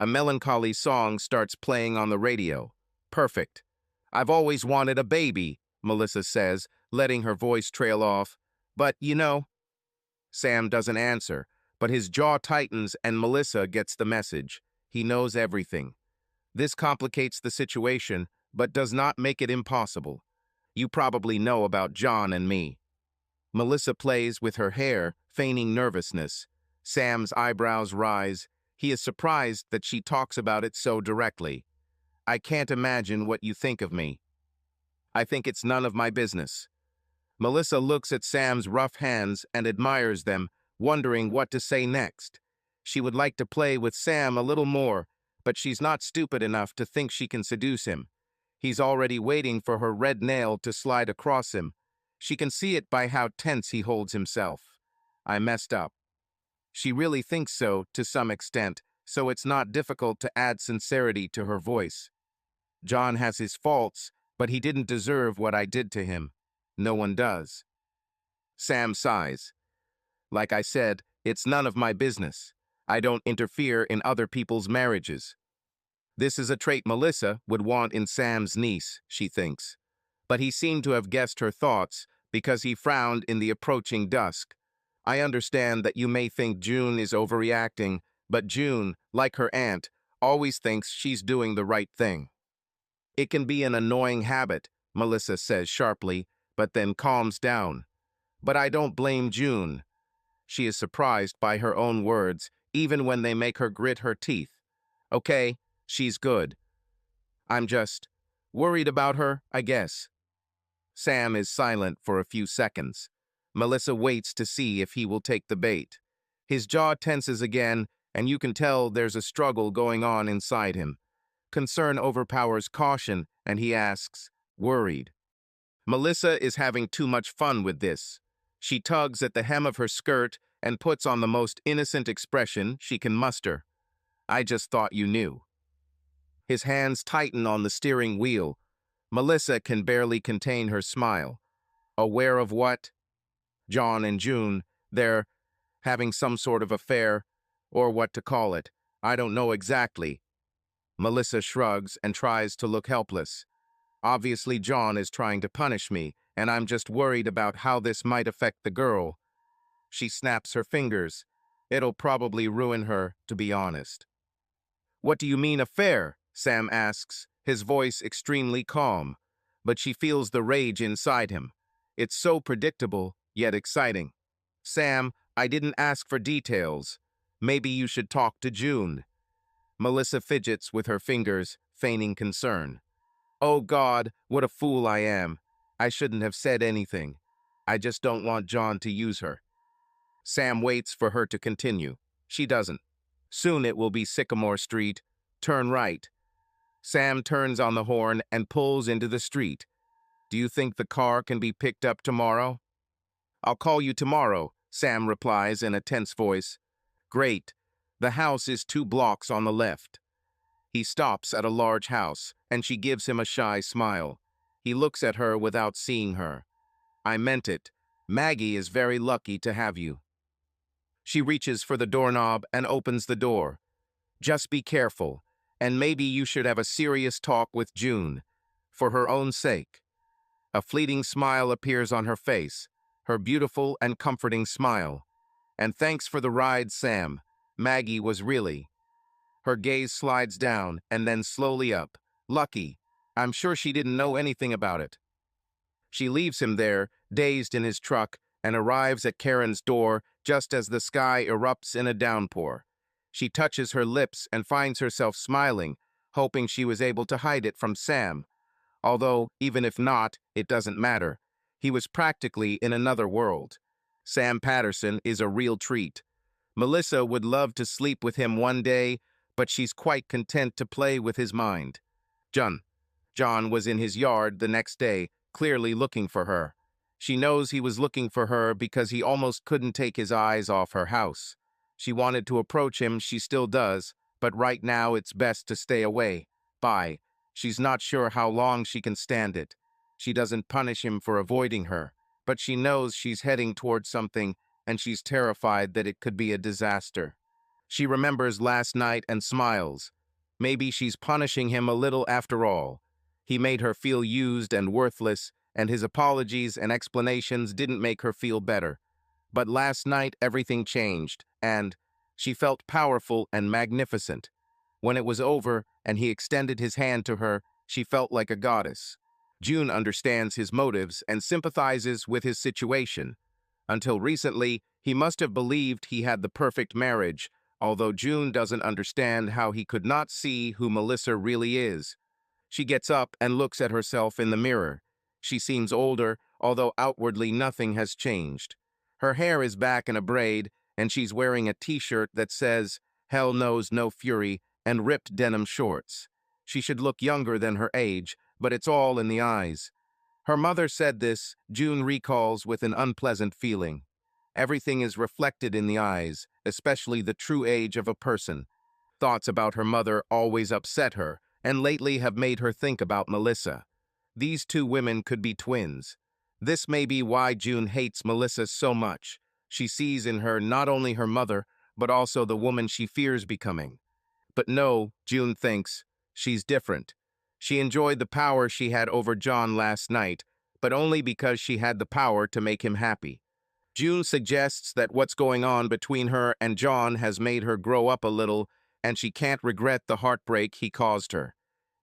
S1: A melancholy song starts playing on the radio. Perfect. I've always wanted a baby, Melissa says, letting her voice trail off. But, you know. Sam doesn't answer, but his jaw tightens and Melissa gets the message. He knows everything. This complicates the situation, but does not make it impossible. You probably know about John and me. Melissa plays with her hair, feigning nervousness. Sam's eyebrows rise. He is surprised that she talks about it so directly. I can't imagine what you think of me. I think it's none of my business. Melissa looks at Sam's rough hands and admires them, wondering what to say next. She would like to play with Sam a little more, but she's not stupid enough to think she can seduce him. He's already waiting for her red nail to slide across him. She can see it by how tense he holds himself. I messed up. She really thinks so, to some extent, so it's not difficult to add sincerity to her voice. John has his faults, but he didn't deserve what I did to him. No one does. Sam sighs. Like I said, it's none of my business. I don't interfere in other people's marriages. This is a trait Melissa would want in Sam's niece, she thinks. But he seemed to have guessed her thoughts because he frowned in the approaching dusk. I understand that you may think June is overreacting, but June, like her aunt, always thinks she's doing the right thing. It can be an annoying habit, Melissa says sharply, but then calms down. But I don't blame June. She is surprised by her own words, even when they make her grit her teeth. Okay, she's good. I'm just worried about her, I guess. Sam is silent for a few seconds. Melissa waits to see if he will take the bait. His jaw tenses again, and you can tell there's a struggle going on inside him. Concern overpowers caution, and he asks, worried. Melissa is having too much fun with this. She tugs at the hem of her skirt and puts on the most innocent expression she can muster. I just thought you knew. His hands tighten on the steering wheel. Melissa can barely contain her smile. Aware of what? John and June, they're having some sort of affair, or what to call it. I don't know exactly. Melissa shrugs and tries to look helpless. Obviously, John is trying to punish me, and I'm just worried about how this might affect the girl. She snaps her fingers. It'll probably ruin her, to be honest. "What do you mean, affair?" Sam asks, his voice extremely calm. But she feels the rage inside him. It's so predictable, yet exciting. "Sam, I didn't ask for details. Maybe you should talk to June." Melissa fidgets with her fingers, feigning concern. "Oh God, what a fool I am. I shouldn't have said anything. I just don't want John to use her." Sam waits for her to continue. She doesn't. "Soon it will be Sycamore Street. Turn right." Sam turns on the horn and pulls into the street. "Do you think the car can be picked up tomorrow?" "I'll call you tomorrow," Sam replies in a tense voice. "Great. The house is 2 blocks on the left." He stops at a large house, and she gives him a shy smile. He looks at her without seeing her. "I meant it. Maggie is very lucky to have you." She reaches for the doorknob and opens the door. "Just be careful, and maybe you should have a serious talk with June, for her own sake." A fleeting smile appears on her face, her beautiful and comforting smile. "And thanks for the ride, Sam. Maggie was really—" Her gaze slides down and then slowly up. "Lucky. I'm sure she didn't know anything about it." She leaves him there, dazed in his truck, and arrives at Karen's door just as the sky erupts in a downpour. She touches her lips and finds herself smiling, hoping she was able to hide it from Sam. Although, even if not, it doesn't matter. He was practically in another world. Sam Patterson is a real treat. Melissa would love to sleep with him one day, but she's quite content to play with his mind. John was in his yard the next day, clearly looking for her. She knows he was looking for her because he almost couldn't take his eyes off her house. She wanted to approach him, she still does, but right now it's best to stay away. Bye. She's not sure how long she can stand it. She doesn't punish him for avoiding her, but she knows she's heading towards something, and she's terrified that it could be a disaster. She remembers last night and smiles. Maybe she's punishing him a little after all. He made her feel used and worthless, and his apologies and explanations didn't make her feel better. But last night everything changed, and she felt powerful and magnificent. When it was over and he extended his hand to her, she felt like a goddess. June understands his motives and sympathizes with his situation. Until recently, he must have believed he had the perfect marriage, although June doesn't understand how he could not see who Melissa really is. She gets up and looks at herself in the mirror. She seems older, although outwardly nothing has changed. Her hair is back in a braid, and she's wearing a t-shirt that says, "Hell knows no fury," and ripped denim shorts. She should look younger than her age, but it's all in the eyes. Her mother said this, June recalls with an unpleasant feeling. Everything is reflected in the eyes, especially the true age of a person. Thoughts about her mother always upset her, and lately have made her think about Melissa. These 2 women could be twins. This may be why June hates Melissa so much. She sees in her not only her mother, but also the woman she fears becoming. But no, June thinks, she's different. She enjoyed the power she had over John last night, but only because she had the power to make him happy. June suggests that what's going on between her and John has made her grow up a little, and she can't regret the heartbreak he caused her.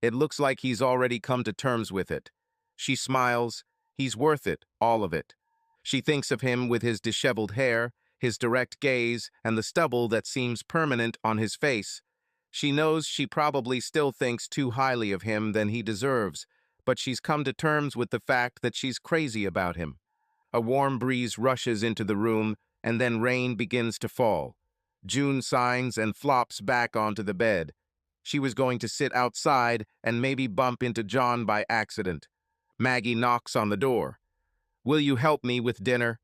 S1: It looks like he's already come to terms with it. She smiles. He's worth it, all of it. She thinks of him with his disheveled hair, his direct gaze, and the stubble that seems permanent on his face. She knows she probably still thinks too highly of him than he deserves, but she's come to terms with the fact that she's crazy about him. A warm breeze rushes into the room, and then rain begins to fall. June signs and flops back onto the bed. She was going to sit outside and maybe bump into John by accident. Maggie knocks on the door. "Will you help me with dinner?"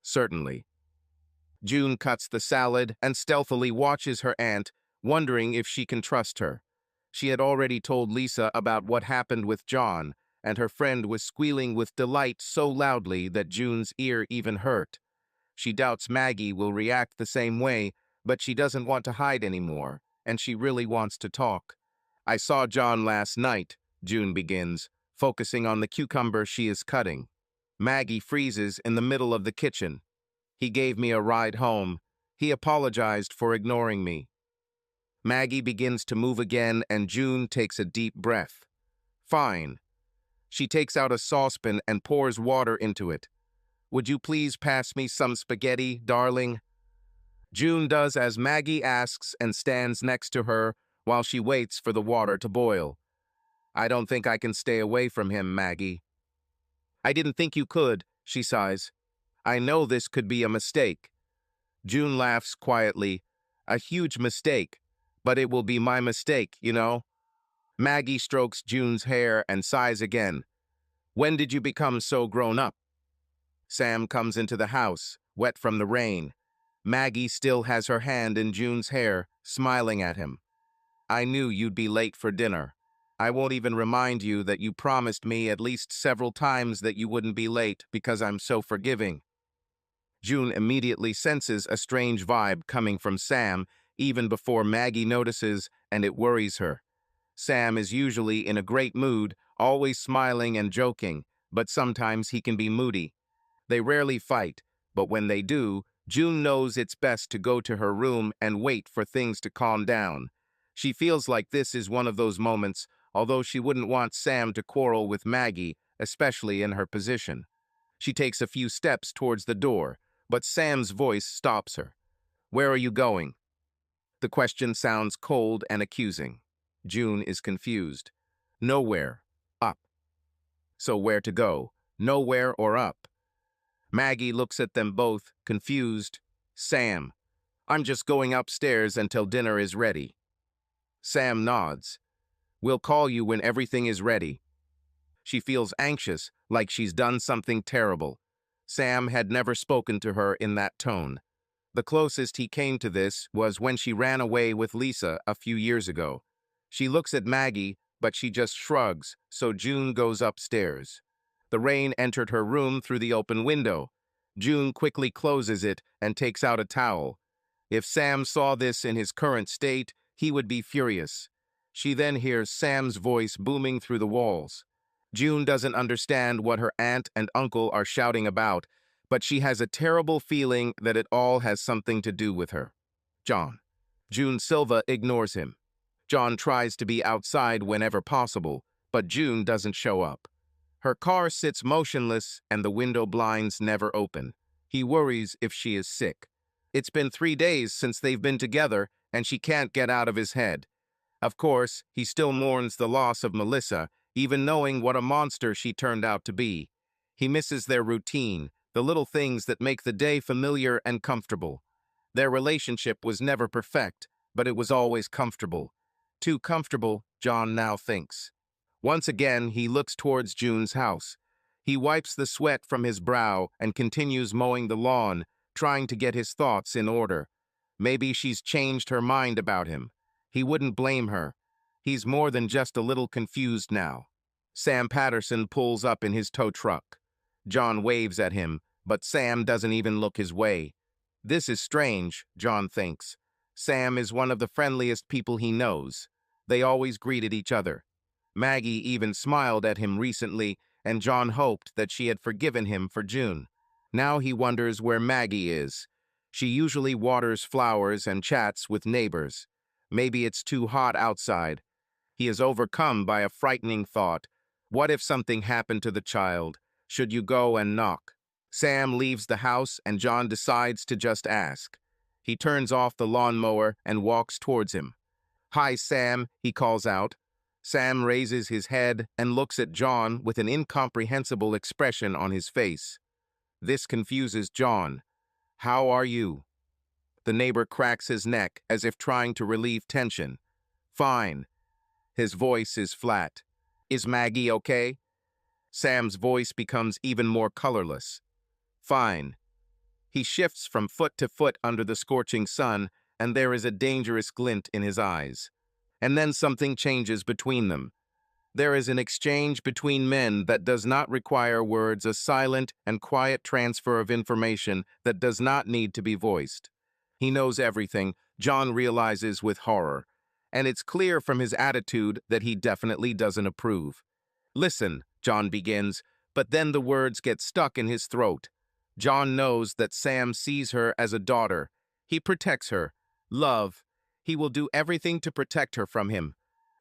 S1: "Certainly." June cuts the salad and stealthily watches her aunt, wondering if she can trust her. She had already told Lisa about what happened with John, and her friend was squealing with delight so loudly that June's ear even hurt. She doubts Maggie will react the same way, but she doesn't want to hide anymore, and she really wants to talk. "I saw John last night," June begins, focusing on the cucumber she is cutting. Maggie freezes in the middle of the kitchen. "He gave me a ride home. He apologized for ignoring me." Maggie begins to move again and June takes a deep breath. Fine. She takes out a saucepan and pours water into it. Would you please pass me some spaghetti, darling? June does as Maggie asks and stands next to her while she waits for the water to boil. I don't think I can stay away from him, Maggie. I didn't think you could, she sighs. I know this could be a mistake. June laughs quietly. A huge mistake, but it will be my mistake, you know? Maggie strokes June's hair and sighs again. When did you become so grown up? Sam comes into the house, wet from the rain. Maggie still has her hand in June's hair, smiling at him. I knew you'd be late for dinner. I won't even remind you that you promised me at least several times that you wouldn't be late because I'm so forgiving. June immediately senses a strange vibe coming from Sam, even before Maggie notices, and it worries her. Sam is usually in a great mood, always smiling and joking, but sometimes he can be moody. They rarely fight, but when they do, June knows it's best to go to her room and wait for things to calm down. She feels like this is one of those moments, although she wouldn't want Sam to quarrel with Maggie, especially in her position. She takes a few steps towards the door, but Sam's voice stops her. Where are you going? The question sounds cold and accusing. June is confused. Nowhere. Up. So where to go? Nowhere or up? Maggie looks at them both, confused. Sam. I'm just going upstairs until dinner is ready. Sam nods. We'll call you when everything is ready. She feels anxious, like she's done something terrible. Sam had never spoken to her in that tone. The closest he came to this was when she ran away with Lisa a few years ago. She looks at Maggie, but she just shrugs, so June goes upstairs. The rain entered her room through the open window. June quickly closes it and takes out a towel. If Sam saw this in his current state, he would be furious. She then hears Sam's voice booming through the walls. June doesn't understand what her aunt and uncle are shouting about, but she has a terrible feeling that it all has something to do with her. John. June Silva ignores him. John tries to be outside whenever possible, but June doesn't show up. Her car sits motionless and the window blinds never open. He worries if she is sick. It's been 3 days since they've been together and she can't get out of his head. Of course, he still mourns the loss of Melissa, even knowing what a monster she turned out to be. He misses their routine, the little things that make the day familiar and comfortable. Their relationship was never perfect, but it was always comfortable. Too comfortable, John now thinks. Once again, he looks towards June's house. He wipes the sweat from his brow and continues mowing the lawn, trying to get his thoughts in order. Maybe she's changed her mind about him. He wouldn't blame her. He's more than just a little confused now. Sam Patterson pulls up in his tow truck. John waves at him, but Sam doesn't even look his way. This is strange, John thinks. Sam is one of the friendliest people he knows. They always greeted each other. Maggie even smiled at him recently, and John hoped that she had forgiven him for June. Now he wonders where Maggie is. She usually waters flowers and chats with neighbors. Maybe it's too hot outside. He is overcome by a frightening thought. What if something happened to the child? Should you go and knock? Sam leaves the house and John decides to just ask. He turns off the lawnmower and walks towards him. Hi, Sam, he calls out. Sam raises his head and looks at John with an incomprehensible expression on his face. This confuses John. How are you? The neighbor cracks his neck as if trying to relieve tension. Fine. His voice is flat. Is Maggie okay? Sam's voice becomes even more colorless. Fine. He shifts from foot to foot under the scorching sun, and there is a dangerous glint in his eyes. And then something changes between them. There is an exchange between men that does not require words, a silent and quiet transfer of information that does not need to be voiced. He knows everything, John realizes with horror, and it's clear from his attitude that he definitely doesn't approve. Listen, John begins, but then the words get stuck in his throat. John knows that Sam sees her as a daughter. He protects her. Love. He will do everything to protect her from him.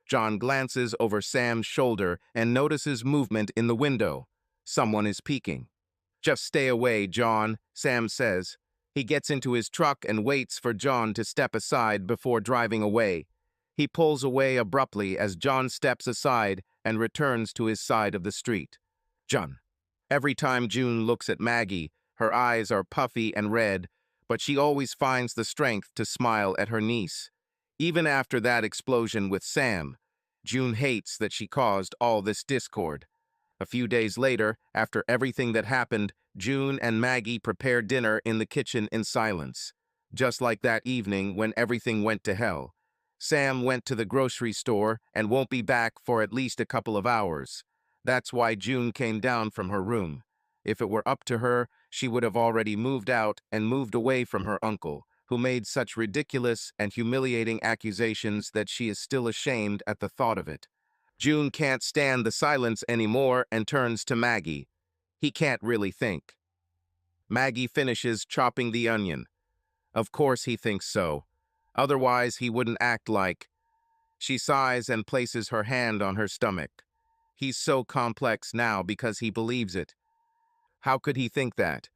S1: John glances over Sam's shoulder and notices movement in the window. Someone is peeking. "Just stay away, John," Sam says. He gets into his truck and waits for John to step aside before driving away. He pulls away abruptly as John steps aside and returns to his side of the street. John. Every time June looks at Maggie, her eyes are puffy and red, but she always finds the strength to smile at her niece. Even after that explosion with Sam, June hates that she caused all this discord. A few days later, after everything that happened, June and Maggie prepare dinner in the kitchen in silence. Just like that evening when everything went to hell. Sam went to the grocery store and won't be back for at least a couple of hours. That's why June came down from her room. If it were up to her, she would have already moved out and moved away from her uncle, who made such ridiculous and humiliating accusations that she is still ashamed at the thought of it. June can't stand the silence anymore and turns to Maggie. He can't really think. Maggie finishes chopping the onion. Of course he thinks so. Otherwise he wouldn't act like. She sighs and places her hand on her stomach. He's so complex now because he believes it. How could he think that?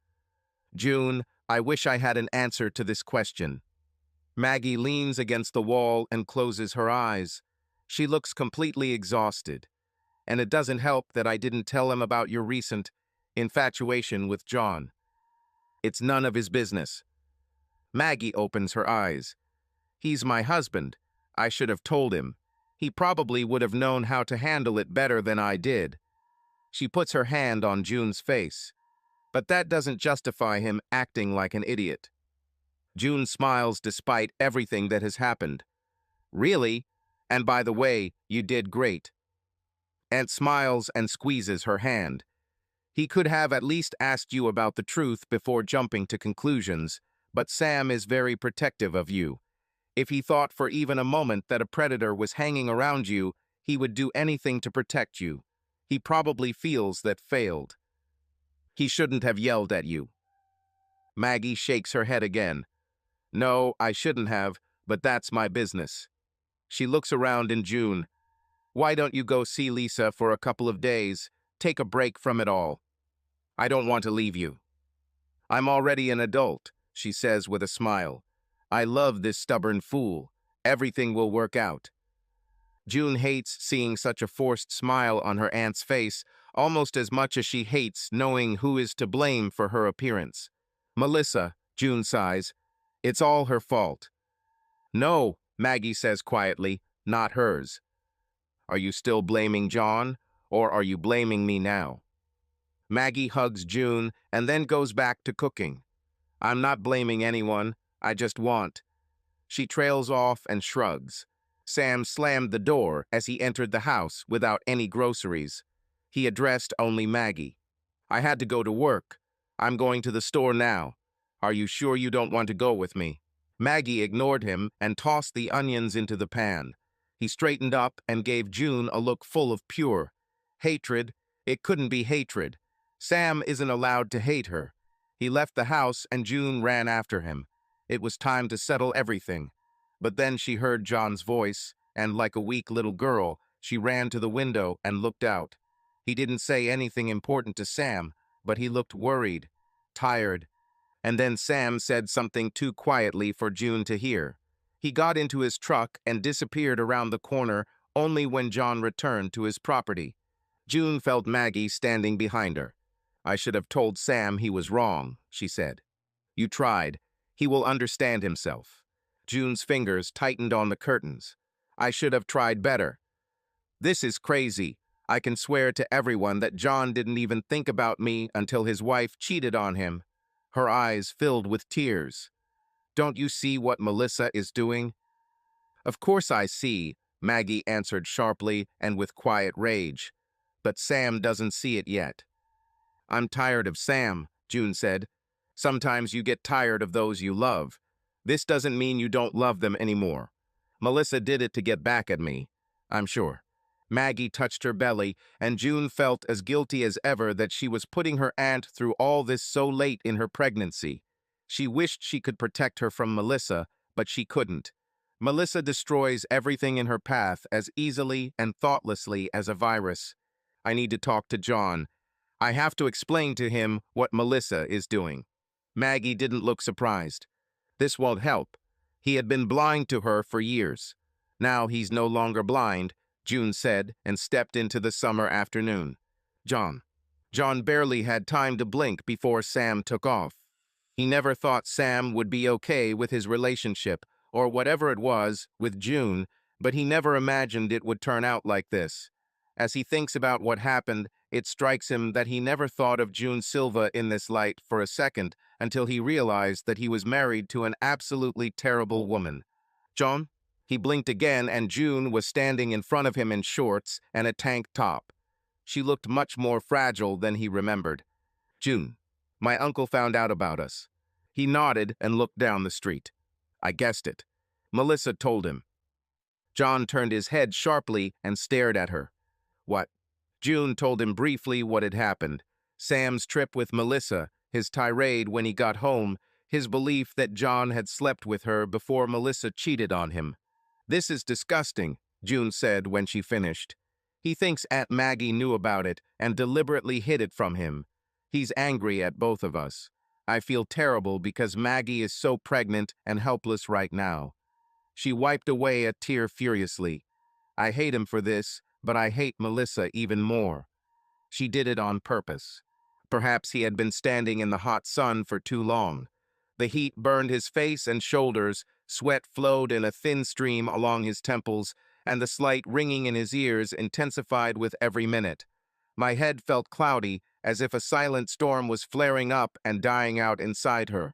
S1: June, I wish I had an answer to this question. Maggie leans against the wall and closes her eyes. She looks completely exhausted. And it doesn't help that I didn't tell him about your recent infatuation with John. It's none of his business. Maggie opens her eyes. He's my husband. I should have told him. He probably would have known how to handle it better than I did. She puts her hand on June's face. But that doesn't justify him acting like an idiot. June smiles despite everything that has happened. Really? And by the way, you did great. Aunt smiles and squeezes her hand. He could have at least asked you about the truth before jumping to conclusions, but Sam is very protective of you. If he thought for even a moment that a predator was hanging around you, he would do anything to protect you. He probably feels that failed. He shouldn't have yelled at you. Maggie shakes her head again. No, I shouldn't have, but that's my business. She looks around in June. Why don't you go see Lisa for a couple of days? Take a break from it all. I don't want to leave you. I'm already an adult, she says with a smile. I love this stubborn fool. Everything will work out. June hates seeing such a forced smile on her aunt's face, almost as much as she hates knowing who is to blame for her appearance. Melissa, June sighs. It's all her fault. No, Maggie says quietly, not hers. Are you still blaming John, or are you blaming me now? Maggie hugs June and then goes back to cooking. I'm not blaming anyone, I just want. She trails off and shrugs. Sam slammed the door as he entered the house without any groceries. He addressed only Maggie. I had to go to work. I'm going to the store now. Are you sure you don't want to go with me? Maggie ignored him and tossed the onions into the pan. He straightened up and gave June a look full of pure hatred. It couldn't be hatred. Sam isn't allowed to hate her. He left the house and June ran after him. It was time to settle everything. But then she heard John's voice, and like a weak little girl, she ran to the window and looked out. He didn't say anything important to Sam, but he looked worried, tired. And then Sam said something too quietly for June to hear. He got into his truck and disappeared around the corner only when John returned to his property. June felt Maggie standing behind her. I should have told Sam he was wrong, she said. You tried. He will understand himself. June's fingers tightened on the curtains. I should have tried better. This is crazy. I can swear to everyone that John didn't even think about me until his wife cheated on him. Her eyes filled with tears. Don't you see what Melissa is doing? Of course I see, Maggie answered sharply and with quiet rage. But Sam doesn't see it yet. I'm tired of Sam, June said. Sometimes you get tired of those you love. This doesn't mean you don't love them anymore. Melissa did it to get back at me, I'm sure. Maggie touched her belly, and June felt as guilty as ever that she was putting her aunt through all this so late in her pregnancy. She wished she could protect her from Melissa, but she couldn't. Melissa destroys everything in her path as easily and thoughtlessly as a virus. I need to talk to John. I have to explain to him what Melissa is doing. Maggie didn't look surprised. This won't help. He had been blind to her for years. Now he's no longer blind, June said, and stepped into the summer afternoon. John. John barely had time to blink before Sam took off. He never thought Sam would be okay with his relationship, or whatever it was, with June, but he never imagined it would turn out like this. As he thinks about what happened, it strikes him that he never thought of June Silva in this light for a second until he realized that he was married to an absolutely terrible woman. John? He blinked again, and June was standing in front of him in shorts and a tank top. She looked much more fragile than he remembered. June, my uncle found out about us. He nodded and looked down the street. I guessed it. Melissa told him. John turned his head sharply and stared at her. What? June told him briefly what had happened. Sam's trip with Melissa, his tirade when he got home, his belief that John had slept with her before Melissa cheated on him. This is disgusting, June said when she finished. He thinks Aunt Maggie knew about it and deliberately hid it from him. He's angry at both of us. I feel terrible because Maggie is so pregnant and helpless right now. She wiped away a tear furiously. I hate him for this, but I hate Melissa even more. She did it on purpose. Perhaps he had been standing in the hot sun for too long. The heat burned his face and shoulders, sweat flowed in a thin stream along his temples, and the slight ringing in his ears intensified with every minute. My head felt cloudy, as if a silent storm was flaring up and dying out inside her.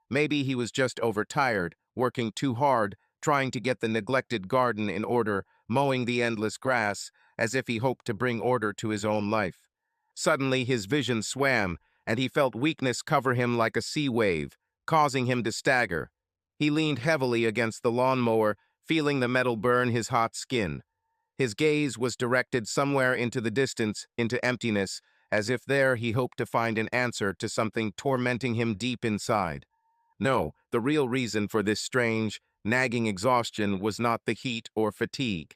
S1: Maybe he was just overtired, working too hard, trying to get the neglected garden in order, mowing the endless grass, as if he hoped to bring order to his own life. Suddenly his vision swam, and he felt weakness cover him like a sea wave, causing him to stagger. He leaned heavily against the lawnmower, feeling the metal burn his hot skin. His gaze was directed somewhere into the distance, into emptiness, as if there he hoped to find an answer to something tormenting him deep inside. No, the real reason for this strange, nagging exhaustion was not the heat or fatigue.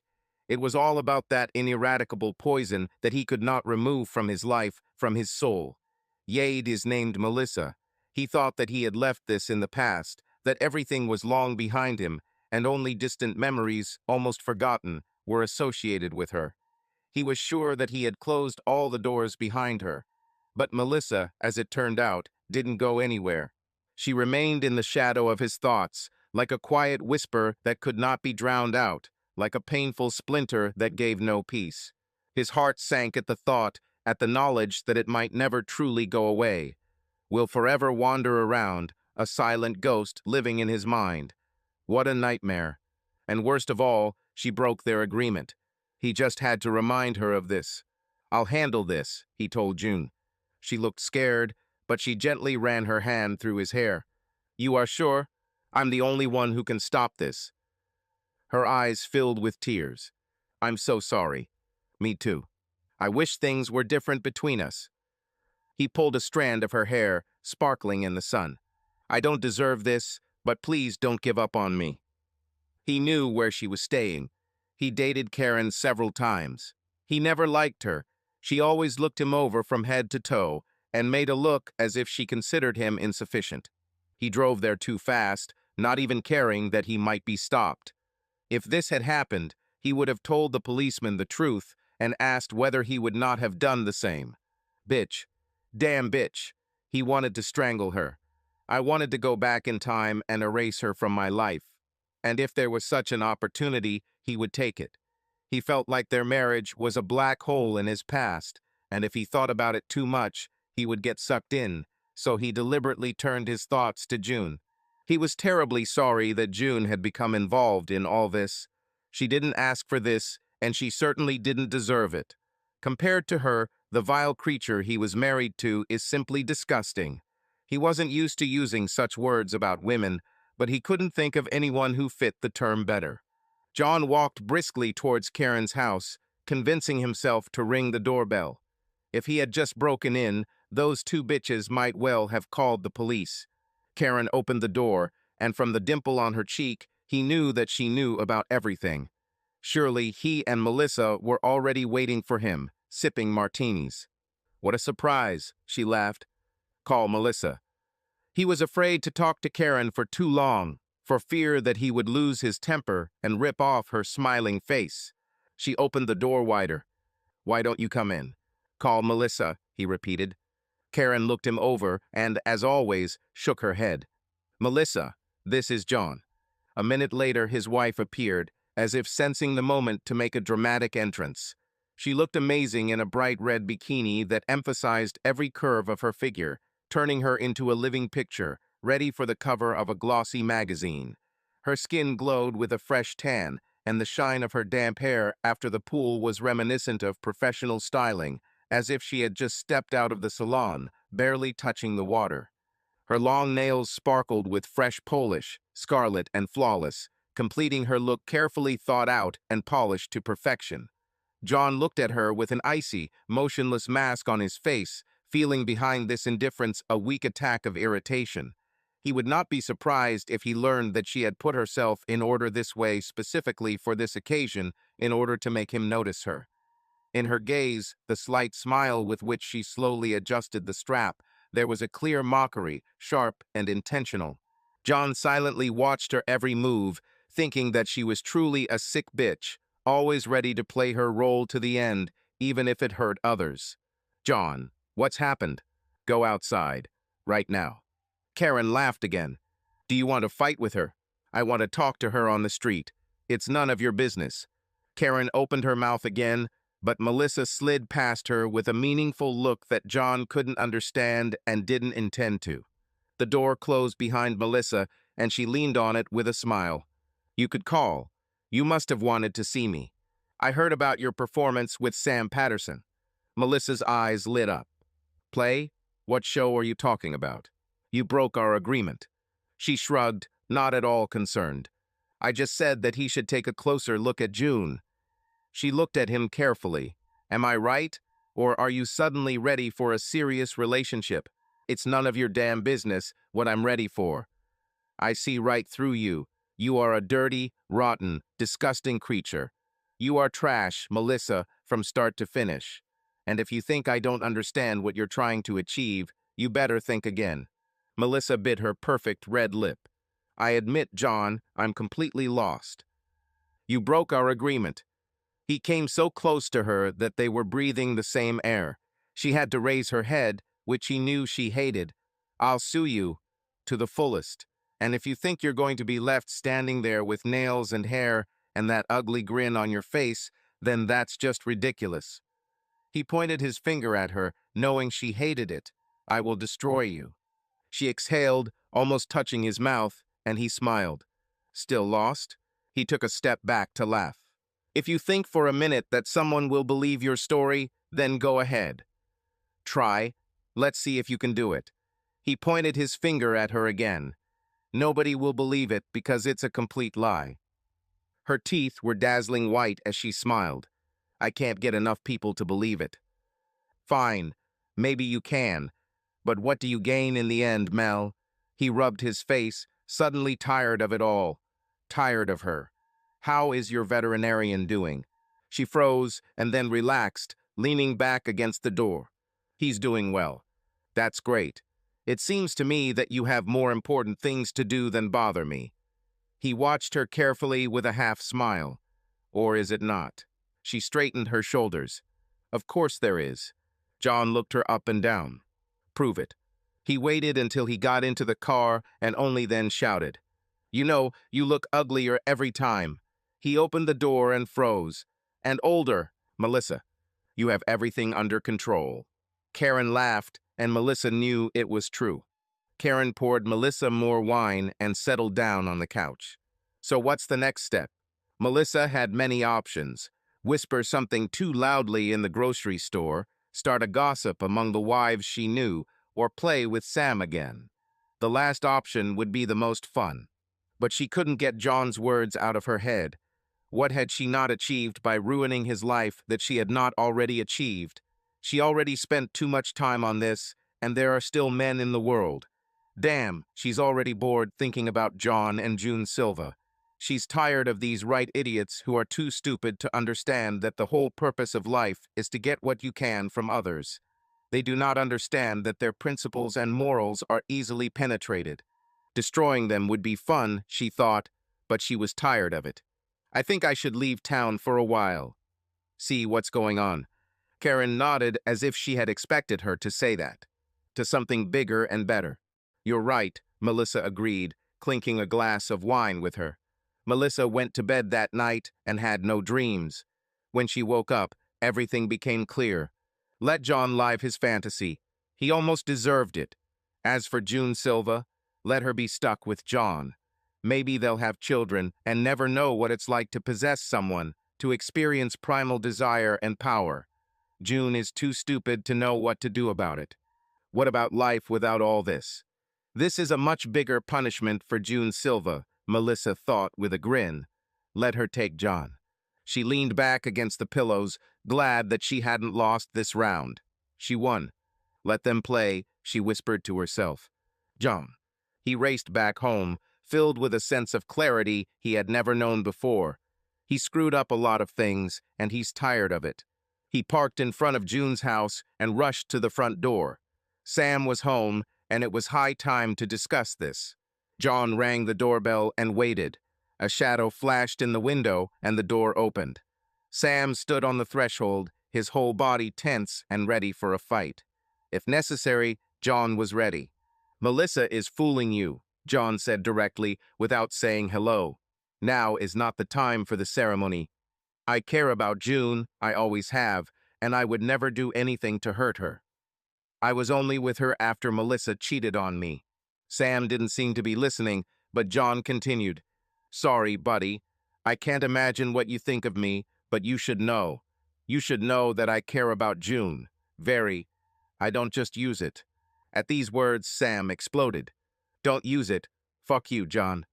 S1: It was all about that ineradicable poison that he could not remove from his life, from his soul. Yade is named Melissa. He thought that he had left this in the past, that everything was long behind him, and only distant memories, almost forgotten, were associated with her. He was sure that he had closed all the doors behind her. But Melissa, as it turned out, didn't go anywhere. She remained in the shadow of his thoughts, like a quiet whisper that could not be drowned out, like a painful splinter that gave no peace. His heart sank at the thought, at the knowledge that it might never truly go away. Will forever wander around, a silent ghost living in his mind. What a nightmare. And worst of all, she broke their agreement. He just had to remind her of this. I'll handle this, he told June. She looked scared, but she gently ran her hand through his hair. You are sure? I'm the only one who can stop this. Her eyes filled with tears. I'm so sorry. Me too. I wish things were different between us. He pulled a strand of her hair, sparkling in the sun. I don't deserve this, but please don't give up on me. He knew where she was staying. He dated Karen several times. He never liked her. She always looked him over from head to toe and made a look as if she considered him insufficient. He drove there too fast, not even caring that he might be stopped. If this had happened, he would have told the policeman the truth and asked whether he would not have done the same. Bitch. Damn bitch. He wanted to strangle her. I wanted to go back in time and erase her from my life. And if there was such an opportunity, he would take it. He felt like their marriage was a black hole in his past, and if he thought about it too much, he would get sucked in, so he deliberately turned his thoughts to June. He was terribly sorry that June had become involved in all this. She didn't ask for this, and she certainly didn't deserve it. Compared to her, the vile creature he was married to is simply disgusting. He wasn't used to using such words about women, but he couldn't think of anyone who fit the term better. John walked briskly towards Karen's house, convincing himself to ring the doorbell. If he had just broken in, those two bitches might well have called the police. Karen opened the door, and from the dimple on her cheek, He knew that she knew about everything. Surely he and Melissa were already waiting for him, sipping martinis. What a surprise, she laughed. Call Melissa. He was afraid to talk to Karen for too long, for fear that he would lose his temper and rip off her smiling face. She opened the door wider. Why don't you come in? Call Melissa, he repeated. Karen looked him over and, as always, shook her head. Melissa, this is John. A minute later, his wife appeared, as if sensing the moment to make a dramatic entrance. She looked amazing in a bright red bikini that emphasized every curve of her figure, turning her into a living picture, ready for the cover of a glossy magazine. Her skin glowed with a fresh tan, and the shine of her damp hair after the pool was reminiscent of professional styling, as if she had just stepped out of the salon, barely touching the water. Her long nails sparkled with fresh polish, scarlet and flawless, completing her look carefully thought out and polished to perfection. John looked at her with an icy, motionless mask on his face, feeling behind this indifference a weak attack of irritation. He would not be surprised if he learned that she had put herself in order this way specifically for this occasion in order to make him notice her. In her gaze, the slight smile with which she slowly adjusted the strap, there was a clear mockery, sharp and intentional. John silently watched her every move, thinking that she was truly a sick bitch, always ready to play her role to the end, even if it hurt others. John, what's happened? Go outside. Right now. Karen laughed again. Do you want to fight with her? I want to talk to her on the street. It's none of your business. Karen opened her mouth again, but Melissa slid past her with a meaningful look that John couldn't understand and didn't intend to. The door closed behind Melissa, and she leaned on it with a smile. You could call. You must have wanted to see me. I heard about your performance with Sam Patterson. Melissa's eyes lit up. Play? What show are you talking about? You broke our agreement. She shrugged, not at all concerned. I just said that he should take a closer look at June. She looked at him carefully. Am I right? Or are you suddenly ready for a serious relationship? It's none of your damn business what I'm ready for. I see right through you. You are a dirty, rotten, disgusting creature. You are trash, Melissa, from start to finish. And if you think I don't understand what you're trying to achieve, you better think again. Melissa bit her perfect red lip. I admit, John, I'm completely lost. You broke our agreement. He came so close to her that they were breathing the same air. She had to raise her head, which he knew she hated. I'll sue you, to the fullest. And if you think you're going to be left standing there with nails and hair and that ugly grin on your face, then that's just ridiculous. He pointed his finger at her, knowing she hated it. I will destroy you. She exhaled, almost touching his mouth, and he smiled. Still lost? He took a step back to laugh. If you think for a minute that someone will believe your story, then go ahead. Try. Let's see if you can do it. He pointed his finger at her again. Nobody will believe it because it's a complete lie. Her teeth were dazzling white as she smiled. I can't get enough people to believe it. Fine. Maybe you can. But what do you gain in the end, Mel? He rubbed his face, suddenly tired of it all. Tired of her. How is your veterinarian doing? She froze and then relaxed, leaning back against the door. He's doing well. That's great. It seems to me that you have more important things to do than bother me. He watched her carefully with a half smile. Or is it not? She straightened her shoulders. Of course there is. John looked her up and down. Prove it. He waited until he got into the car and only then shouted. You know, you look uglier every time. He opened the door and froze. And older, Melissa. You have everything under control. Karen laughed, and Melissa knew it was true. Karen poured Melissa more wine and settled down on the couch. So what's the next step? Melissa had many options. Whisper something too loudly in the grocery store, start a gossip among the wives she knew, or play with Sam again. The last option would be the most fun. But she couldn't get John's words out of her head. What had she not achieved by ruining his life that she had not already achieved? She already spent too much time on this, and there are still men in the world. Damn, she's already bored thinking about John and June Silva. She's tired of these right idiots who are too stupid to understand that the whole purpose of life is to get what you can from others. They do not understand that their principles and morals are easily penetrated. Destroying them would be fun, she thought, but she was tired of it. I think I should leave town for a while. See what's going on. Karen nodded as if she had expected her to say that. To something bigger and better. You're right, Melissa agreed, clinking a glass of wine with her. Melissa went to bed that night and had no dreams. When she woke up, everything became clear. Let John live his fantasy. He almost deserved it. As for June Silva, let her be stuck with John. Maybe they'll have children and never know what it's like to possess someone, to experience primal desire and power. June is too stupid to know what to do about it. What about life without all this? This is a much bigger punishment for June Silva, Melissa thought with a grin. Let her take John. She leaned back against the pillows, glad that she hadn't lost this round. She won. Let them play, she whispered to herself. John. He raced back home, filled with a sense of clarity he had never known before. He screwed up a lot of things, and he's tired of it. He parked in front of June's house and rushed to the front door. Sam was home, and it was high time to discuss this. John rang the doorbell and waited. A shadow flashed in the window, and the door opened. Sam stood on the threshold, his whole body tense and ready for a fight. If necessary, John was ready. Melissa is fooling you, John said directly, without saying hello. Now is not the time for the ceremony. I care about June, I always have, and I would never do anything to hurt her. I was only with her after Melissa cheated on me. Sam didn't seem to be listening, but John continued. Sorry, buddy. I can't imagine what you think of me, but you should know. You should know that I care about June. Very. I don't just use it. At these words, Sam exploded. Don't use it. Fuck you, John.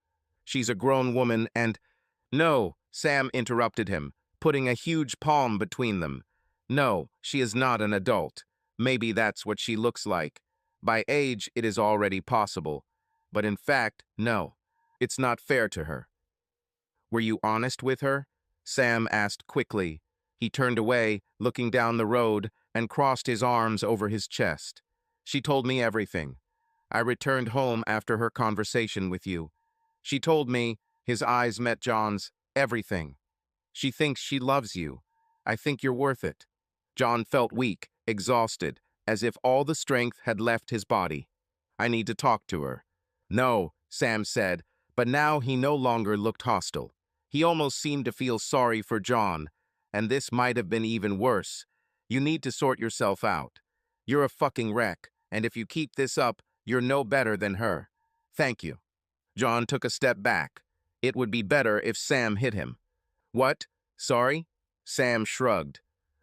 S1: She's a grown woman and... No, Sam interrupted him, putting a huge palm between them. No, she is not an adult. Maybe that's what she looks like. By age, it is already possible. But in fact, no. It's not fair to her. Were you honest with her? Sam asked quickly. He turned away, looking down the road, and crossed his arms over his chest. She told me everything. I returned home after her conversation with you. She told me, his eyes met John's, everything. She thinks she loves you. I think you're worth it. John felt weak, exhausted, as if all the strength had left his body. I need to talk to her. No, Sam said, but now he no longer looked hostile. He almost seemed to feel sorry for John, and this might have been even worse. You need to sort yourself out. You're a fucking wreck, and if you keep this up, you're no better than her. Thank you. John took a step back. It would be better if Sam hit him. What? Sorry? Sam shrugged.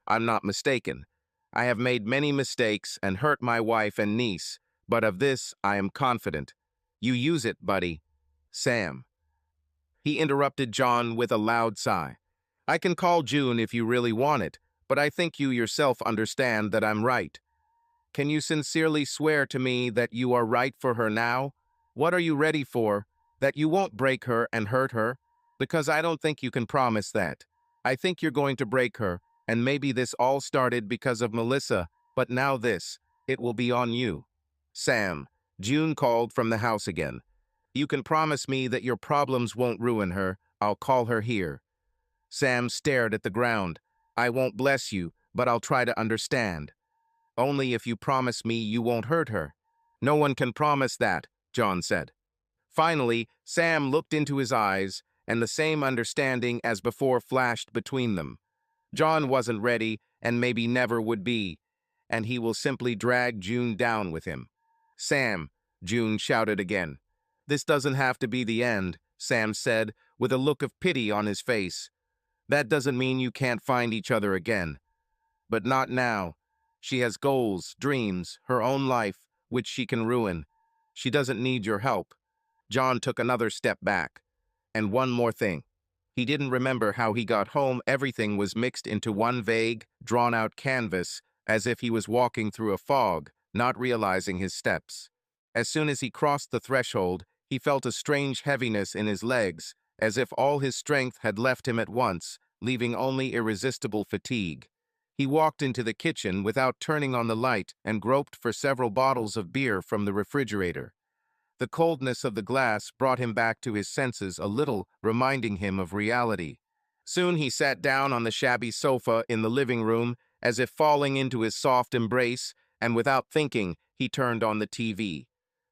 S1: I'm not mistaken. I have made many mistakes and hurt my wife and niece, but of this I am confident. You use it, buddy. Sam. He interrupted John with a loud sigh. I can call June if you really want it, but I think you yourself understand that I'm right. Can you sincerely swear to me that you are right for her now? What are you ready for? That you won't break her and hurt her? Because I don't think you can promise that. I think you're going to break her, and maybe this all started because of Melissa, but now this, it will be on you. Sam, June called from the house again. You can promise me that your problems won't ruin her. I'll call her here. Sam stared at the ground. I won't bless you, but I'll try to understand. Only if you promise me you won't hurt her. No one can promise that, John said. Finally, Sam looked into his eyes, and the same understanding as before flashed between them. John wasn't ready, and maybe never would be, and he will simply drag June down with him. Sam, June shouted again. This doesn't have to be the end, Sam said, with a look of pity on his face. That doesn't mean you can't find each other again. But not now. She has goals, dreams, her own life, which she can ruin. She doesn't need your help. John took another step back. And one more thing. He didn't remember how he got home. Everything was mixed into one vague, drawn-out canvas, as if he was walking through a fog, not realizing his steps. As soon as he crossed the threshold, he felt a strange heaviness in his legs, as if all his strength had left him at once, leaving only irresistible fatigue. He walked into the kitchen without turning on the light and groped for several bottles of beer from the refrigerator. The coldness of the glass brought him back to his senses a little, reminding him of reality. Soon he sat down on the shabby sofa in the living room, as if falling into his soft embrace, and without thinking, he turned on the TV.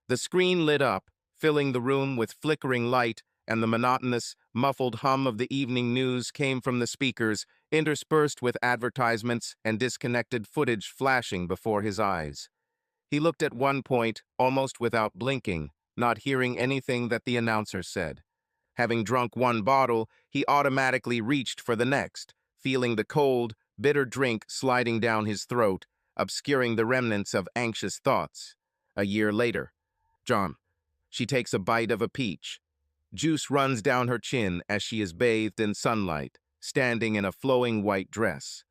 S1: The screen lit up, filling the room with flickering light, and the monotonous, muffled hum of the evening news came from the speakers, interspersed with advertisements and disconnected footage flashing before his eyes. He looked at one point, almost without blinking, not hearing anything that the announcer said. Having drunk one bottle, he automatically reached for the next, feeling the cold, bitter drink sliding down his throat, obscuring the remnants of anxious thoughts. A year later. John. She takes a bite of a peach. Juice runs down her chin as she is bathed in sunlight, standing in a flowing white dress.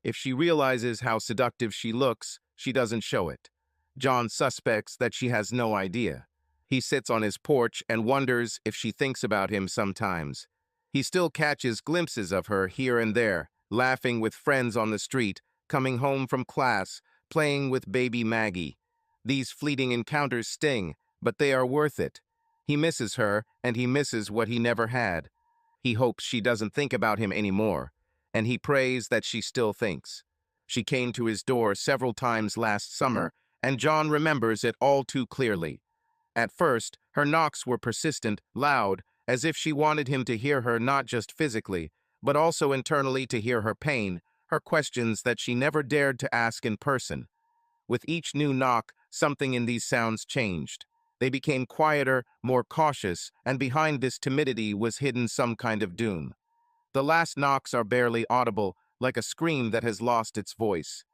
S1: If she realizes how seductive she looks, she doesn't show it. John suspects that she has no idea. He sits on his porch and wonders if she thinks about him sometimes. He still catches glimpses of her here and there, laughing with friends on the street, coming home from class, playing with baby Maggie. These fleeting encounters sting, but they are worth it. He misses her, and he misses what he never had. He hopes she doesn't think about him anymore, and he prays that she still thinks. She came to his door several times last summer, and John remembers it all too clearly. At first, her knocks were persistent, loud, as if she wanted him to hear her not just physically, but also internally to hear her pain, her questions that she never dared to ask in person. With each new knock, something in these sounds changed. They became quieter, more cautious, and behind this timidity was hidden some kind of doom. The last knocks are barely audible, like a scream that has lost its voice.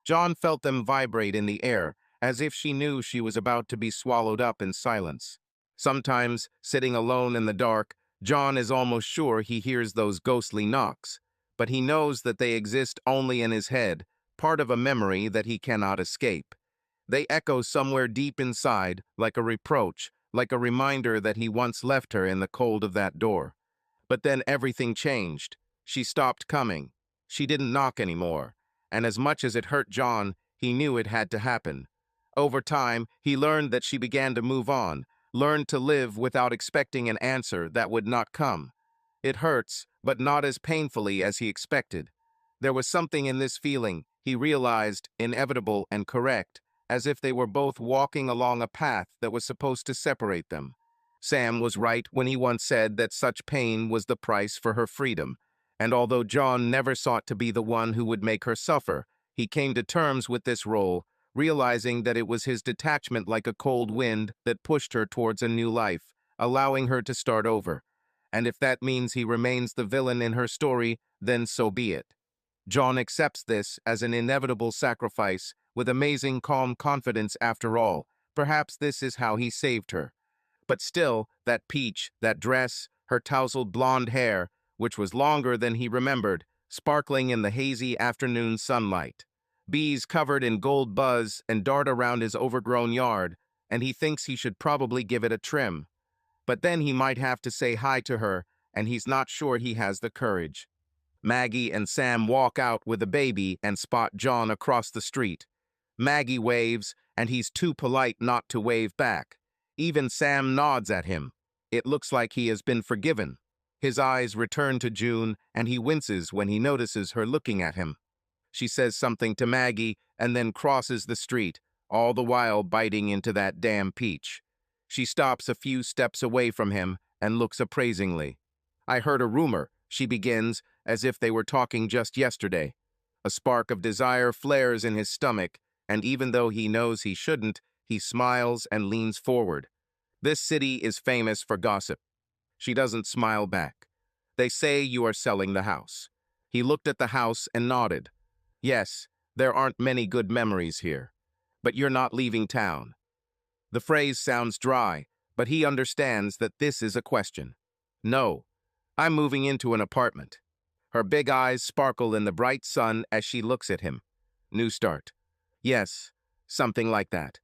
S1: John felt them vibrate in the air, as if she knew she was about to be swallowed up in silence. Sometimes, sitting alone in the dark, John is almost sure he hears those ghostly knocks, but he knows that they exist only in his head, part of a memory that he cannot escape. They echo somewhere deep inside, like a reproach, like a reminder that he once left her in the cold of that door. But then everything changed. She stopped coming. She didn't knock anymore, and as much as it hurt John, he knew it had to happen. Over time, he learned that she began to move on, learned to live without expecting an answer that would not come. It hurts, but not as painfully as he expected. There was something in this feeling, he realized, inevitable and correct, as if they were both walking along a path that was supposed to separate them. Sam was right when he once said that such pain was the price for her freedom, and although John never sought to be the one who would make her suffer, he came to terms with this role, realizing that it was his detachment like a cold wind that pushed her towards a new life, allowing her to start over. And if that means he remains the villain in her story, then so be it. John accepts this as an inevitable sacrifice, with amazing calm confidence after all. Perhaps this is how he saved her. But still, that peach, that dress, her tousled blonde hair, which was longer than he remembered, sparkling in the hazy afternoon sunlight. Bees covered in gold buzz and dart around his overgrown yard, and he thinks he should probably give it a trim. But then he might have to say hi to her, and he's not sure he has the courage. Maggie and Sam walk out with a baby and spot John across the street. Maggie waves, and he's too polite not to wave back. Even Sam nods at him. It looks like he has been forgiven. His eyes return to June, and he winces when he notices her looking at him. She says something to Maggie and then crosses the street, all the while biting into that damn peach. She stops a few steps away from him and looks appraisingly. "I heard a rumor," she begins, as if they were talking just yesterday. A spark of desire flares in his stomach, and even though he knows he shouldn't, he smiles and leans forward. "This city is famous for gossip." She doesn't smile back. "They say you are selling the house." He looked at the house and nodded. "Yes, there aren't many good memories here. But you're not leaving town." The phrase sounds dry, but he understands that this is a question. "No, I'm moving into an apartment." Her big eyes sparkle in the bright sun as she looks at him. "New start." "Yes, something like that.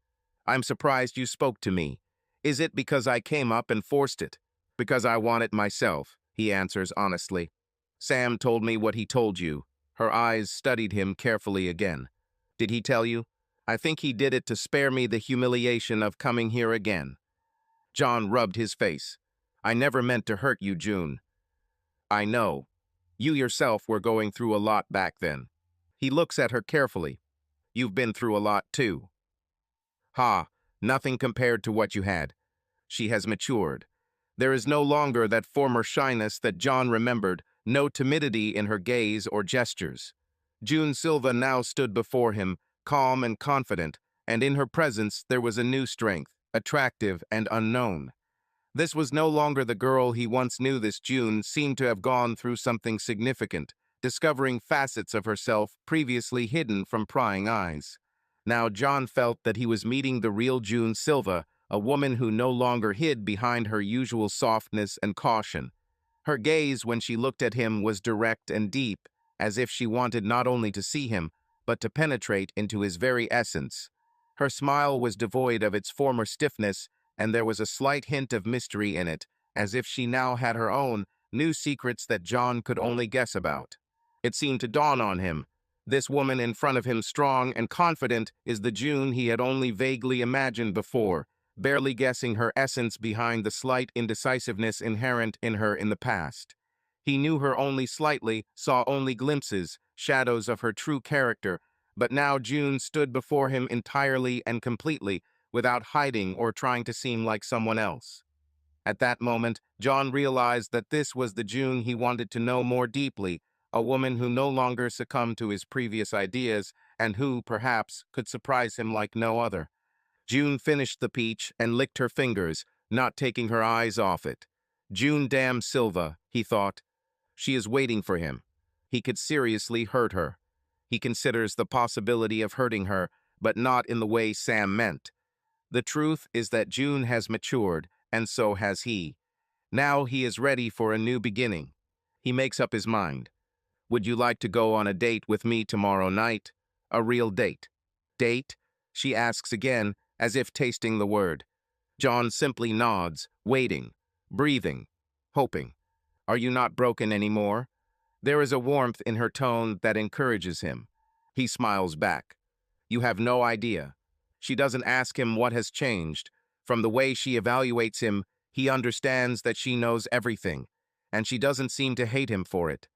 S1: I'm surprised you spoke to me. Is it because I came up and forced it?" Because I want it myself, he answers honestly. Sam told me what he told you. Her eyes studied him carefully again. Did he tell you? I think he did it to spare me the humiliation of coming here again. John rubbed his face. I never meant to hurt you, June. I know. You yourself were going through a lot back then. He looks at her carefully. You've been through a lot too. Ha, nothing compared to what you had. She has matured. There is no longer that former shyness that John remembered, no timidity in her gaze or gestures. June Silva now stood before him, calm and confident, and in her presence there was a new strength, attractive and unknown. This was no longer the girl he once knew. This June seemed to have gone through something significant, discovering facets of herself previously hidden from prying eyes. Now John felt that he was meeting the real June Silva, a woman who no longer hid behind her usual softness and caution. Her gaze when she looked at him was direct and deep, as if she wanted not only to see him, but to penetrate into his very essence. Her smile was devoid of its former stiffness, and there was a slight hint of mystery in it, as if she now had her own, new secrets that John could only guess about. It seemed to dawn on him. This woman in front of him, strong and confident, is the June he had only vaguely imagined before, barely guessing her essence behind the slight indecisiveness inherent in her in the past. He knew her only slightly, saw only glimpses, shadows of her true character, but now June stood before him entirely and completely, without hiding or trying to seem like someone else. At that moment, John realized that this was the June he wanted to know more deeply, a woman who no longer succumbed to his previous ideas and who, perhaps, could surprise him like no other. June finished the peach and licked her fingers, not taking her eyes off it. June damn Silva, he thought. She is waiting for him. He could seriously hurt her. He considers the possibility of hurting her, but not in the way Sam meant. The truth is that June has matured, and so has he. Now he is ready for a new beginning. He makes up his mind. Would you like to go on a date with me tomorrow night? A real date. Date? She asks again, as if tasting the word. John simply nods, waiting, breathing, hoping. Are you not broken anymore? There is a warmth in her tone that encourages him. He smiles back. You have no idea. She doesn't ask him what has changed. From the way she evaluates him, he understands that she knows everything, and she doesn't seem to hate him for it.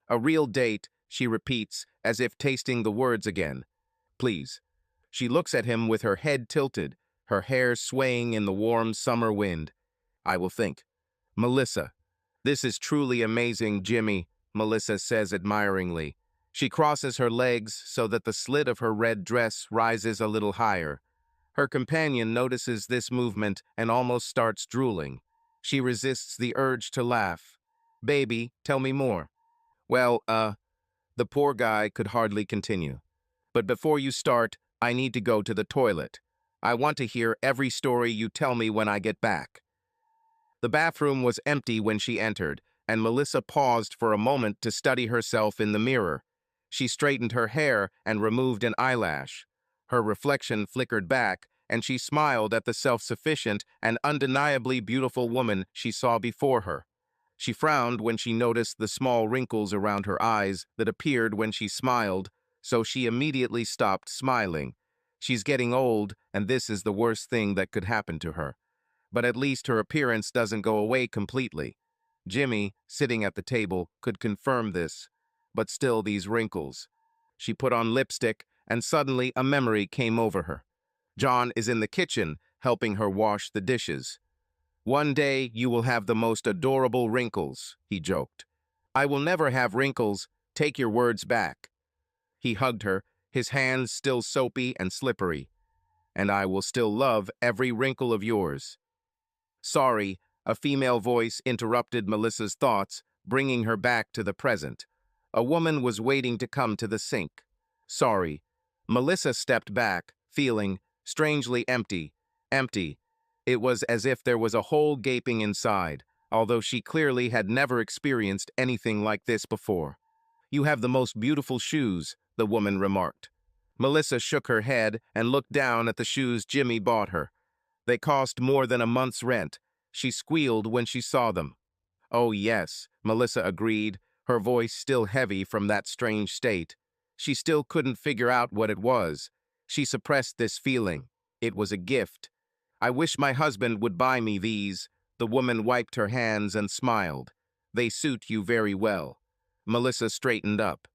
S1: A real date, she repeats, as if tasting the words again. Please. She looks at him with her head tilted, her hair swaying in the warm summer wind. I will think. Melissa. This is truly amazing, Jimmy, Melissa says admiringly. She crosses her legs so that the slit of her red dress rises a little higher. Her companion notices this movement and almost starts drooling. She resists the urge to laugh. Baby, tell me more. Well, the poor guy could hardly continue. But before you start, I need to go to the toilet. I want to hear every story you tell me when I get back. The bathroom was empty when she entered, and Melissa paused for a moment to study herself in the mirror. She straightened her hair and removed an eyelash. Her reflection flickered back, and she smiled at the self-sufficient and undeniably beautiful woman she saw before her. She frowned when she noticed the small wrinkles around her eyes that appeared when she smiled, so she immediately stopped smiling. She's getting old, and this is the worst thing that could happen to her. But at least her appearance doesn't go away completely. Jimmy, sitting at the table, could confirm this. But still these wrinkles. She put on lipstick, and suddenly a memory came over her. John is in the kitchen, helping her wash the dishes. One day you will have the most adorable wrinkles, he joked. I will never have wrinkles. Take your words back. He hugged her, his hands still soapy and slippery. And I will still love every wrinkle of yours. Sorry, a female voice interrupted Melissa's thoughts, bringing her back to the present. A woman was waiting to come to the sink. Sorry. Melissa stepped back, feeling strangely empty. Empty. It was as if there was a hole gaping inside, although she clearly had never experienced anything like this before. You have the most beautiful shoes, the woman remarked. Melissa shook her head and looked down at the shoes Jimmy bought her. They cost more than a month's rent. She squealed when she saw them. Oh, yes, Melissa agreed, her voice still heavy from that strange state. She still couldn't figure out what it was. She suppressed this feeling. It was a gift. I wish my husband would buy me these. The woman wiped her hands and smiled. They suit you very well. Melissa straightened up.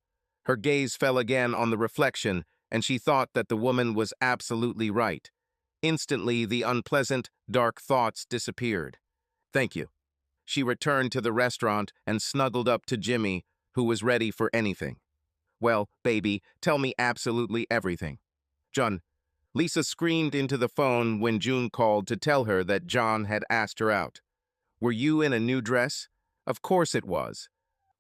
S1: Her gaze fell again on the reflection, and she thought that the woman was absolutely right. Instantly, the unpleasant, dark thoughts disappeared. Thank you. She returned to the restaurant and snuggled up to Jimmy, who was ready for anything. Well, baby, tell me absolutely everything. John. Lisa screamed into the phone when June called to tell her that John had asked her out. Were you in a new dress? Of course it was.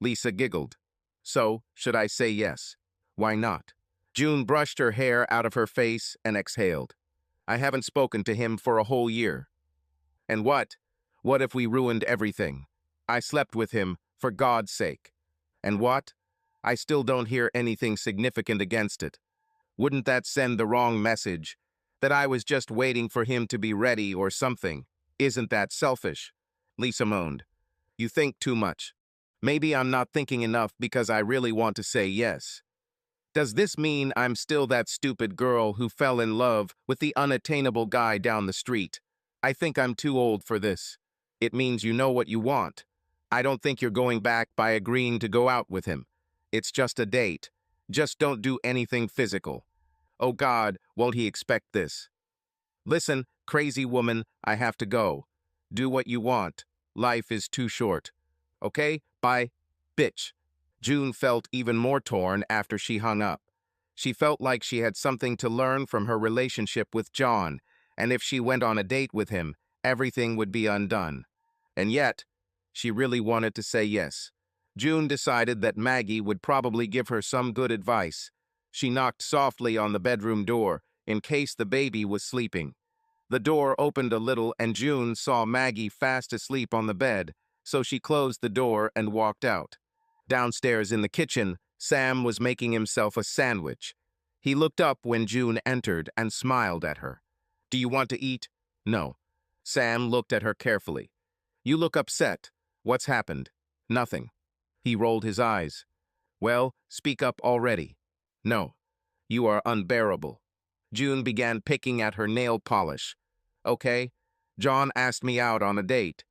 S1: Lisa giggled. So, should I say yes? Why not? June brushed her hair out of her face and exhaled. I haven't spoken to him for a whole year. And what? What if we ruined everything? I slept with him, for God's sake. And what? I still don't hear anything significant against it. Wouldn't that send the wrong message? That I was just waiting for him to be ready or something? Isn't that selfish? Lisa moaned. You think too much. Maybe I'm not thinking enough because I really want to say yes. Does this mean I'm still that stupid girl who fell in love with the unattainable guy down the street? I think I'm too old for this. It means you know what you want. I don't think you're going back by agreeing to go out with him. It's just a date. Just don't do anything physical. Oh God, won't he expect this? Listen, crazy woman, I have to go. Do what you want. Life is too short. Okay? Bye. Bitch. June felt even more torn after she hung up. She felt like she had something to learn from her relationship with John, and if she went on a date with him, everything would be undone. And yet, she really wanted to say yes. June decided that Maggie would probably give her some good advice. She knocked softly on the bedroom door, in case the baby was sleeping. The door opened a little and June saw Maggie fast asleep on the bed, so she closed the door and walked out. Downstairs in the kitchen, Sam was making himself a sandwich. He looked up when June entered and smiled at her. Do you want to eat? No. Sam looked at her carefully. You look upset. What's happened? Nothing. He rolled his eyes. Well, speak up already. No. You are unbearable. June began picking at her nail polish. Okay. John asked me out on a date.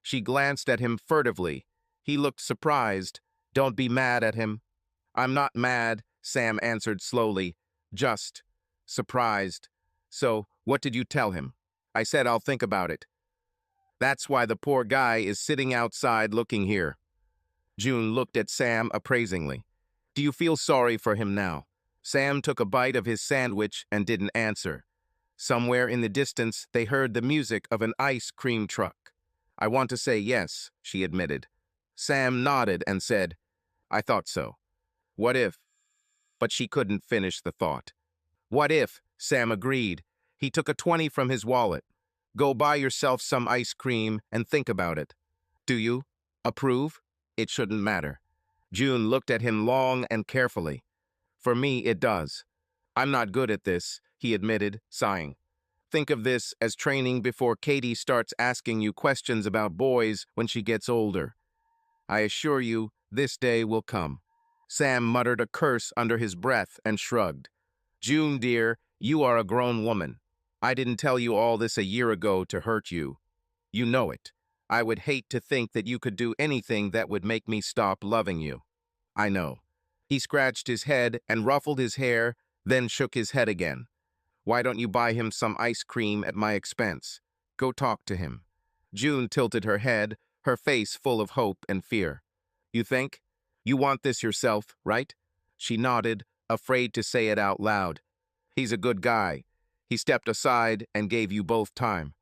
S1: She glanced at him furtively. He looked surprised. Don't be mad at him. I'm not mad, Sam answered slowly. Just surprised. So, what did you tell him? I said I'll think about it. That's why the poor guy is sitting outside looking here. June looked at Sam appraisingly. Do you feel sorry for him now? Sam took a bite of his sandwich and didn't answer. Somewhere in the distance, they heard the music of an ice cream truck. I want to say yes, she admitted. Sam nodded and said, I thought so. What if? But she couldn't finish the thought. What if? Sam agreed. He took a 20 from his wallet. Go buy yourself some ice cream and think about it. Do you? Approve? It shouldn't matter. June looked at him long and carefully. For me, it does. I'm not good at this, he admitted, sighing. Think of this as training before Katie starts asking you questions about boys when she gets older. I assure you, this day will come. Sam muttered a curse under his breath and shrugged. June, dear, you are a grown woman. I didn't tell you all this a year ago to hurt you. You know it. I would hate to think that you could do anything that would make me stop loving you. I know. He scratched his head and ruffled his hair, then shook his head again. Why don't you buy him some ice cream at my expense? Go talk to him. June tilted her head, her face full of hope and fear. You think? You want this yourself, right? She nodded, afraid to say it out loud. He's a good guy. He stepped aside and gave you both time.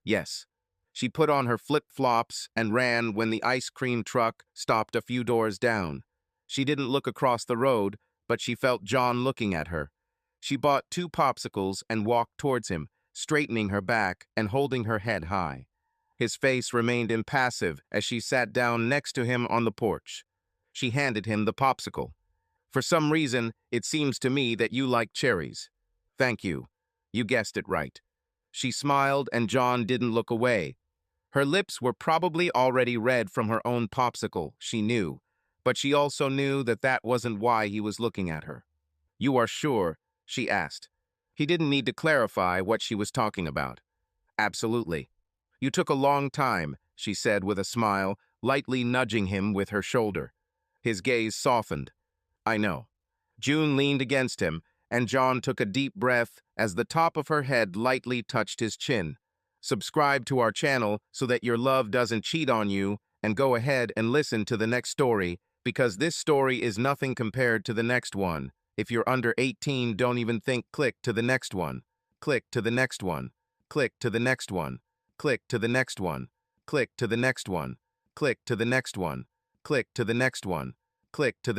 S1: Yes. She put on her flip-flops and ran when the ice cream truck stopped a few doors down. She didn't look across the road, but she felt John looking at her. She bought 2 popsicles and walked towards him, straightening her back and holding her head high. His face remained impassive as she sat down next to him on the porch. She handed him the popsicle. For some reason, it seems to me that you like cherries. Thank you. You guessed it right. She smiled and John didn't look away. Her lips were probably already red from her own popsicle, she knew, but she also knew that that wasn't why he was looking at her. "You are sure?" she asked. He didn't need to clarify what she was talking about. "Absolutely." "You took a long time," she said with a smile, lightly nudging him with her shoulder. His gaze softened. "I know." June leaned against him, and John took a deep breath as the top of her head lightly touched his chin. Subscribe to our channel so that your love doesn't cheat on you, and go ahead and listen to the next story, because this story is nothing compared to the next one. If you're under 18, don't even think. Click to the next one. Click to the next one. Click to the next one. Click to the next one. Click to the next one. Click to the next one. Click to the next one. Click to the